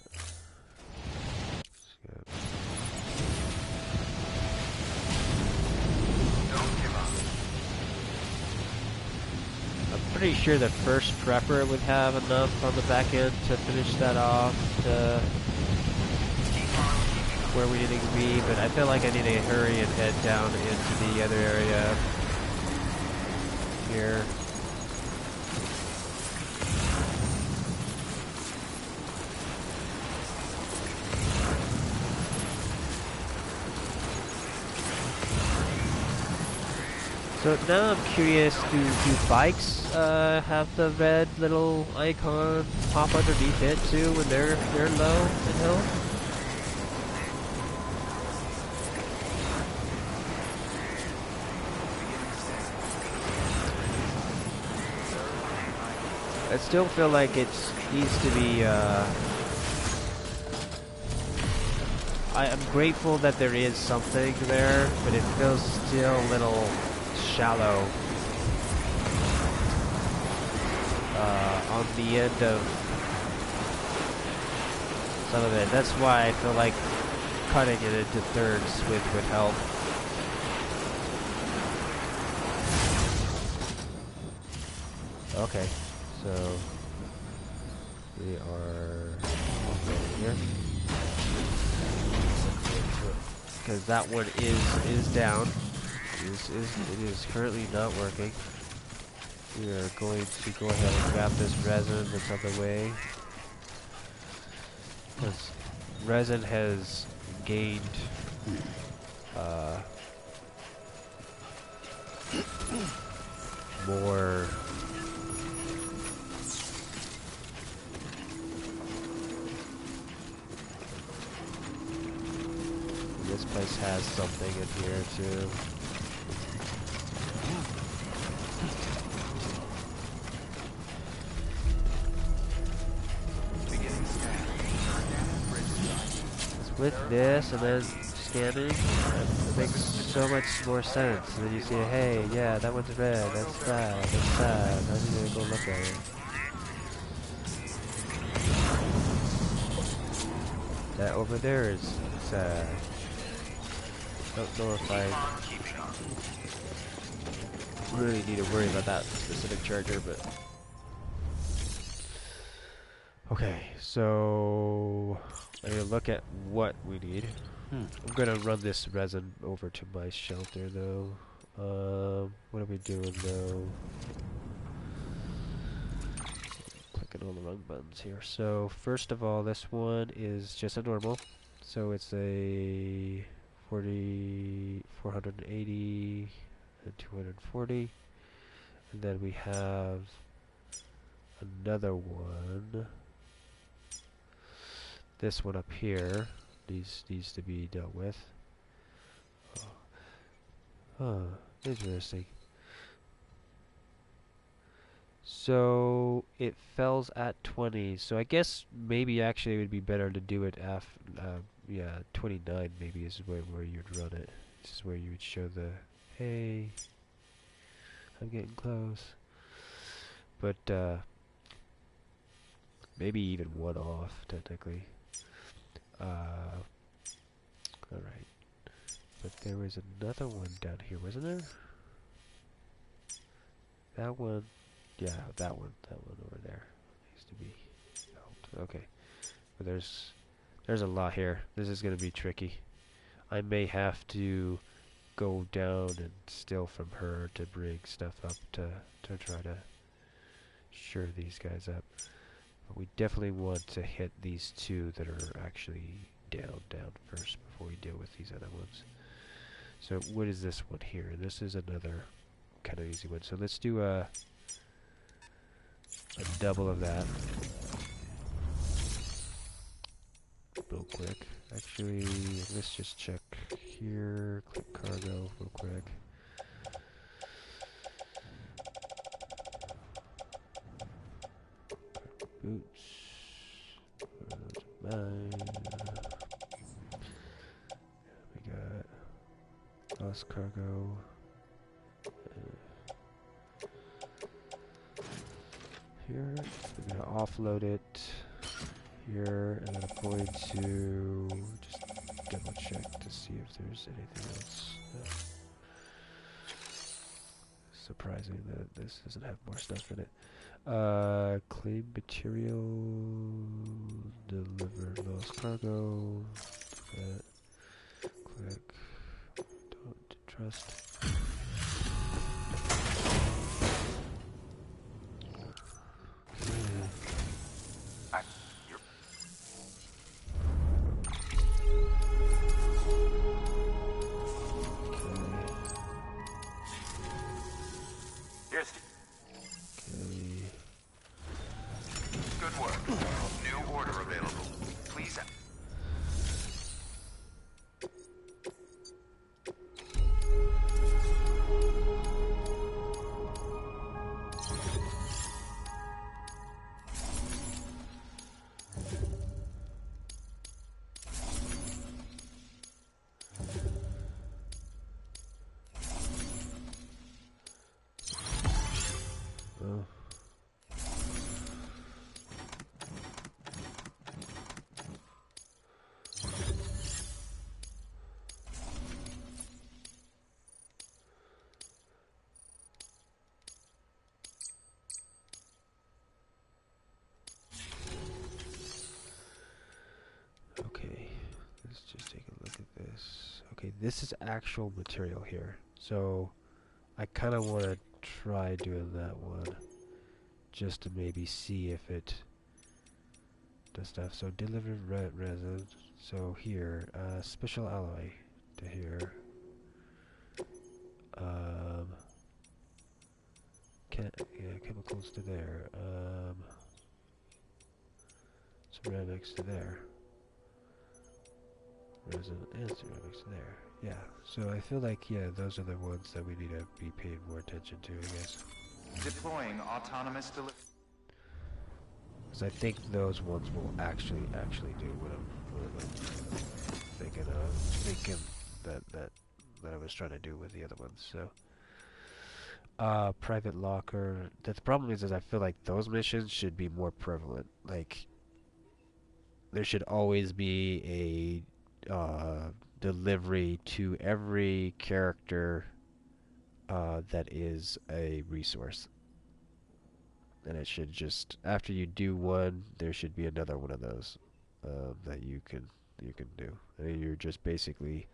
I'm pretty sure the first prepper would have enough on the back end to finish that off to where we need to be, but I feel like I need to hurry and head down into the other area here. So now I'm curious, do bikes have the red little icon pop underneath it too when they're low in health? I still feel like it needs to be, I'm grateful that there is something there, but it feels still a little shallow on the end of some of it. That's why I feel like cutting it into thirds would help. Okay, so we are here because that one is down. It is currently not working. We are going to go ahead and grab this resin that's on the way, because resin has gained more this place has something in here too. With this and then scanning, it makes so much more sense. And then you see, hey, yeah, that one's red, that's that, that's that. Now you gotta go look at it. That over there is sad. Don't know if I really need to worry about that specific charger, but okay, so I'm gonna look at what we need. I'm gonna run this resin over to my shelter though. What are we doing though? Clicking on the wrong buttons here. So first of all, this one is just a normal. So it's a 480 and 240. And then we have another one. This one up here needs to be dealt with. Huh, interesting. So it fells at 20. So I guess maybe actually it would be better to do it after, yeah, 29 maybe is where you'd run it. This is where you would show the, hey, I'm getting close. But maybe even one off technically. Alright. But there was another one down here, wasn't there? That one, yeah, that one over there needs to be out. Okay, but there's a lot here. This is gonna be tricky. I may have to go down and steal from her to bring stuff up to try to sure these guys up. But we definitely want to hit these two that are actually down first before we deal with these other ones. So what is this one here? This is another kind of easy one. So let's do a double of that. Real quick. Actually, let's just check here. Click cargo real quick. Boots. Mine. We got lost cargo. Here. We're gonna offload it here, and I'm going to just double check to see if there's anything else. Surprising that this doesn't have more stuff in it. Claim material, deliver lost cargo. Click. Don't trust. Good work. New order available. Please. Oh. Okay, let's just take a look at this. Okay, this is actual material here. So I kind of want to try doing that one just to maybe see if it does stuff. So deliver resin. So here, special alloy to here. Chemicals to there. Ceramics to there. Resin and ceramics to there. Yeah, so I feel like, yeah, those are the ones that we need to be paying more attention to, I guess. Deploying autonomous delivery. Because I think those ones will actually do what I'm thinking that I was trying to do with the other ones. So, private locker. The problem is I feel like those missions should be more prevalent. Like, there should always be a delivery to every character that is a resource. And it should just, after you do one, there should be another one of those that you can do. I mean, you're just basically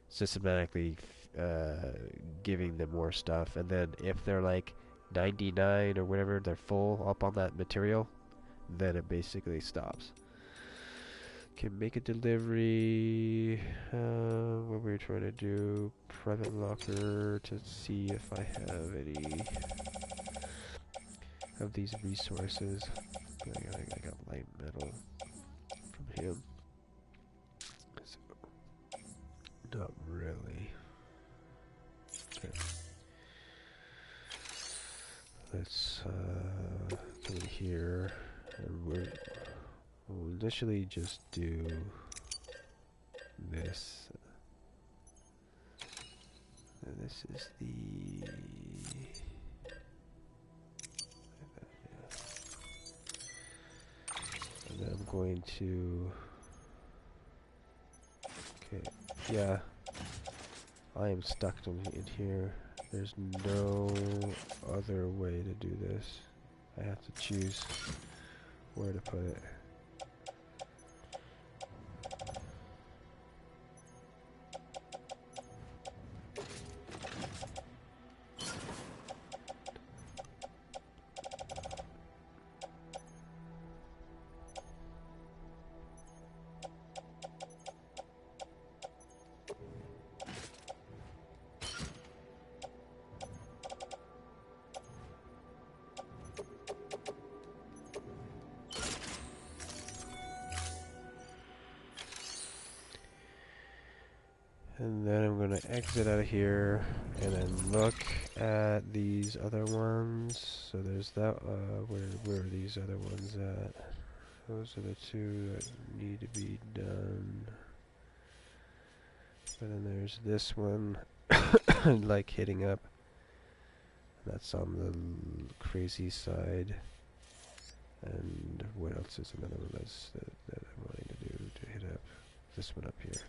systematically giving them more stuff, and then if they're like 99 or whatever, they're full up on that material, then it basically stops. Can make a delivery. What we're trying to do, private locker, to see if I have any of these resources. I got light metal from him. So, not really. Okay. Let's go in here, and we'll initially just do this. And this is the... And then I'm going to... Okay, yeah. I am stuck in here. There's no other way to do this. I have to choose where to put it. And then I'm gonna exit out of here and then look at these other ones. So there's that, where are these other ones at? Those are the two that need to be done. But then there's this one, like hitting up. That's on the crazy side. And what else is another one that I'm wanting to do to hit up? This one up here.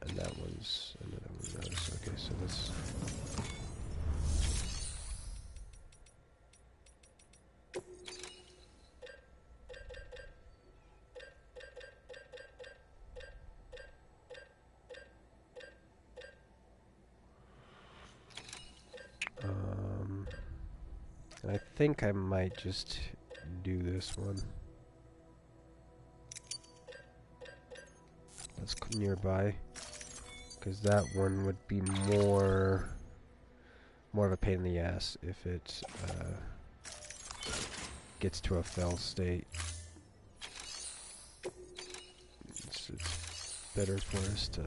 And that one's another one of those. Okay, so let's... I think I might just do this one. That's nearby, because that one would be more of a pain in the ass if it gets to a fail state. It's better for us to...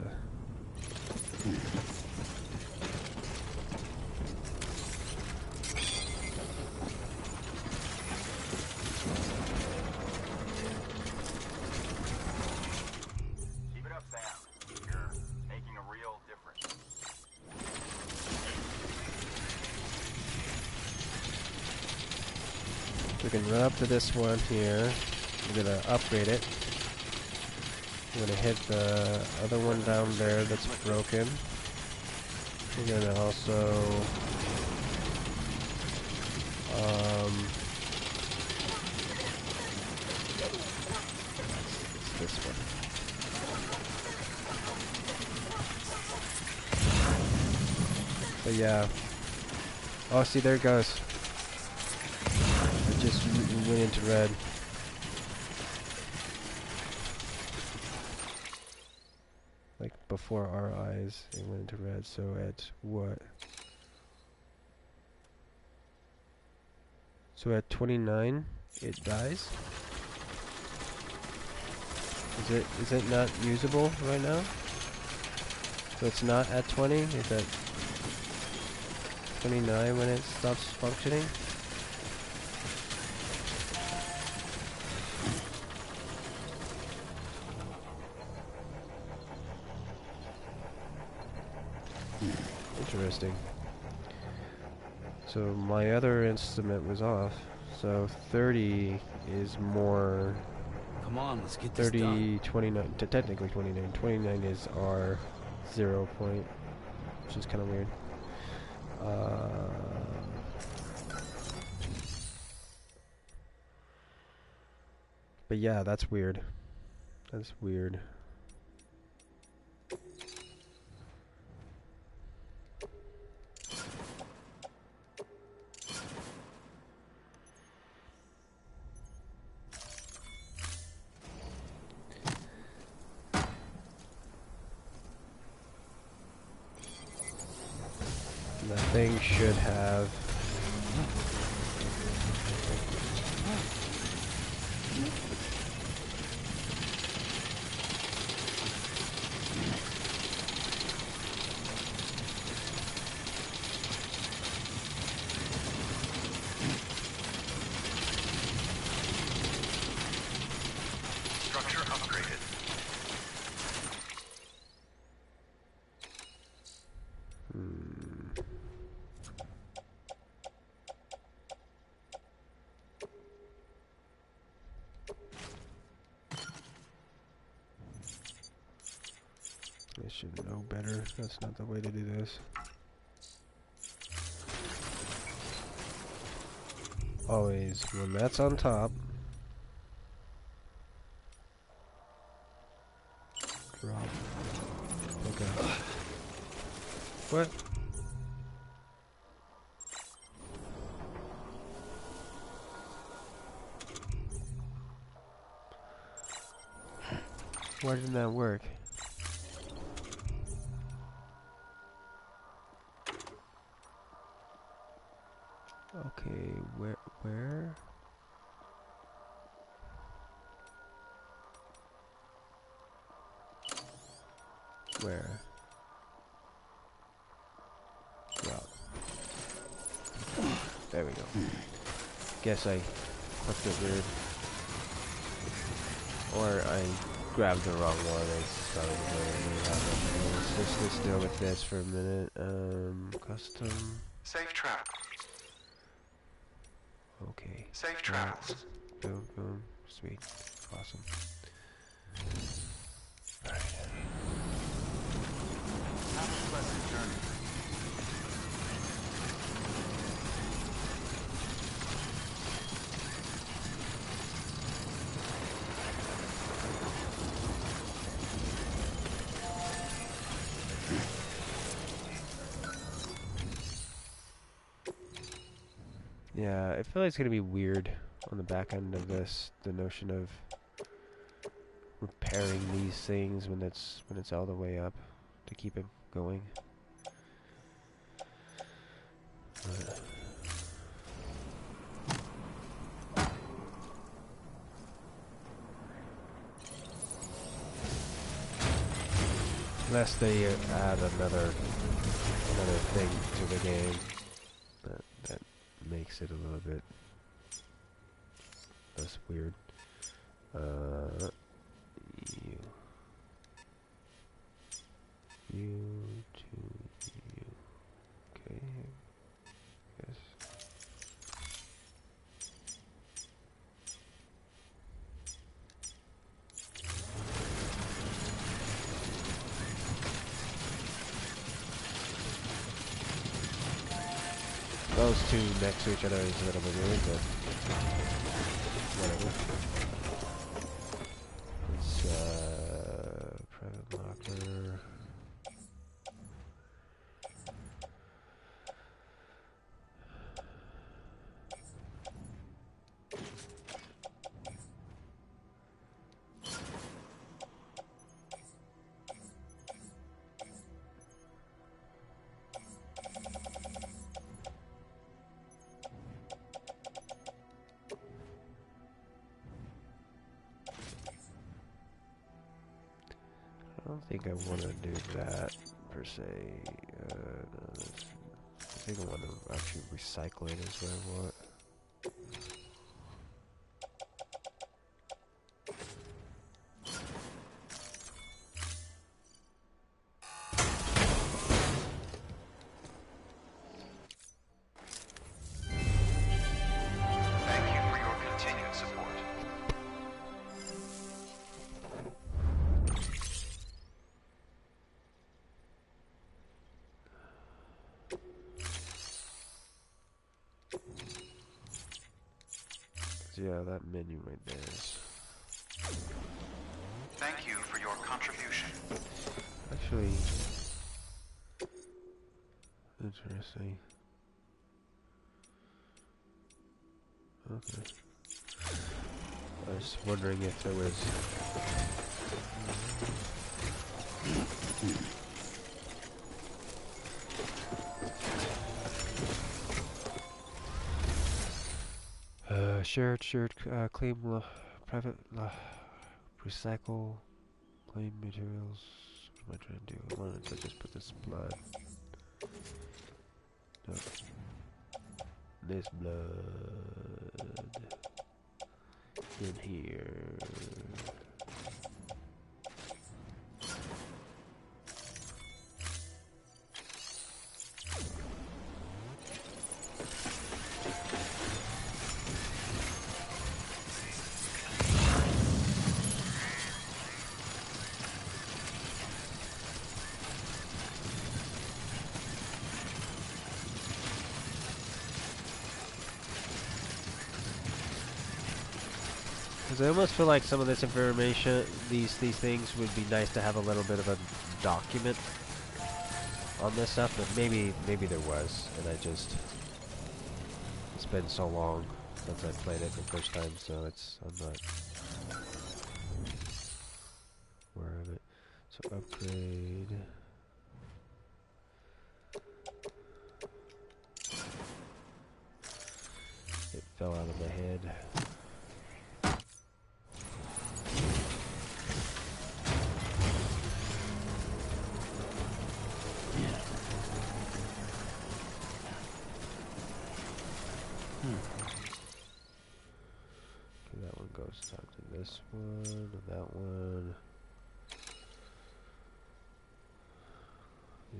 We can run up to this one here. We're gonna upgrade it. We're gonna hit the other one down there that's broken. We're gonna also it's this one. But yeah. Oh, see, there it goes. It just went into red. Like before our eyes, it went into red. So at what? So at 29, it dies. Is it not usable right now? So it's not at 20. It's at 29 when it stops functioning. Interesting. So my other instrument was off. So 30 is more. Come on, let's get this 30, done. 29, technically 29. 29 is our 0 point, which is kind of weird. But yeah, that's weird. That's weird. That thing should have... Structure upgraded. should know better. That's not the way to do this. Always, when that's on top, drop. Okay. What? Why didn't that work? Okay, where? Where? Drop. There we go. Guess I clicked it weird. Or I grabbed the wrong one. It's probably what let's deal with this for a minute. Custom. Safe travel. Okay. Safe travels. Boom, boom. Sweet. Awesome. Alright. Have a pleasant journey. Yeah, I feel like it's gonna be weird on the back end of this, the notion of repairing these things when it's all the way up to keep it going. Unless they add another thing to the game that makes it a little bit less weird. You to you. Okay. Yes. Those two next to each other is a little bit weird, but whatever. It's private locker. I don't think I want to do that per se. No, I think I want to actually recycle it is what I want. Thank you for your continued support. Yeah, that menu right there is Thank you for your contribution. actually interesting. Okay. I was wondering if there was shared, claim, private, recycle, claim materials. What am I trying to do? I wanted to just put this blood. No. This blood in here. Because I almost feel like some of this information, these things would be nice to have a little bit of a document on this stuff, but maybe there was, and it's been so long since I played it the first time, so I'm not aware of it. So upgrade. It fell out of my head. Okay, that one goes down to this one, and that one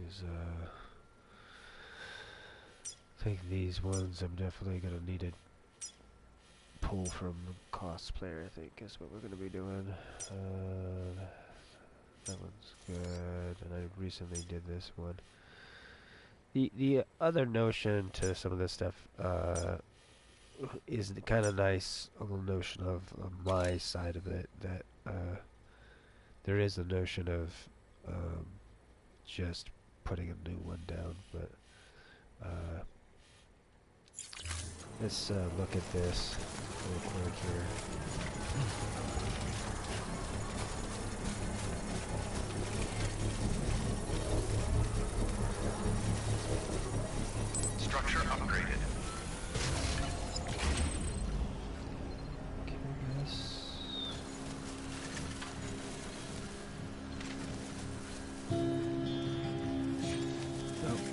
is, I think these ones I'm definitely gonna need to pull from cosplayer, I think is what we're gonna be doing. That one's good, and I recently did this one. The other notion to some of this stuff, is the kind of nice little notion of my side of it, that there is a notion of just putting a new one down, but let's look at this real quick here. Structure upgraded.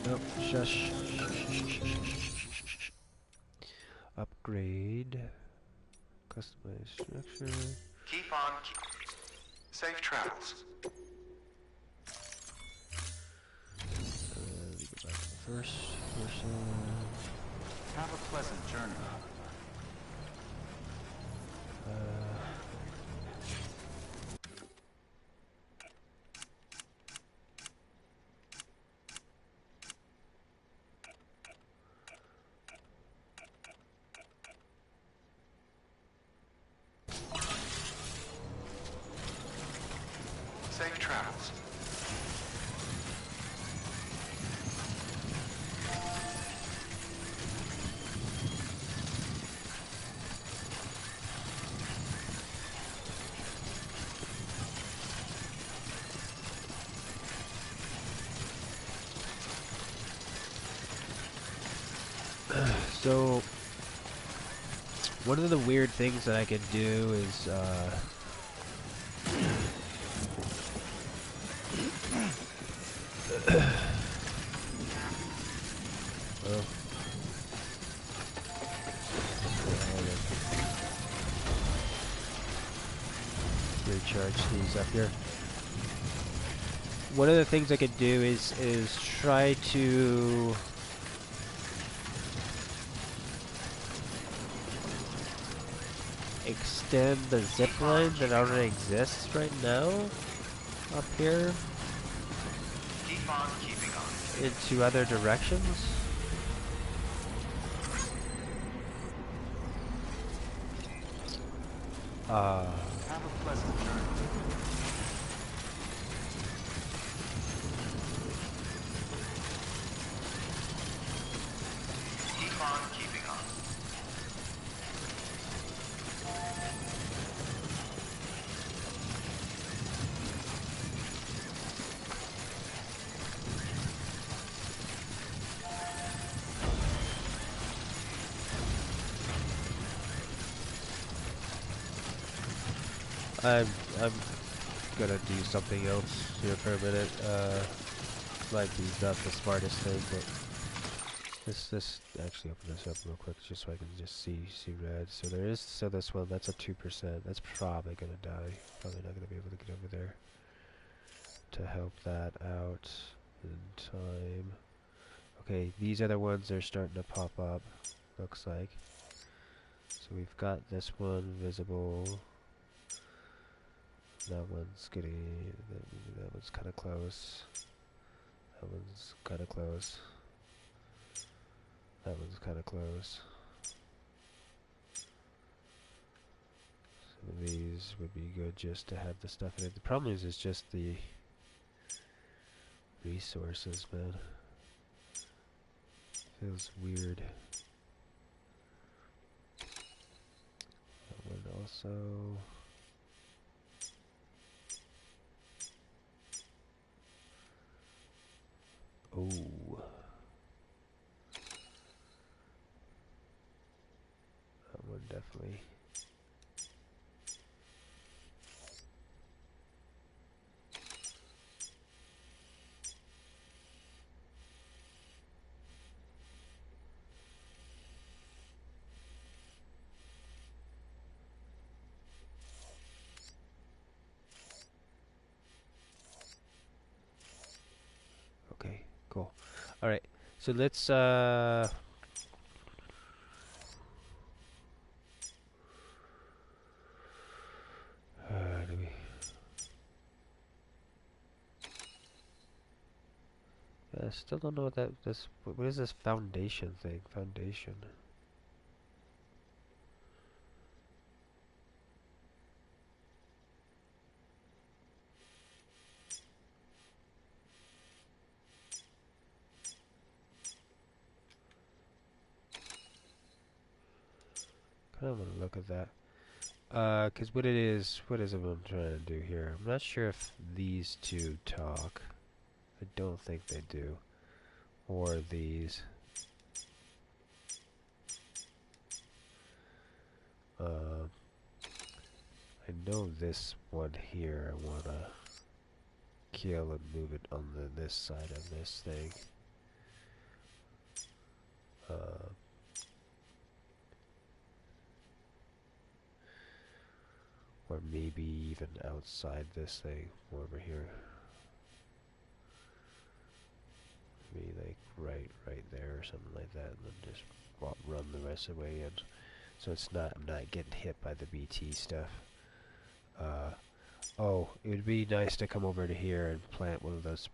Nope, shush. Upgrade. Customize structure. Keep on. Safe travels. We go back to the first person. Have a pleasant journey. Safe travels. So, one of the weird things that I could do is, well, recharge these up here. One of the things I could do is try to extend the zip line that already exists right now up here Keep on keeping on. into other directions. Have a pleasant journey. Keep on keeping on. I'm gonna do something else here for a minute. Might be not the smartest thing, but this actually open this up real quick just so I can just see red. So this one, that's a 2%. That's probably gonna die. Probably not gonna be able to get over there to help that out in time. Okay, these are the ones that are starting to pop up, looks like. So we've got this one visible. That one's getting, that one's kind of close. That one's kind of close. That one's kind of close. So Some of these would be good just to have the stuff in it. The problem is it's just the resources, man. Feels weird. That one also. Oh. That one definitely. Okay, cool. All right, so let's do we? I still don't know what this. What is this foundation thing? Foundation. Kind of want to look at that. Because what is it I'm trying to do here? I'm not sure if these two talk. I don't think they do. Or these. I know this one here I want to kill and move it on this side of this thing. Or maybe even outside this thing, over here. Maybe like right there or something like that, and then just run the rest of the way in. So I'm not getting hit by the BT stuff. Oh, it would be nice to come over to here and plant one of those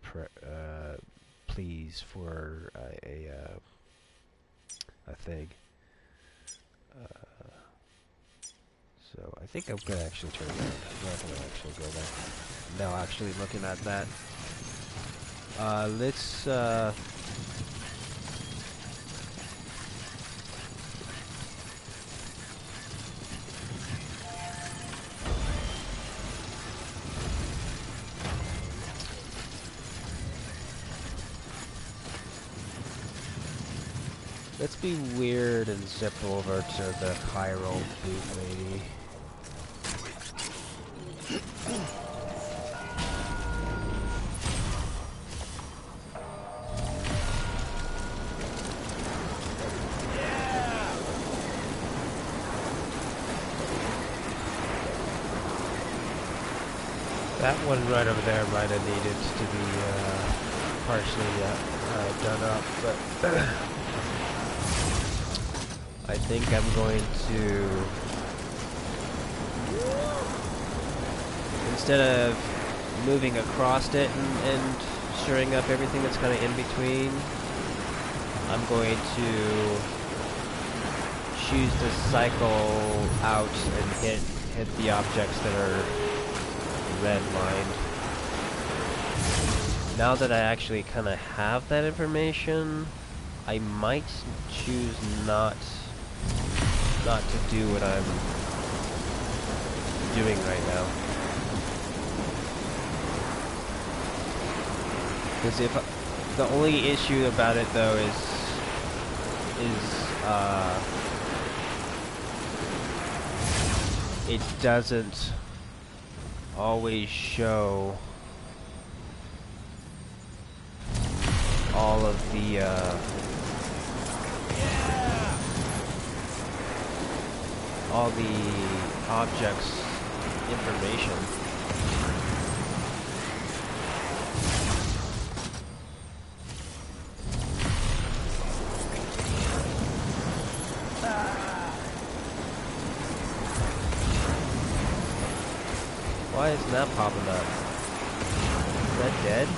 pleas for a thing. So I think I'm gonna actually turn it around. I'm not gonna actually go there. Now actually looking at that. Let's let's be weird and zip over to the chiral boot lady. That one right over there might have needed to be partially done up, but I think I'm going to, instead of moving across it and shoring up everything that's kind of in between, I'm going to choose to cycle out and hit the objects that are red-lined. Now that I actually kind of have that information, I might choose not to do what I'm doing right now. Because if the only issue about it though is it doesn't always show all of the all the objects information. Why isn't that popping up? Is that dead?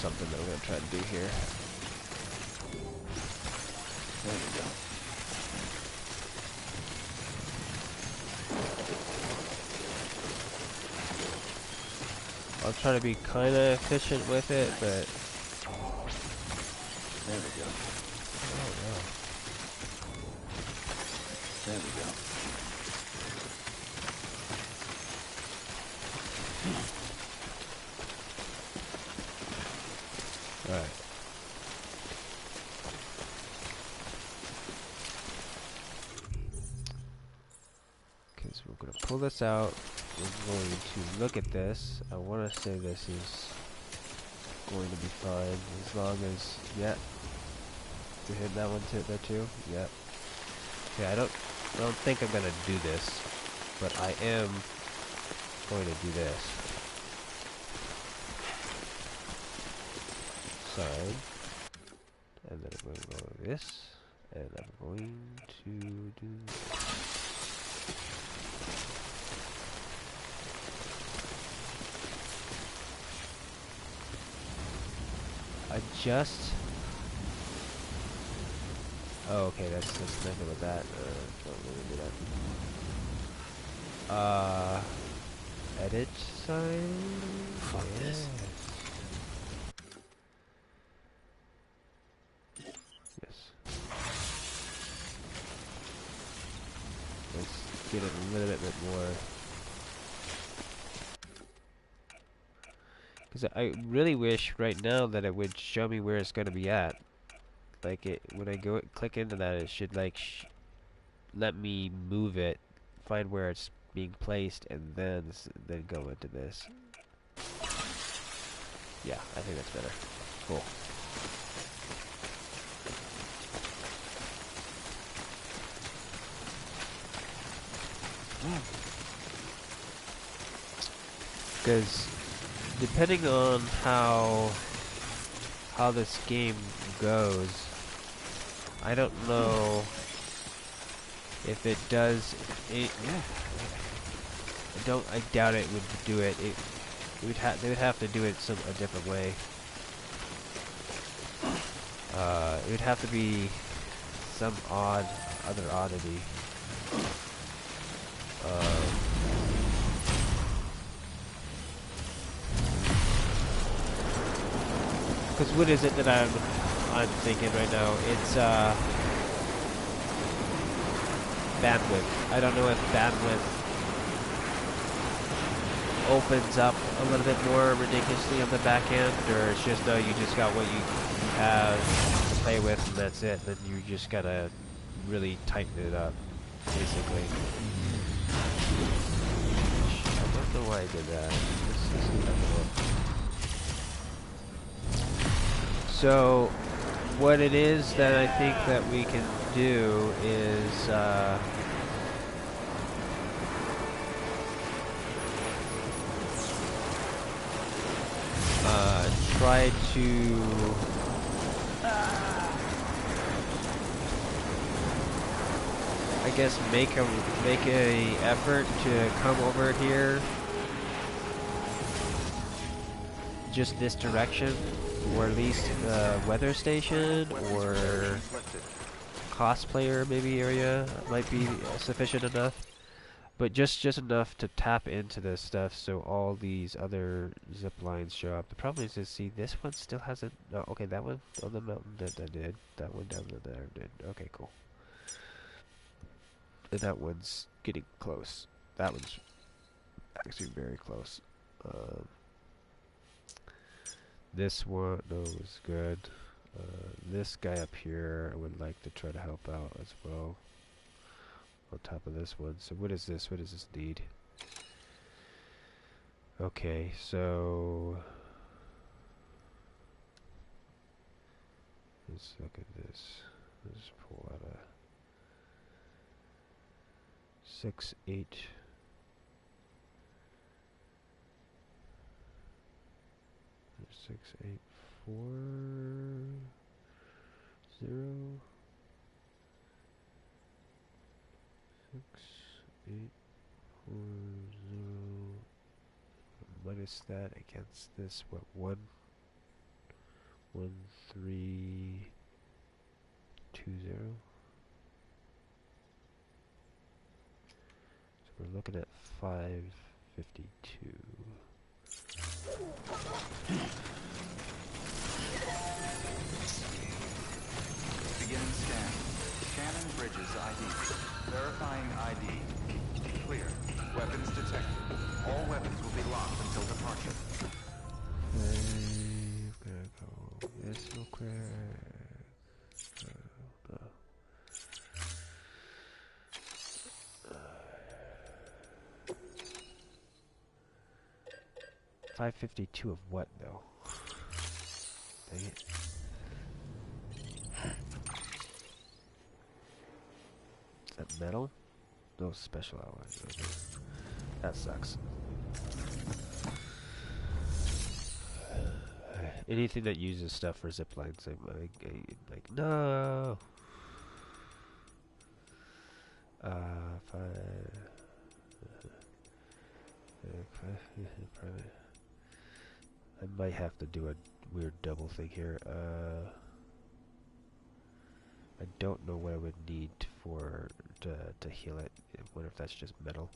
something that we're gonna try to do here. There we go. I'll try to be kind of efficient with it, but there we go. Oh wow. There we go. Alright. Because we're going to pull this out. We're going to look at this. I want to say this is going to be fine as long as, yeah. You hit that one too, there too? Yep. Okay, I don't think I'm going to do this, but I am going to do this. Side. And then I'm going to go like this. And I'm going to do this. Adjust. Oh, okay, that's nothing with that. Don't really do that. Edit sign. Fuck this. Yes. Let's get it a little bit more. Because I really wish right now that it would show me where it's going to be at. Like it, when I go click into that, it should like let me move it, find where it's being placed, and then go into this. Yeah, I think that's better. Cool. Because depending on how this game goes, I don't know if it does it. Yeah, I doubt it would do it. They would have to do it a different way. It would have to be some other oddity. Because what is it that I'm thinking right now? It's bandwidth. I don't know if bandwidth opens up a little bit more ridiculously on the back end, or it's just you just got what you have to play with and that's it. Then you just gotta really tighten it up, basically. I don't know why I did that. This is so, what it is that I think that we can do is try to I guess make a effort to come over here just this direction, or at least weather station or cosplayer maybe area might be sufficient enough. But just enough to tap into this stuff so all these other zip lines show up. The problem is see, this one still hasn't... No, okay, that one on the mountain that did. That one down there did. Okay, cool. And that one's getting close. That one's actually very close. This one, no, is good. This guy up here, I would like to try to help out as well. On top of this one. So what is this? What does this need? Okay, so let's look at this. Let's pull out a 6, 8. Six, 8, 4, 0. 6, 8, 4, 0. Minus that against this, what, 1? 1320. So we're looking at 552. Beginning scan. Scanning bridges ID. Verifying ID. Clear. Weapons detected. All weapons will be locked until departure. Okay, we're gonna go this real quick. 552 of what, though? Dang it. Is that metal? No special alloys. Okay. That sucks. Anything that uses stuff for zip lines, I'm like, no! Private. I might have to do a weird double thing here. I don't know what I would need for to heal it. I wonder if that's just metal.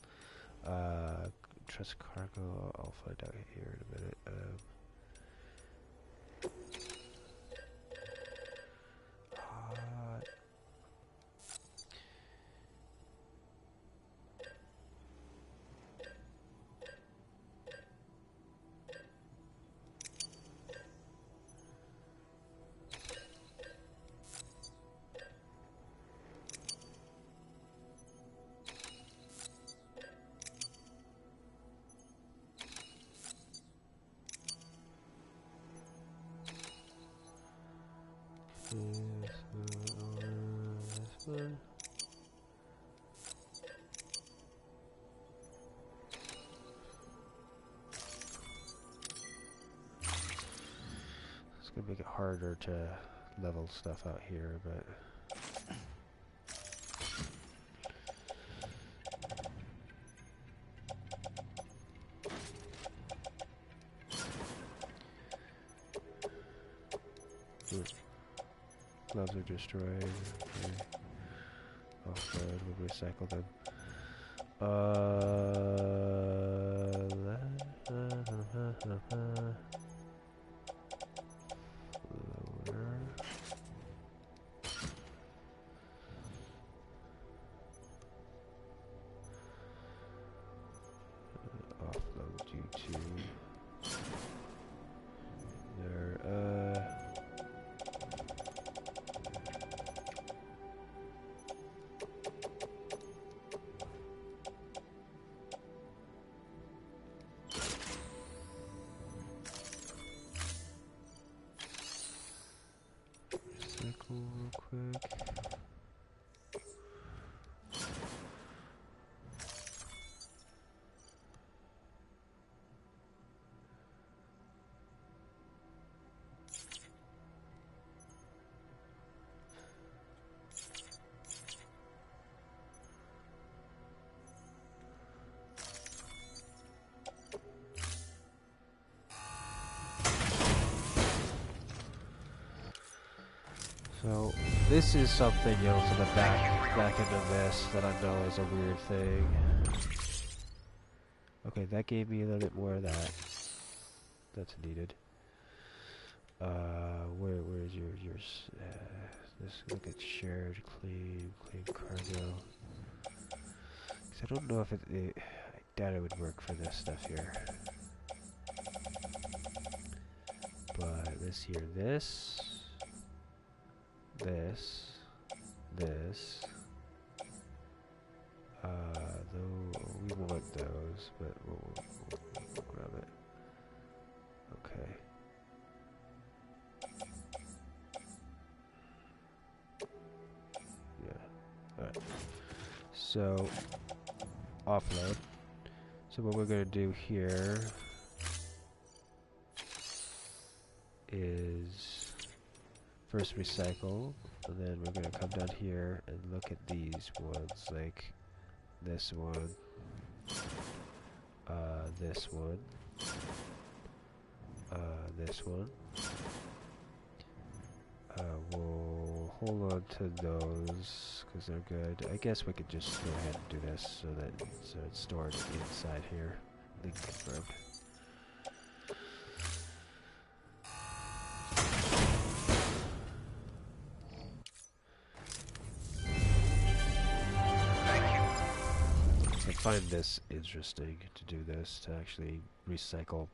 Trust cargo. I'll find out here in a minute. Hot. This one. It's gonna make it harder to level stuff out here, but gloves are destroyed. Okay. Offload, we'll recycle them. Lower. Offload you to there. Recycle real quick. So this is something else in the back end of this that I know is a weird thing. Okay, that gave me a little bit more of that. That's needed. Where's yours? Let's look at shared, claim cargo. 'Cause I don't know if I doubt it would work for this stuff here. But let's hear this. This. Though we want those, but we'll grab it. Okay. Yeah. Alright. So, offload. So what we're gonna do here is first recycle, and then we're gonna come down here and look at these ones, like this one, this one, this one, hold on to those because they're good. I guess we could just go ahead and do this so that it's stored inside here. Link confirmed. I find this interesting to do this, to actually recycle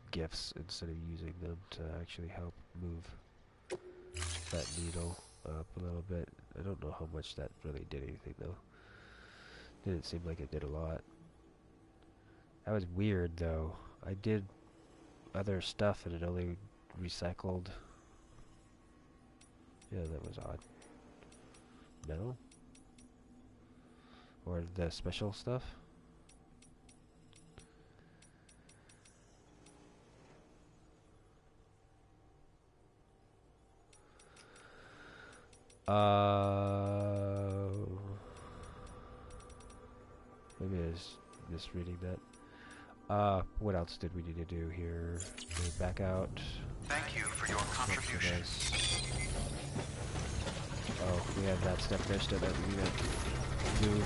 gifts instead of using them to actually help move that needle up a little bit. I don't know how much that really did anything though. Didn't seem like it did a lot. That was weird though. I did other stuff and it only recycled. Yeah, that was odd. No? Or the special stuff? Maybe I was misreading that. What else did we need to do here? Back out. Thank you for your contribution. Nice. Oh, we have that stuff there still that we need to do.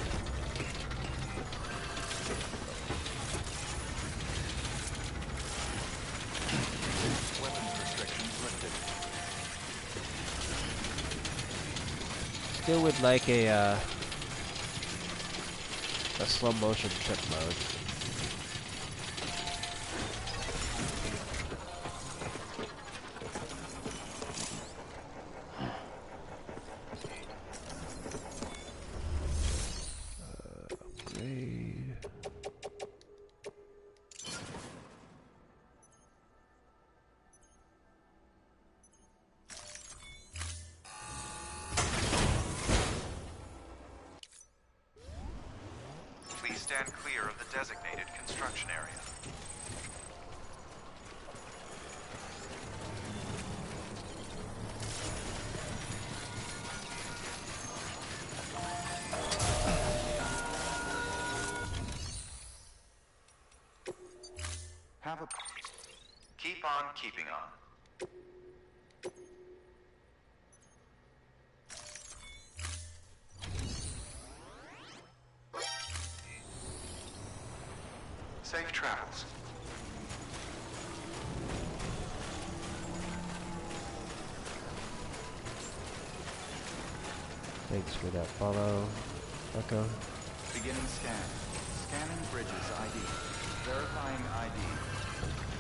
Weapons restrictions lifted. Still would like a slow motion trip mode. Upgrade. Please stand clear of the designated construction area. Have a... Keep on keeping on. Safe travels. Thanks for that follow, Echo. Beginning scan. Scanning bridges ID. Verifying ID.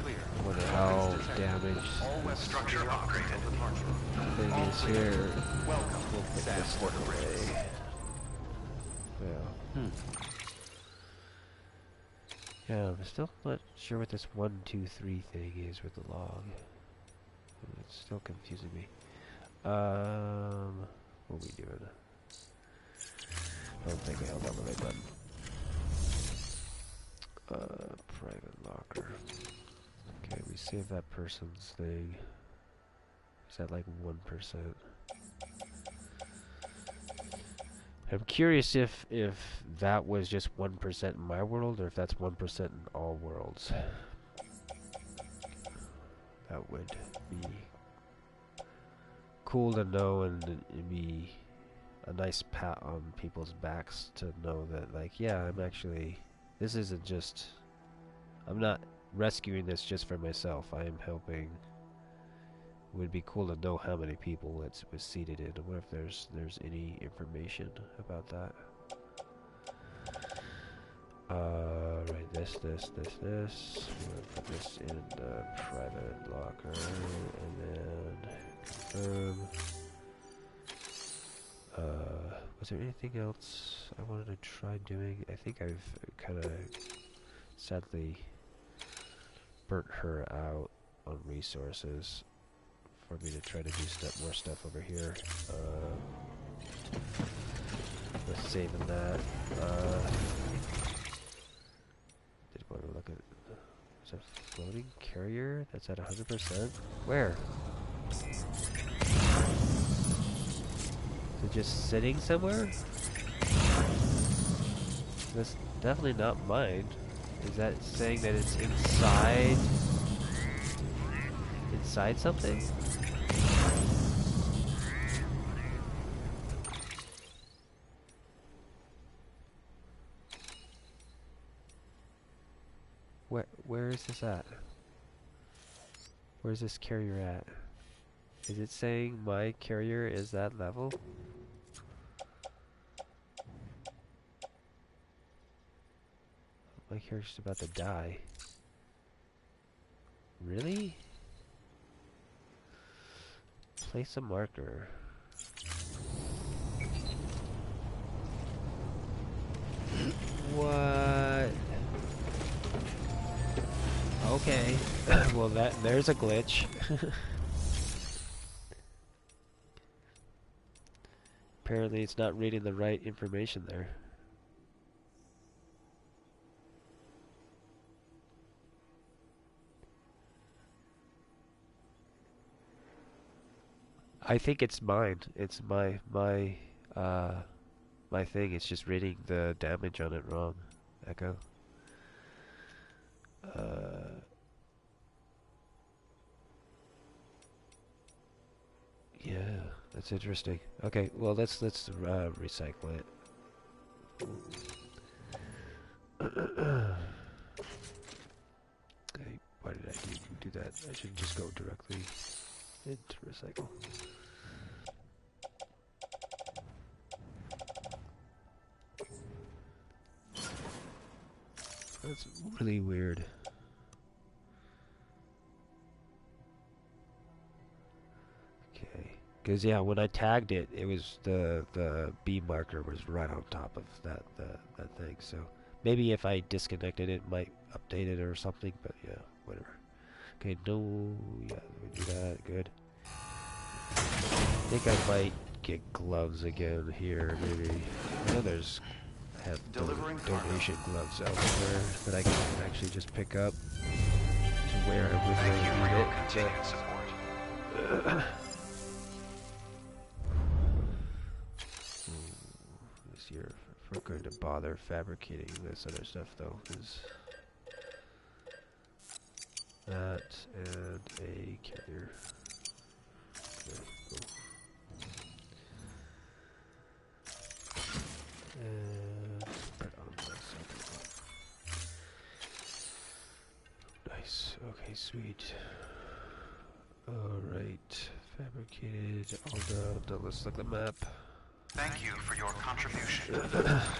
Clear. What how Weapons detected. damaged All weapons structure upgraded. Departure. thing All is clear. here. Welcome. We'll put Sand this Porter away. bridges. Yeah. Yeah, I'm still not sure what this 1, 2, 3 thing is with the log. It's still confusing me. What are we doing? I don't think I held down the right button. Private locker. Okay, we saved that person's thing. Is that like 1%? I'm curious if that was just 1% in my world, or if that's 1% in all worlds. That would be cool to know, and it'd be a nice pat on people's backs to know that, like, yeah, I'm actually, this isn't just, I'm not rescuing this just for myself. I am helping. It would be cool to know how many people it was seated in. I wonder if there's any information about that. Right, this. We're gonna put this in the private locker, and then confirm. Was there anything else I wanted to try doing? I think I've kind of sadly burnt her out on resources for me to try to do more stuff over here. Let's save in that. Did want to look at, is that floating carrier? That's at 100%? Where? Is it just sitting somewhere? That's definitely not mine. Is that saying that it's inside? Inside something? where is this at? Where's this carrier at? Is it saying my carrier is that level? My carrier's about to die. Really? Place a marker. What? Okay. Well, there's a glitch. Apparently it's not reading the right information there. I think it's mine. It's my thing. It's just reading the damage on it wrong. Echo. Yeah, that's interesting. Okay, well let's recycle it. Okay, why did I do that? I should just go directly into recycle. That's really weird. Okay, because yeah, when I tagged it, it was the B marker was right on top of that thing. So maybe if I disconnected it, might update it or something. But yeah, whatever. Okay, no, yeah, we do that. Good. I think I might get gloves again here, maybe. I know there's donation gloves elsewhere that I can actually just pick up to wear with my continued support. This year, if we're going to bother fabricating this other stuff, though, is that and a carrier. Okay, cool. And put on myself. Nice. Okay, sweet. Alright. Fabricated. All done. Now let's look at the map. Thank you for your contribution.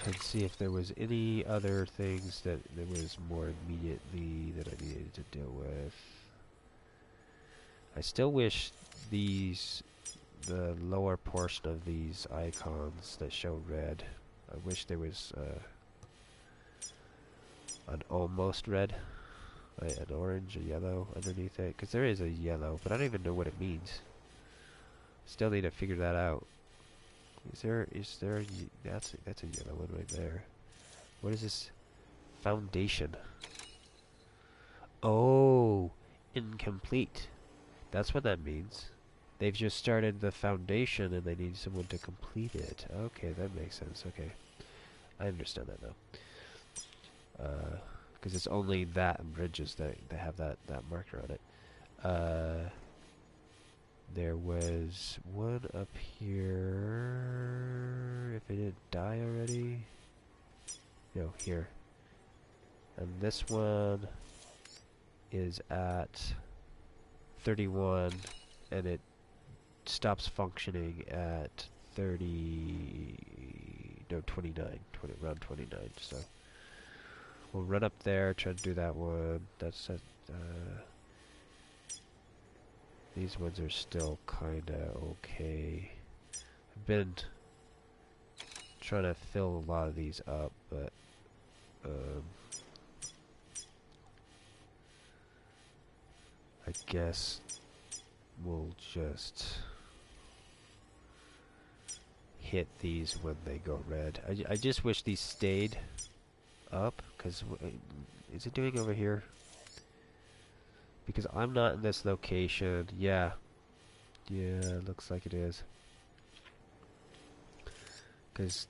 And see if there was any other things that there was more immediately that I needed to deal with. I still wish the lower portion of these icons that show red, I wish there was an almost red, an orange, a yellow underneath it, because there is a yellow, but I don't even know what it means. Still need to figure that out. Is there that's a yellow one right there. What is this? Foundation. Oh, incomplete. That's what that means. They've just started the foundation and they need someone to complete it. Okay, that makes sense. Okay. I understand that now. Because it's only that and bridges that have that marker on it. There was one up here. If it didn't die already. No, here. And this one is at 31 and it stops functioning at 29, around 29. So we'll run up there, try to do that one. That's at, these ones are still kinda okay. I've been trying to fill a lot of these up, but I guess we'll just hit these when they go red. I just wish these stayed up, because is it doing over here? Because I'm not in this location. Yeah, looks like it is. Because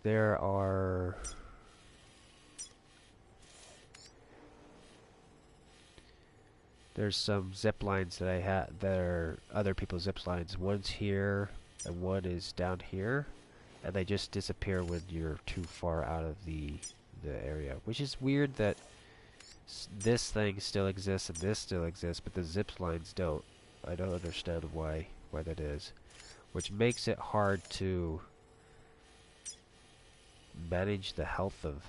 there's some zip lines that I had that are other people's zip lines. One's here and one is down here, and they just disappear when you're too far out of the area, which is weird that this thing still exists and this still exists, but the zip lines don't. I don't understand why that is, which makes it hard to manage the health of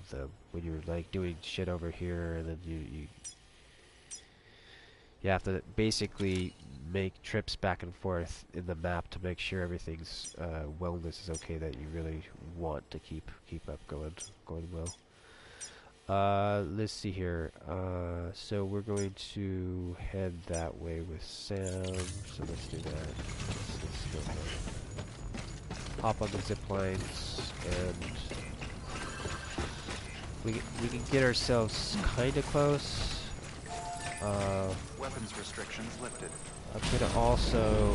them when you're like doing shit over here, and then you have to basically make trips back and forth in the map to make sure everything's wellness is okay, that you really want to keep up going well. Let's see here. So we're going to head that way with Sam. So let's do that. Let's go ahead. Hop on the zip lines, and we can get ourselves kind of close. Weapons restrictions lifted. I'm gonna also,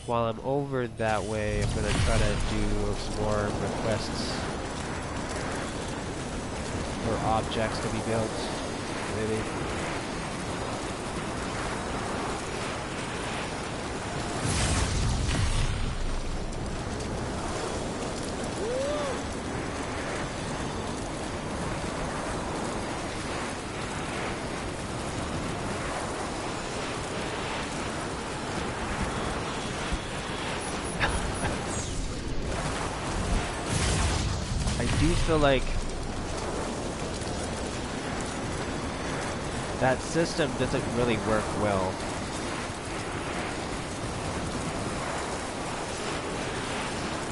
while I'm over that way, I'm gonna try to do some more requests for objects to be built, maybe. I do feel like that system doesn't really work well.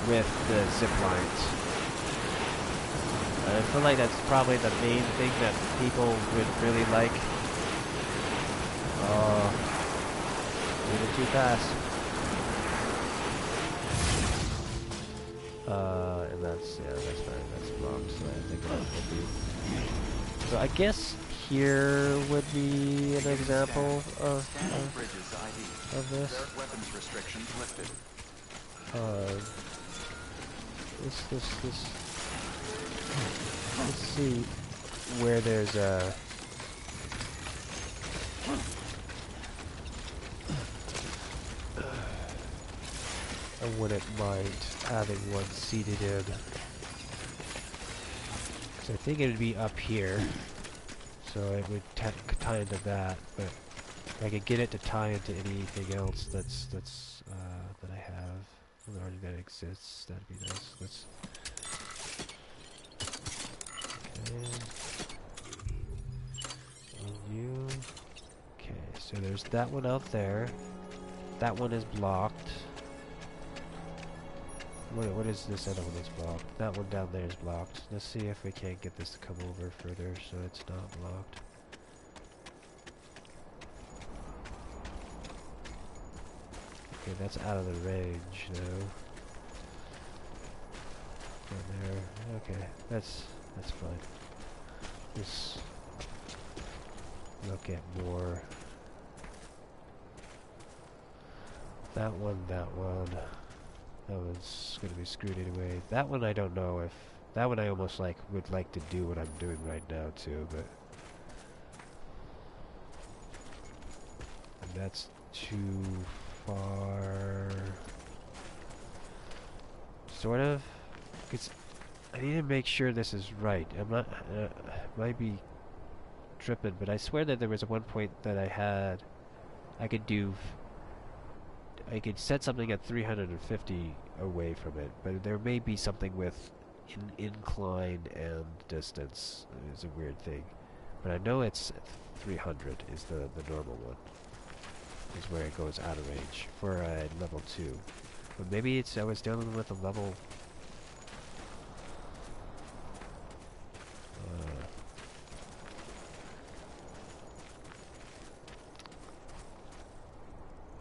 With the zip lines. I feel like that's probably the main thing that people would really like. Moving too fast. And that's fine, that's blocked, so I think that would be. So I guess here would be an example of this. Weapons restrictions lifted. Let's see where there's a. I wouldn't mind having one seated in. So I think it would be up here. So it would tie into that, but if I could get it to tie into anything else that I have already that exists, that'd be nice. Let's. Okay. View. Okay, so there's that one out there. That one is blocked. What is this other one that's blocked? That one down there is blocked. Let's see if we can't get this to come over further so it's not blocked. Okay, that's out of the range though. Down there. Okay, that's fine. Let's look at more. That one. That one's gonna be screwed anyway. That one I don't know if... That one I almost would like to do what I'm doing right now too, but... And that's too far... Sort of? Because I need to make sure this is right. I'm not... might be tripping, but I swear that there was at one point that I could do... I could set something at 350 away from it, but there may be something with incline and distance. It's a weird thing. But I know it's 300 is the normal one. Is where it goes out of range for level 2. But maybe it's I was dealing with a level...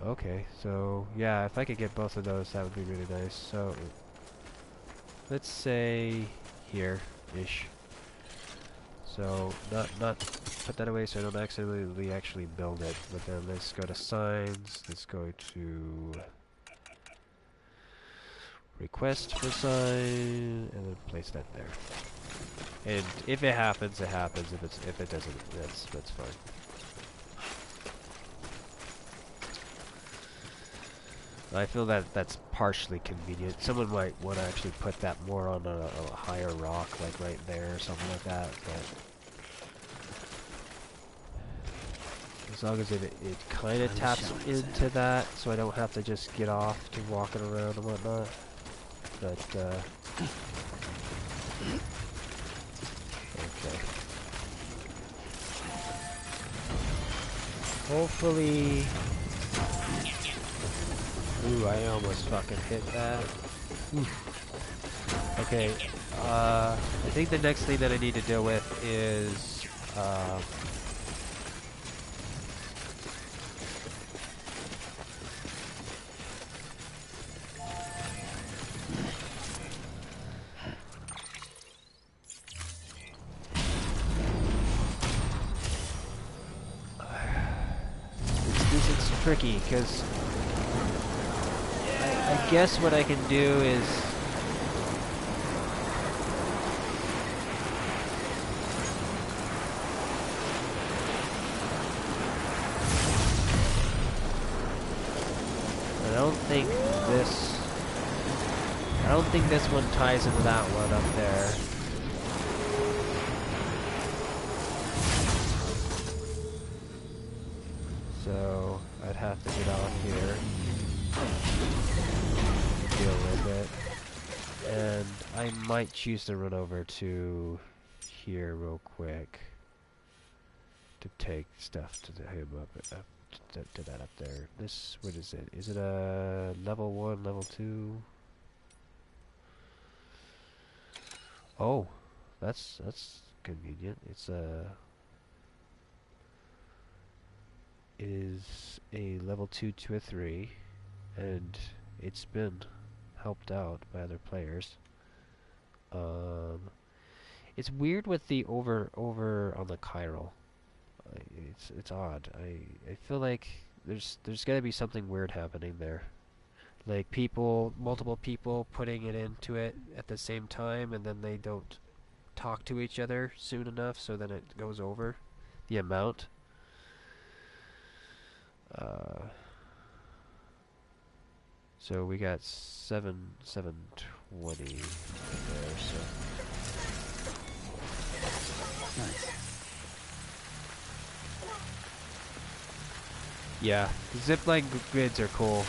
Okay, so yeah, if I could get both of those, that would be really nice. So let's say here-ish. So not put that away so I don't accidentally actually build it. But then let's go to signs. Let's go to request for sign, and then place that there. And if it happens, it happens. If it doesn't, that's fine. I feel that that's partially convenient. Someone might want to actually put that more on a higher rock, like right there or something like that. But as long as it kind of taps into that, so I don't have to just get off to walking around and whatnot. But, okay. Hopefully... Ooh, I almost fucking hit that. Oof. Okay, I think the next thing that I need to deal with is, it's tricky, because I guess what I can do is I don't think this one ties into that one up there. So I'd have to get off here, deal with it, and I might choose to run over to here real quick to take stuff to him up to that up there. This, what is it? Is it a level 1, level 2? Oh, that's convenient. It is a level 2 to a 3, and it's been helped out by other players. It's weird with the over on the chiral. It's odd. I feel like there's gotta be something weird happening there. Like multiple people putting it into it at the same time, and then they don't talk to each other soon enough, so then it goes over the amount. So we got 720 there, so Nice. yeah, the zipline grids are cool.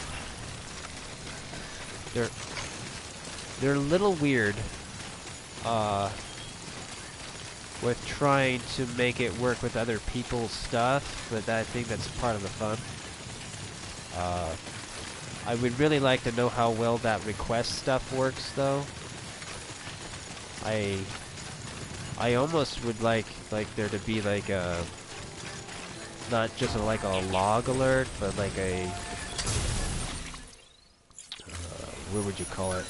They're a little weird with trying to make it work with other people's stuff, but I think that's part of the fun. I would really like to know how well that request stuff works, though. I almost would like there to be like a, not just like a log alert, but like a what would you call it?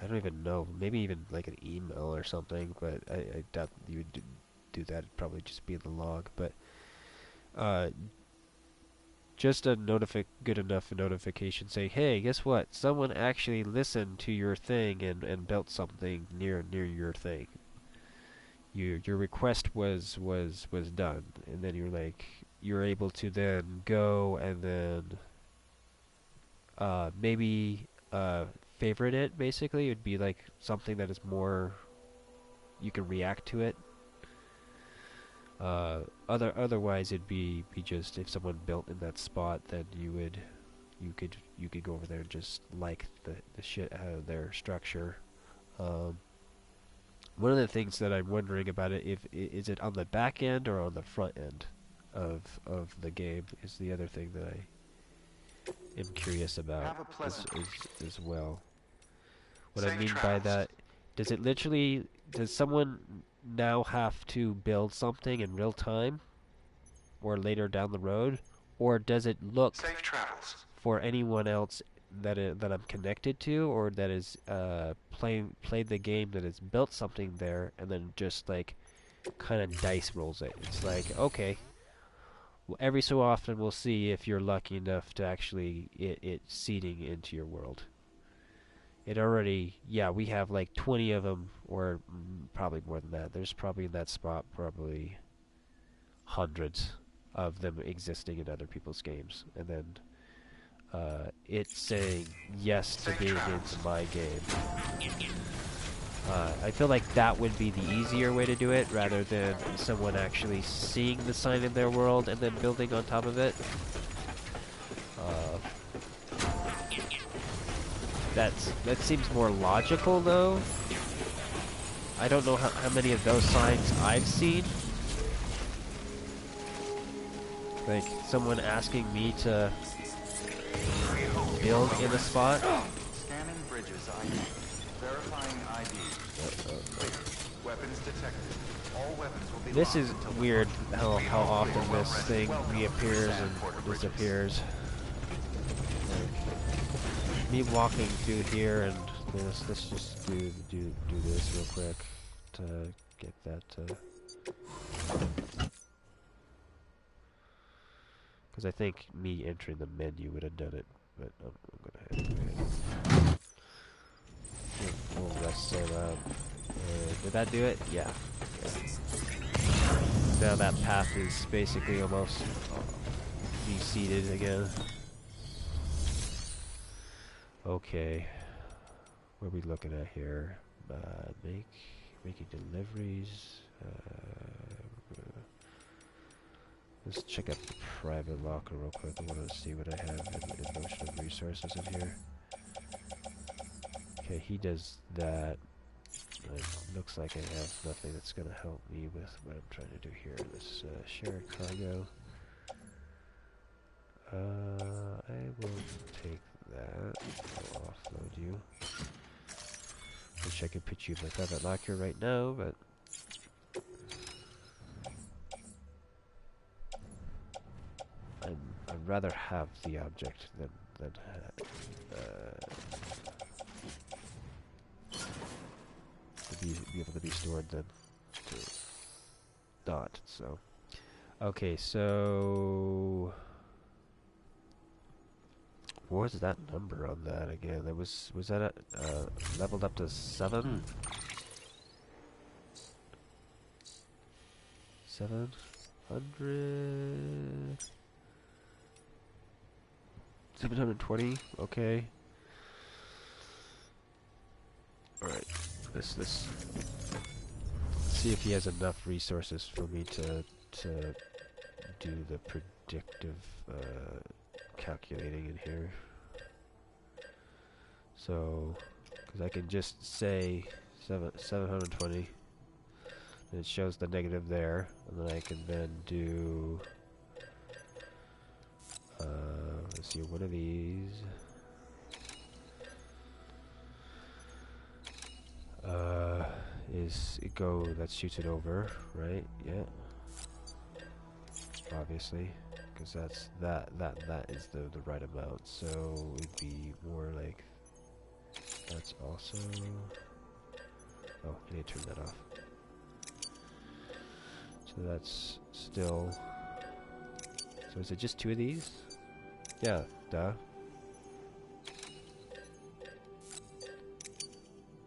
I don't even know. Maybe even like an email or something, but I doubt you would do that. It'd probably just be in the log, but just a good enough notification saying, hey, guess what? Someone actually listened to your thing and built something near your thing. Your request was done, and then you're able to then go and then maybe favorite it. Basically, it would be like something that is more, you can react to it. Otherwise it'd be just if someone built in that spot, then you could go over there and just like the shit out of their structure. One of the things that I'm wondering about it, is it on the back end or on the front end of the game, is the other thing that I am curious about as well. What I mean by that, does someone now have to build something in real time or later down the road, or does it look for anyone else that I'm connected to, or that is played the game, that has built something there and then just like kind of dice rolls it? It's like, okay, well, every so often we'll see if you're lucky enough to actually it seeding into your world. It already, yeah, we have like 20 of them, or probably more than that. There's probably in that spot probably hundreds of them existing in other people's games, and then it's saying yes to being into my game. I feel like that would be the easier way to do it, rather than someone actually seeing the sign in their world and then building on top of it. That seems more logical, though. I don't know how many of those signs I've seen. Like, someone asking me to build in a spot. Scanning bridges ID. Verifying ID. Clear. Weapons detected. All weapons will be This locked is until the weird, party. how often this thing reappears and Bridges. disappears. Like, me walking through here and this, let's just do this real quick to get that because I think me entering the menu would have done it, but I'm gonna head. We'll rest that up. Did that do it? Yeah. Now that path is basically almost reseated again. Okay. What are we looking at here? Making deliveries. Let's check out the private locker real quick. I want to see what I have in motion of resources in here. Okay, he does that. It looks like I have nothing that's going to help me with what I'm trying to do here. Let's share cargo. I will take that. I'll offload you. Wish I could put you in my private locker right now, but I'd rather have the object than to be able to be stored than to not. So, okay, so what was that number on that again? That was that leveled up to 7? 700. 720. Okay. All right. Let's see if he has enough resources for me to do the predictive calculating in here. So, because I can just say 720, and it shows the negative there, and then I can then do let's see, one of these is it go that shoots it over, right? Yeah, obviously, because that's that is the right amount. So it'd be more like that's also. Oh, I need to turn that off. So that's still. So is it just 2 of these? Yeah, duh.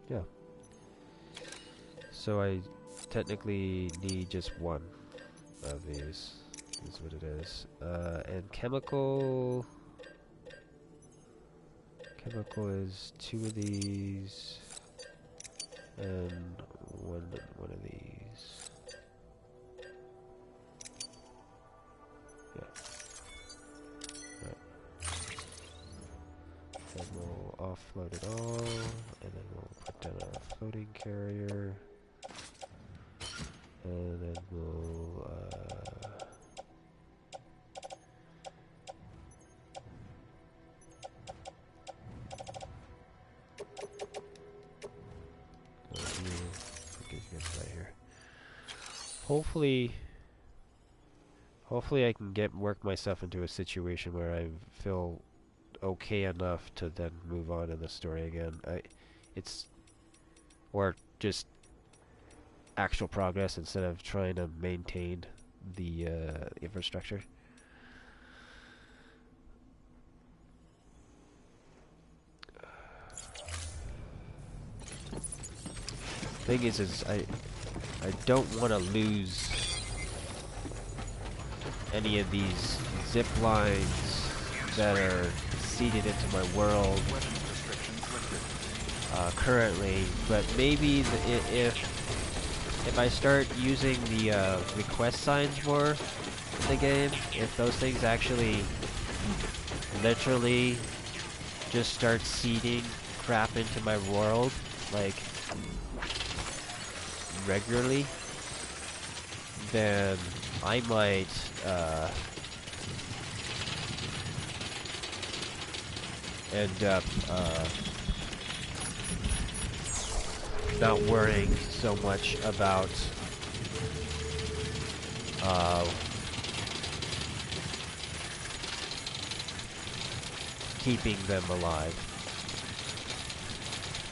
Yeah. So I technically need just 1 of these. Is what it is. And chemical is 2 of these and one of these. Yeah. Right. Then we'll offload it all, and then we'll put down a floating carrier, and then we'll hopefully I can work myself into a situation where I feel okay enough to then move on in the story again. Or just actual progress instead of trying to maintain the infrastructure. Thing is I don't want to lose any of these zip lines that are seeded into my world. currently, but maybe if I start using the request signs more in the game, if those things actually literally just start seeding crap into my world, like, regularly, then I might, end up, not worrying so much about, keeping them alive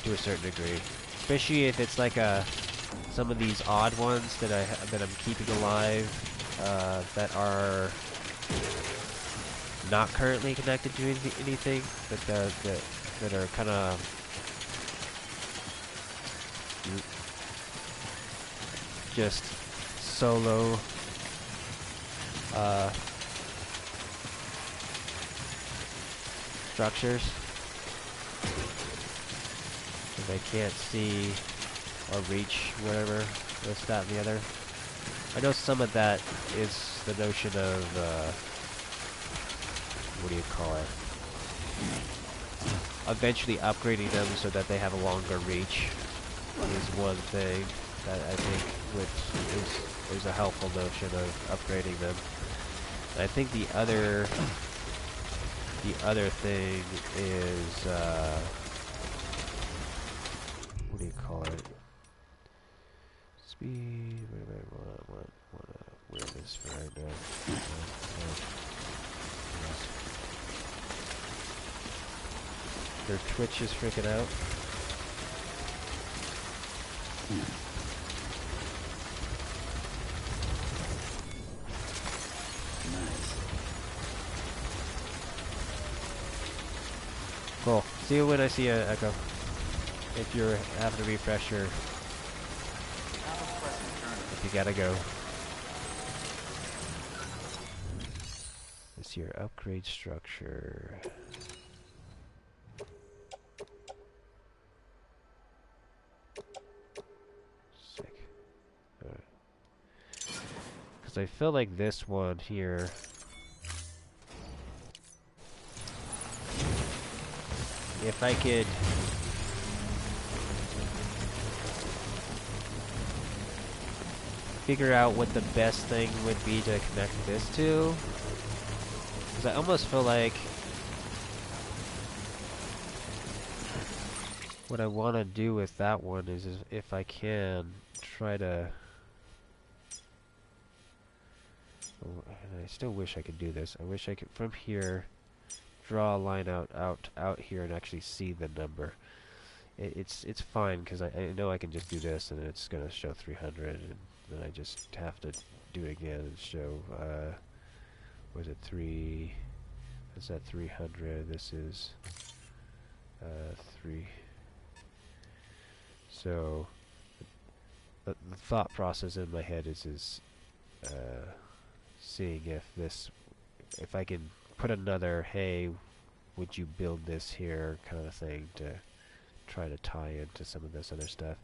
to a certain degree, especially if it's like some of these odd ones that I'm keeping alive, that are not currently connected to anything, that are kind of just solo, structures that I can't see or reach, whatever, this, that, and the other. I know some of that is the notion of, what do you call it? Eventually upgrading them so that they have a longer reach is one thing that I think is a helpful notion of upgrading them. And I think the other thing is, what do you call it? Speed. What wear this for right now. Their Twitch is freaking out. Nice. Cool. See you when I see a echo. If you're having to refresh your, if you gotta go. It's your upgrade structure. Sick. Alright. Because I feel like this one here, if I could figure out what the best thing would be to connect this to, because I almost feel like what I want to do with that one is if I can try to, oh, and I still wish I could do this. I wish I could from here draw a line out here and actually see the number. It's fine because I know I can just do this and it's gonna show 300, and then I just have to do it again and show, was it 3? Is that 300? This is 3. So the thought process in my head is seeing if I can put another, hey, would you build this here kind of thing to try to tie into some of this other stuff.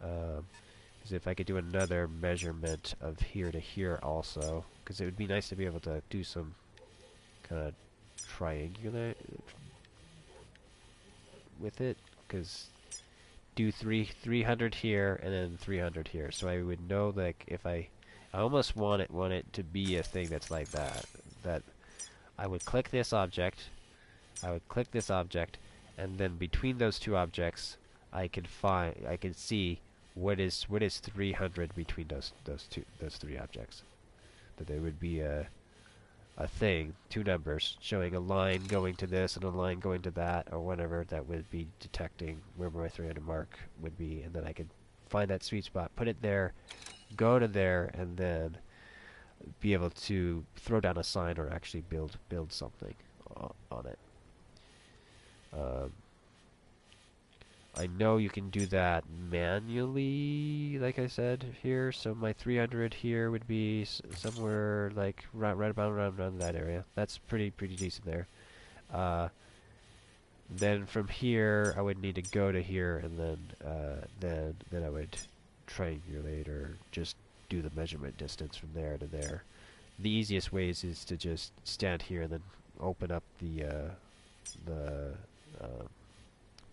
Because if I could do another measurement of here to here also, because it would be nice to be able to do some kind of triangular with it, because do 300 here and then 300 here, so I would know, like, if I almost want it to be a thing that's like that I would click this object, and then between those two objects I can see what is 300 between those three objects. That there would be a thing, two numbers, showing a line going to this and a line going to that, or whatever, that would be detecting where my 300 mark would be, and then I could find that sweet spot, put it there, go to there, and then be able to throw down a sign or actually build something on it. I know you can do that manually, like I said here. So my 300 here would be somewhere like right about around that area. That's pretty decent there. Then from here, I would need to go to here, and then I would triangulate or just do the measurement distance from there to there. The easiest ways is to just stand here and then open up the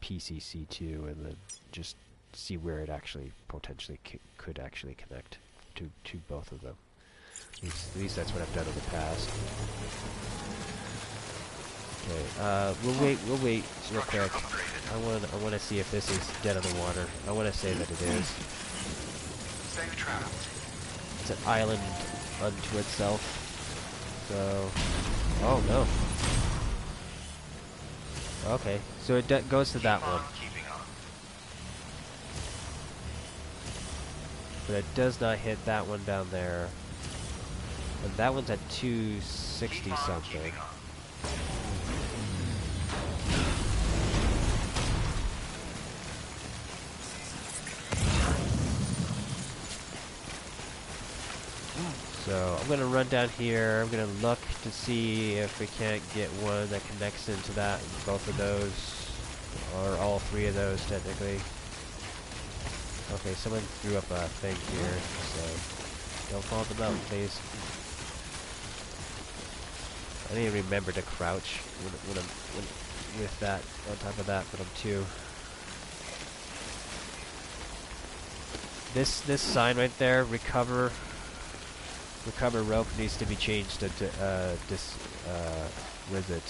PCC2 and then just see where it actually potentially could actually connect to both of them. At least that's what I've done in the past. Okay, we'll wait real quick. I want to see if this is dead on the water. I want to say that it is. Safe travels. It's an island unto itself. So, oh no. Okay, so it goes to that one. Keeping on. But it does not hit that one down there. And that one's at 260 something. So I'm gonna run down here. I'm gonna look to see if we can't get one that connects into that, both of those, or all three of those technically. Okay, someone threw up a thing here, so don't fall off the mountain, please. I need to remember to crouch when with that on top of that, but I'm too. This sign right there, recover rope, needs to be changed to what is it?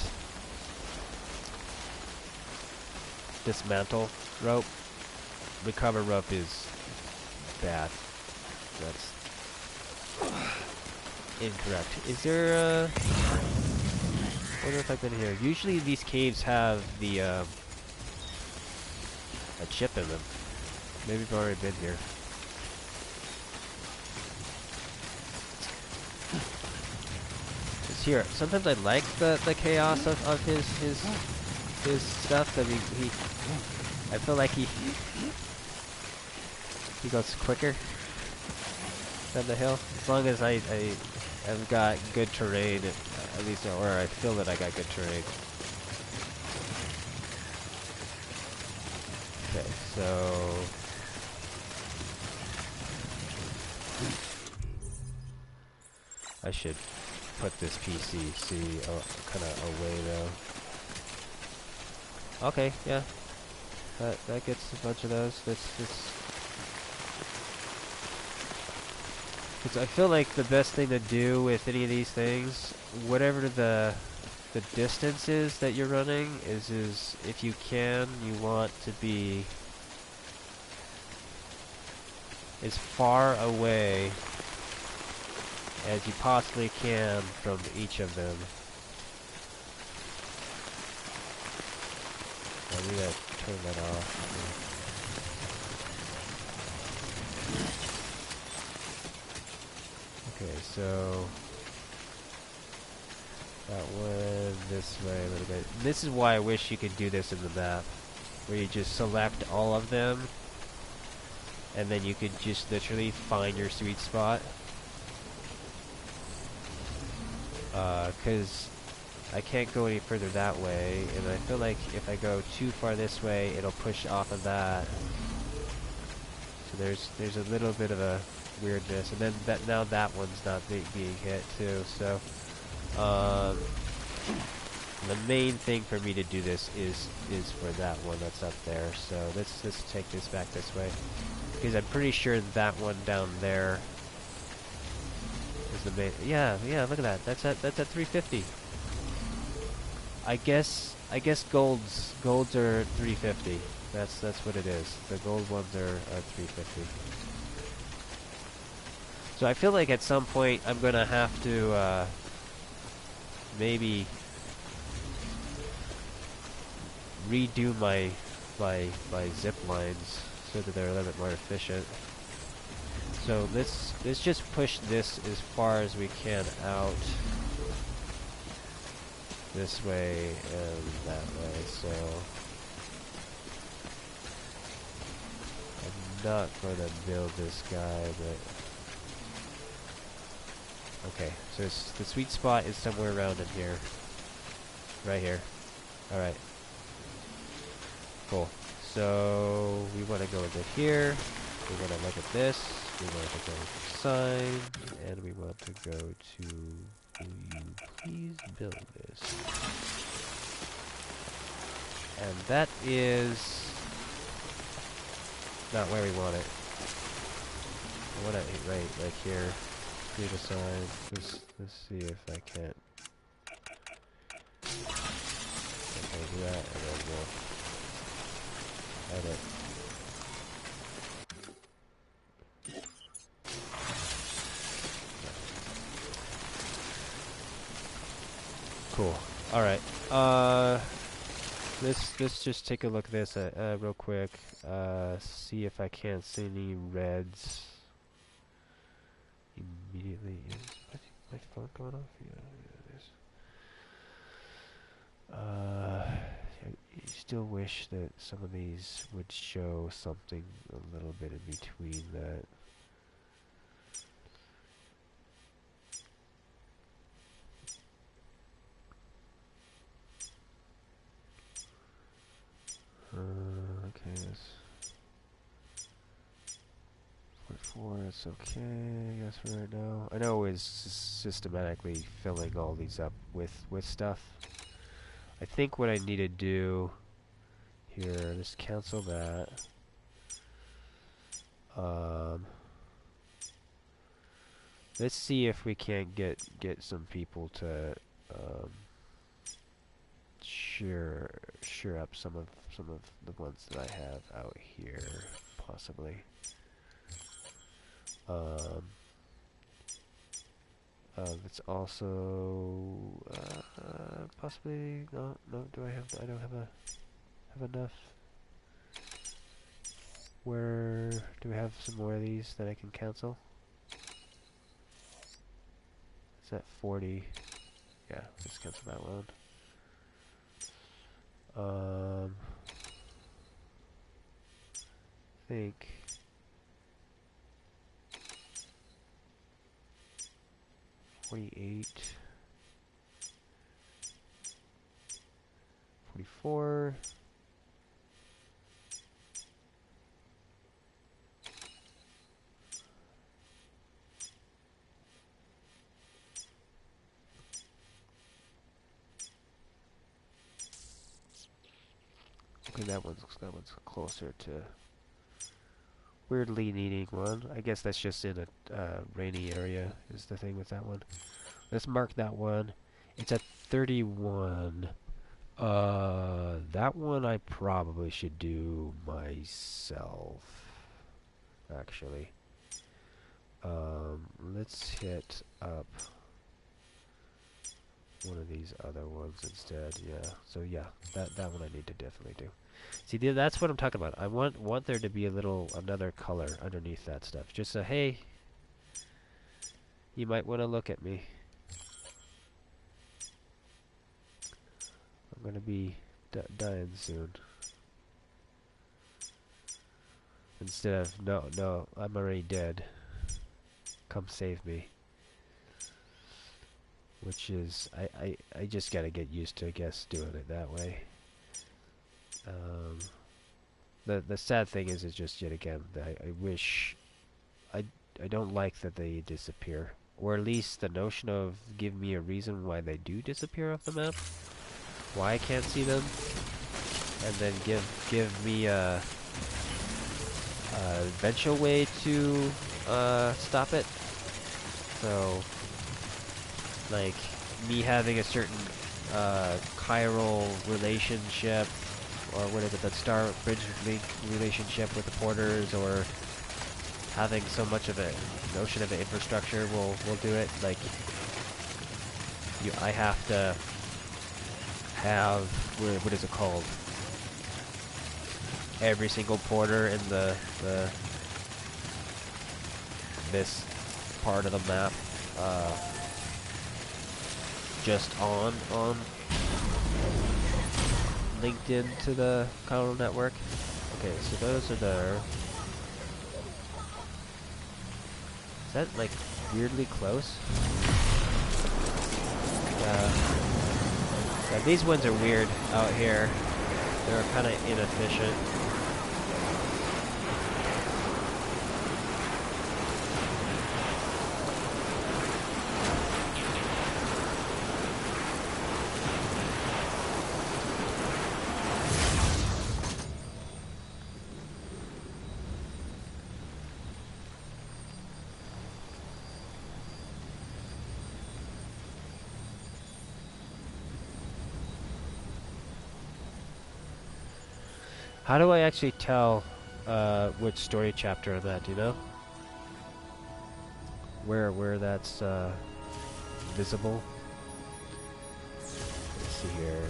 Dismantle rope. Recover rope is bad. That's incorrect. Is there I wonder if I've been here. Usually these caves have the a chip in them. Maybe I've already been here. Here. Sometimes I like the chaos of his stuff. That he I feel like he goes quicker than the hill. As long as I have got good terrain, at least, or I feel that I got good terrain. Okay, so I should put this PCC kind of away though. Okay, yeah, that gets a bunch of those. Because I feel like the best thing to do with any of these things, whatever the distance is that you're running, is if you can, you want to be as far away as you possibly can from each of them. I need to turn that off. Okay, so that one this way a little bit. This is why I wish you could do this in the map, where you just select all of them, and then you could just literally find your sweet spot. Because I can't go any further that way, and I feel like if I go too far this way, it'll push off of that. So there's a little bit of a weirdness, and then now that one's not being hit too. So the main thing for me to do this is for that one that's up there. So let's take this back this way, because I'm pretty sure that one down there is the main. Yeah, look at that. That's at 350. I guess golds are 350. That's what it is. The gold ones are 350. So I feel like at some point I'm gonna have to maybe redo my zip lines so that they're a little bit more efficient. So let's just push this as far as we can out this way and that way. So I'm not going to build this guy, but okay. So the sweet spot is somewhere around in here, right here. All right. Cool. So we want to go into here. We want to look at this. We want to go to sign, and we want to go to. Will you please build this? And that is not where we want it. I want it right, like here. Create a sign. Let's see if I can't. Okay, do that, and then we'll edit. Cool. All right. Let's just take a look at this real quick. See if I can't see any reds immediately. Is my phone going off? Yeah, it is. I still wish that some of these would show something a little bit in between that. Okay, that's 0.4, that's okay, I guess for right now. I know it's systematically filling all these up with stuff. I think what I need to do here, just cancel that. Let's see if we can't get some people to share up some of the ones that I have out here, possibly. Let's also possibly no. Do I have? I don't have enough. Where do we have some more of these that I can cancel? It's at 40. Yeah, let's cancel that one. I think 48, 44. Okay, that one's closer to weirdly needing one. I guess that's just in a rainy area is the thing with that one. Let's mark that one. It's at 31. That one I probably should do myself, actually. Let's hit up one of these other ones instead. Yeah. So yeah, that one I need to definitely do. See, that's what I'm talking about. I want there to be another color underneath that stuff. Just so, hey, you might want to look at me. I'm gonna be dying soon. Instead of no, I'm already dead. Come save me. Which is I just gotta get used to, I guess, doing it that way. The sad thing is just yet again that I wish I don't like that they disappear, or at least the notion of give me a reason why they do disappear off the map, why I can't see them, and then give me a eventual way to stop it. So like me having a certain chiral relationship, or what is it, that star bridge link relationship with the porters, or having so much of a notion of an infrastructure will do it. Like I have to have what is it called? Every single porter in this part of the map just on linked into the chiral network. Okay, so those are there. Is that like weirdly close? Yeah, these ones are weird out here. They're kind of inefficient. How do I actually tell which story chapter I'm at, do you know? Where that's visible? Let's see here.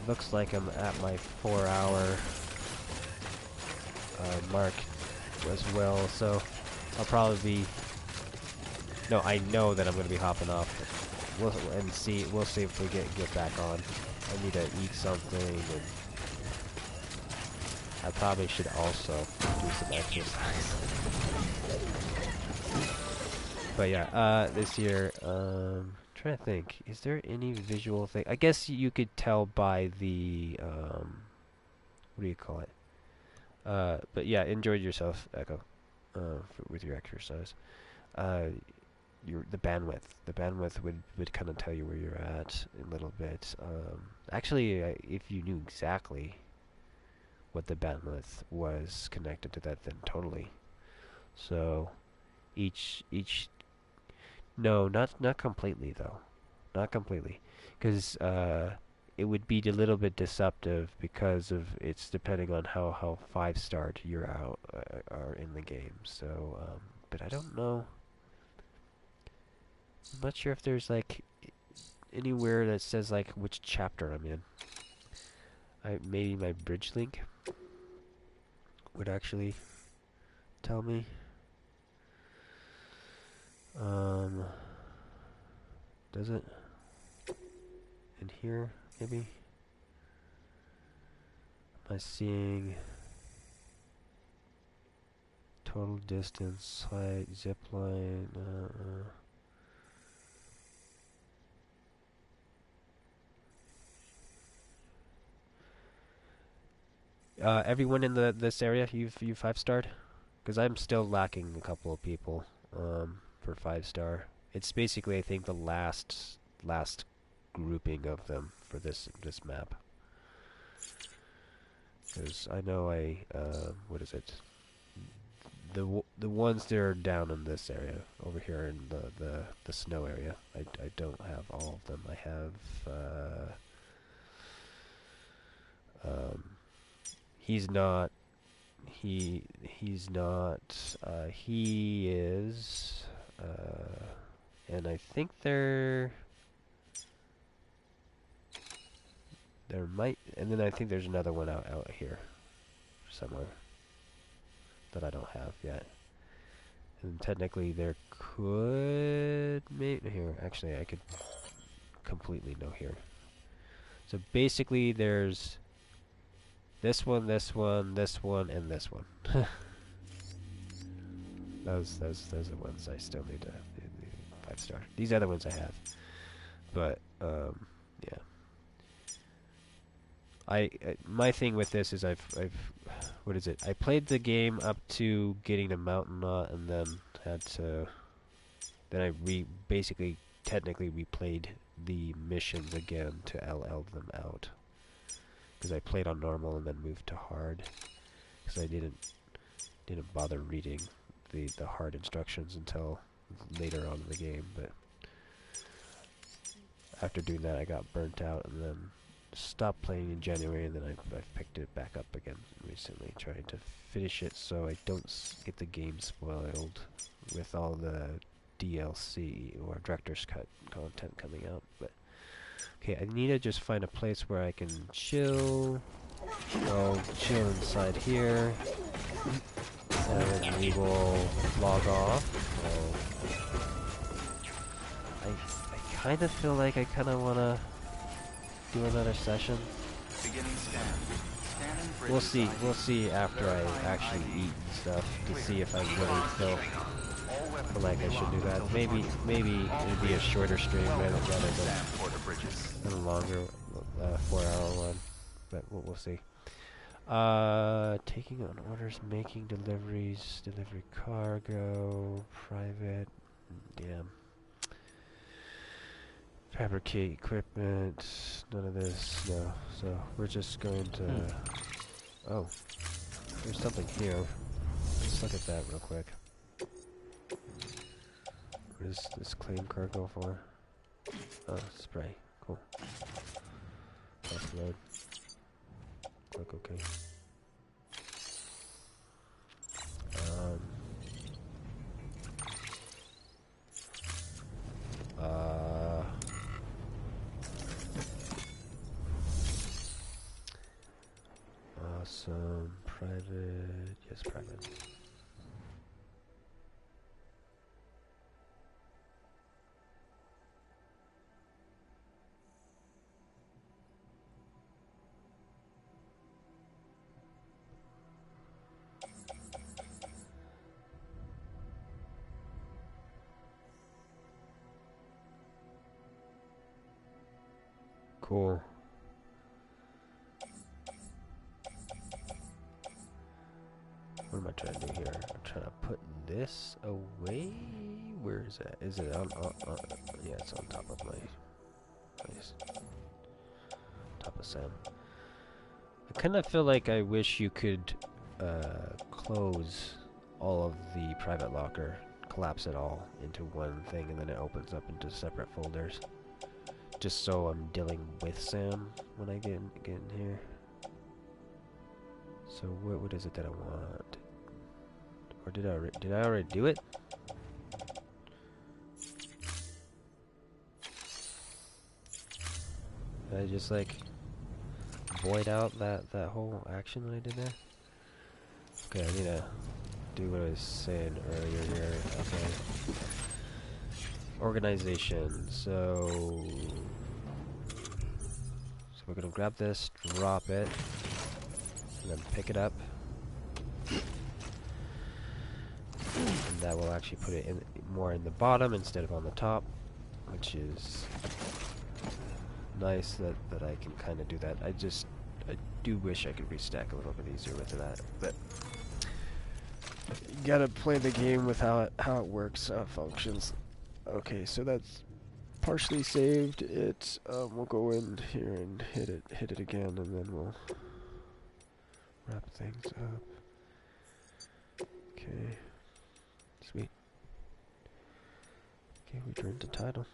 Looks like I'm at my 4-hour mark as well, so I'll probably be... No, I know that I'm going to be hopping off. We'll see if we get back on. I need to eat something, and I probably should also do some exercise. But yeah, this year, trying to think, is there any visual thing? I guess you could tell by the what do you call it? But yeah, enjoy yourself, Echo, with your exercise. The bandwidth would kind of tell you where you're at a little bit. Actually, if you knew exactly what the bandwidth was connected to that, then totally. So each no, not completely though. Not completely. Because it would be a little bit deceptive because of it's depending on how 5-starred you're out are in the game. So, but I don't know. I'm not sure if there's like anywhere that says like which chapter I'm in. Maybe my bridge link would actually tell me. Does it? In here, maybe? Am I seeing total distance, height, zip line? Everyone in this area, you've 5-starred? Because I'm still lacking a couple of people for 5-star. It's basically, I think, the last grouping of them for this map. Because I know what is it? The ones that are down in this area over here in the snow area. I don't have all of them. I have he's not. He's not. He is. And I think there might, and then I think there's another one out here somewhere that I don't have yet. And technically there could maybe here. Actually, I could completely know here. So basically, there's this one, this one, this one, and this one. those are the ones I still need to 5-star. These other ones I have, but yeah. My thing with this is I've what is it? I played the game up to getting the mountain knot, and then I basically technically replayed the missions again to LL them out. Because I played on normal and then moved to hard. Because I didn't bother reading the hard instructions until later on in the game. But after doing that, I got burnt out and then stopped playing in January, and then I've picked it back up again recently, trying to finish it so I don't get the game spoiled with all the DLC or director's cut content coming out. But okay, I need to just find a place where I can chill. I'll chill inside here, and we will log off. So kind of feel like I kind of want to do another session. Beginning scan. Scanning bridges. We'll see. ID. We'll see after I Verifying actually ID. eat and stuff to Clear. see if I really feel All weapons like will I be should locked do that. until Maybe departure. All it'd be a clear. shorter stream rather Welcome to than Sand Porter Bridges. a longer 4-hour one, but we'll see. Taking on orders, making deliveries, delivery cargo, private, damn. Fabricate equipment, none of this, no. So we're just going to, oh, there's something here. Let's look at that real quick. What is this claim cargo for? Oh, spray, cool. Offload. Click OK. Awesome. Private. Yes, private. Cool. What am I trying to do here? I'm trying to put this away. Where is that? Is it on? Yeah, it's on top of my place. Top of Sam. I kind of feel like I wish you could close all of the private locker, collapse it all into one thing, and then it opens up into separate folders. Just so I'm dealing with Sam when I get in here. So what is it that I want? Or did I already do it? Did I just like void out that whole action that I did there? Okay, I need to do what I was saying earlier here. Okay. Organization. So we're gonna grab this, drop it, and then pick it up. And that will actually put it in more in the bottom instead of on the top, which is nice that I can kind of do that. I do wish I could restack a little bit easier with that, but you gotta play the game with how it works, how it functions. Okay, so that's partially saved. We'll go in here and hit it again, and then we'll wrap things up. Okay. Sweet. Okay, we turned to title.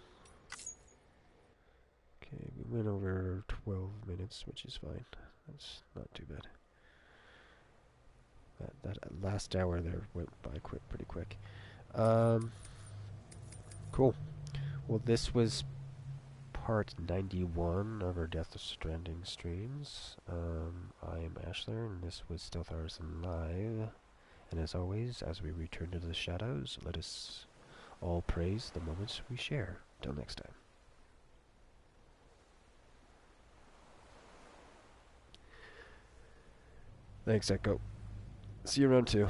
Okay, we went over 12 minutes, which is fine. That's not too bad. That last hour there went by pretty quick. Cool. Well, this was part 91 of our Death Stranding streams. I am ASHLER, and this was Stealth ARTISAN Live. And as always, as we return to the shadows, let us all praise the moments we share. Till next time. Thanks, Echo. See you around 2.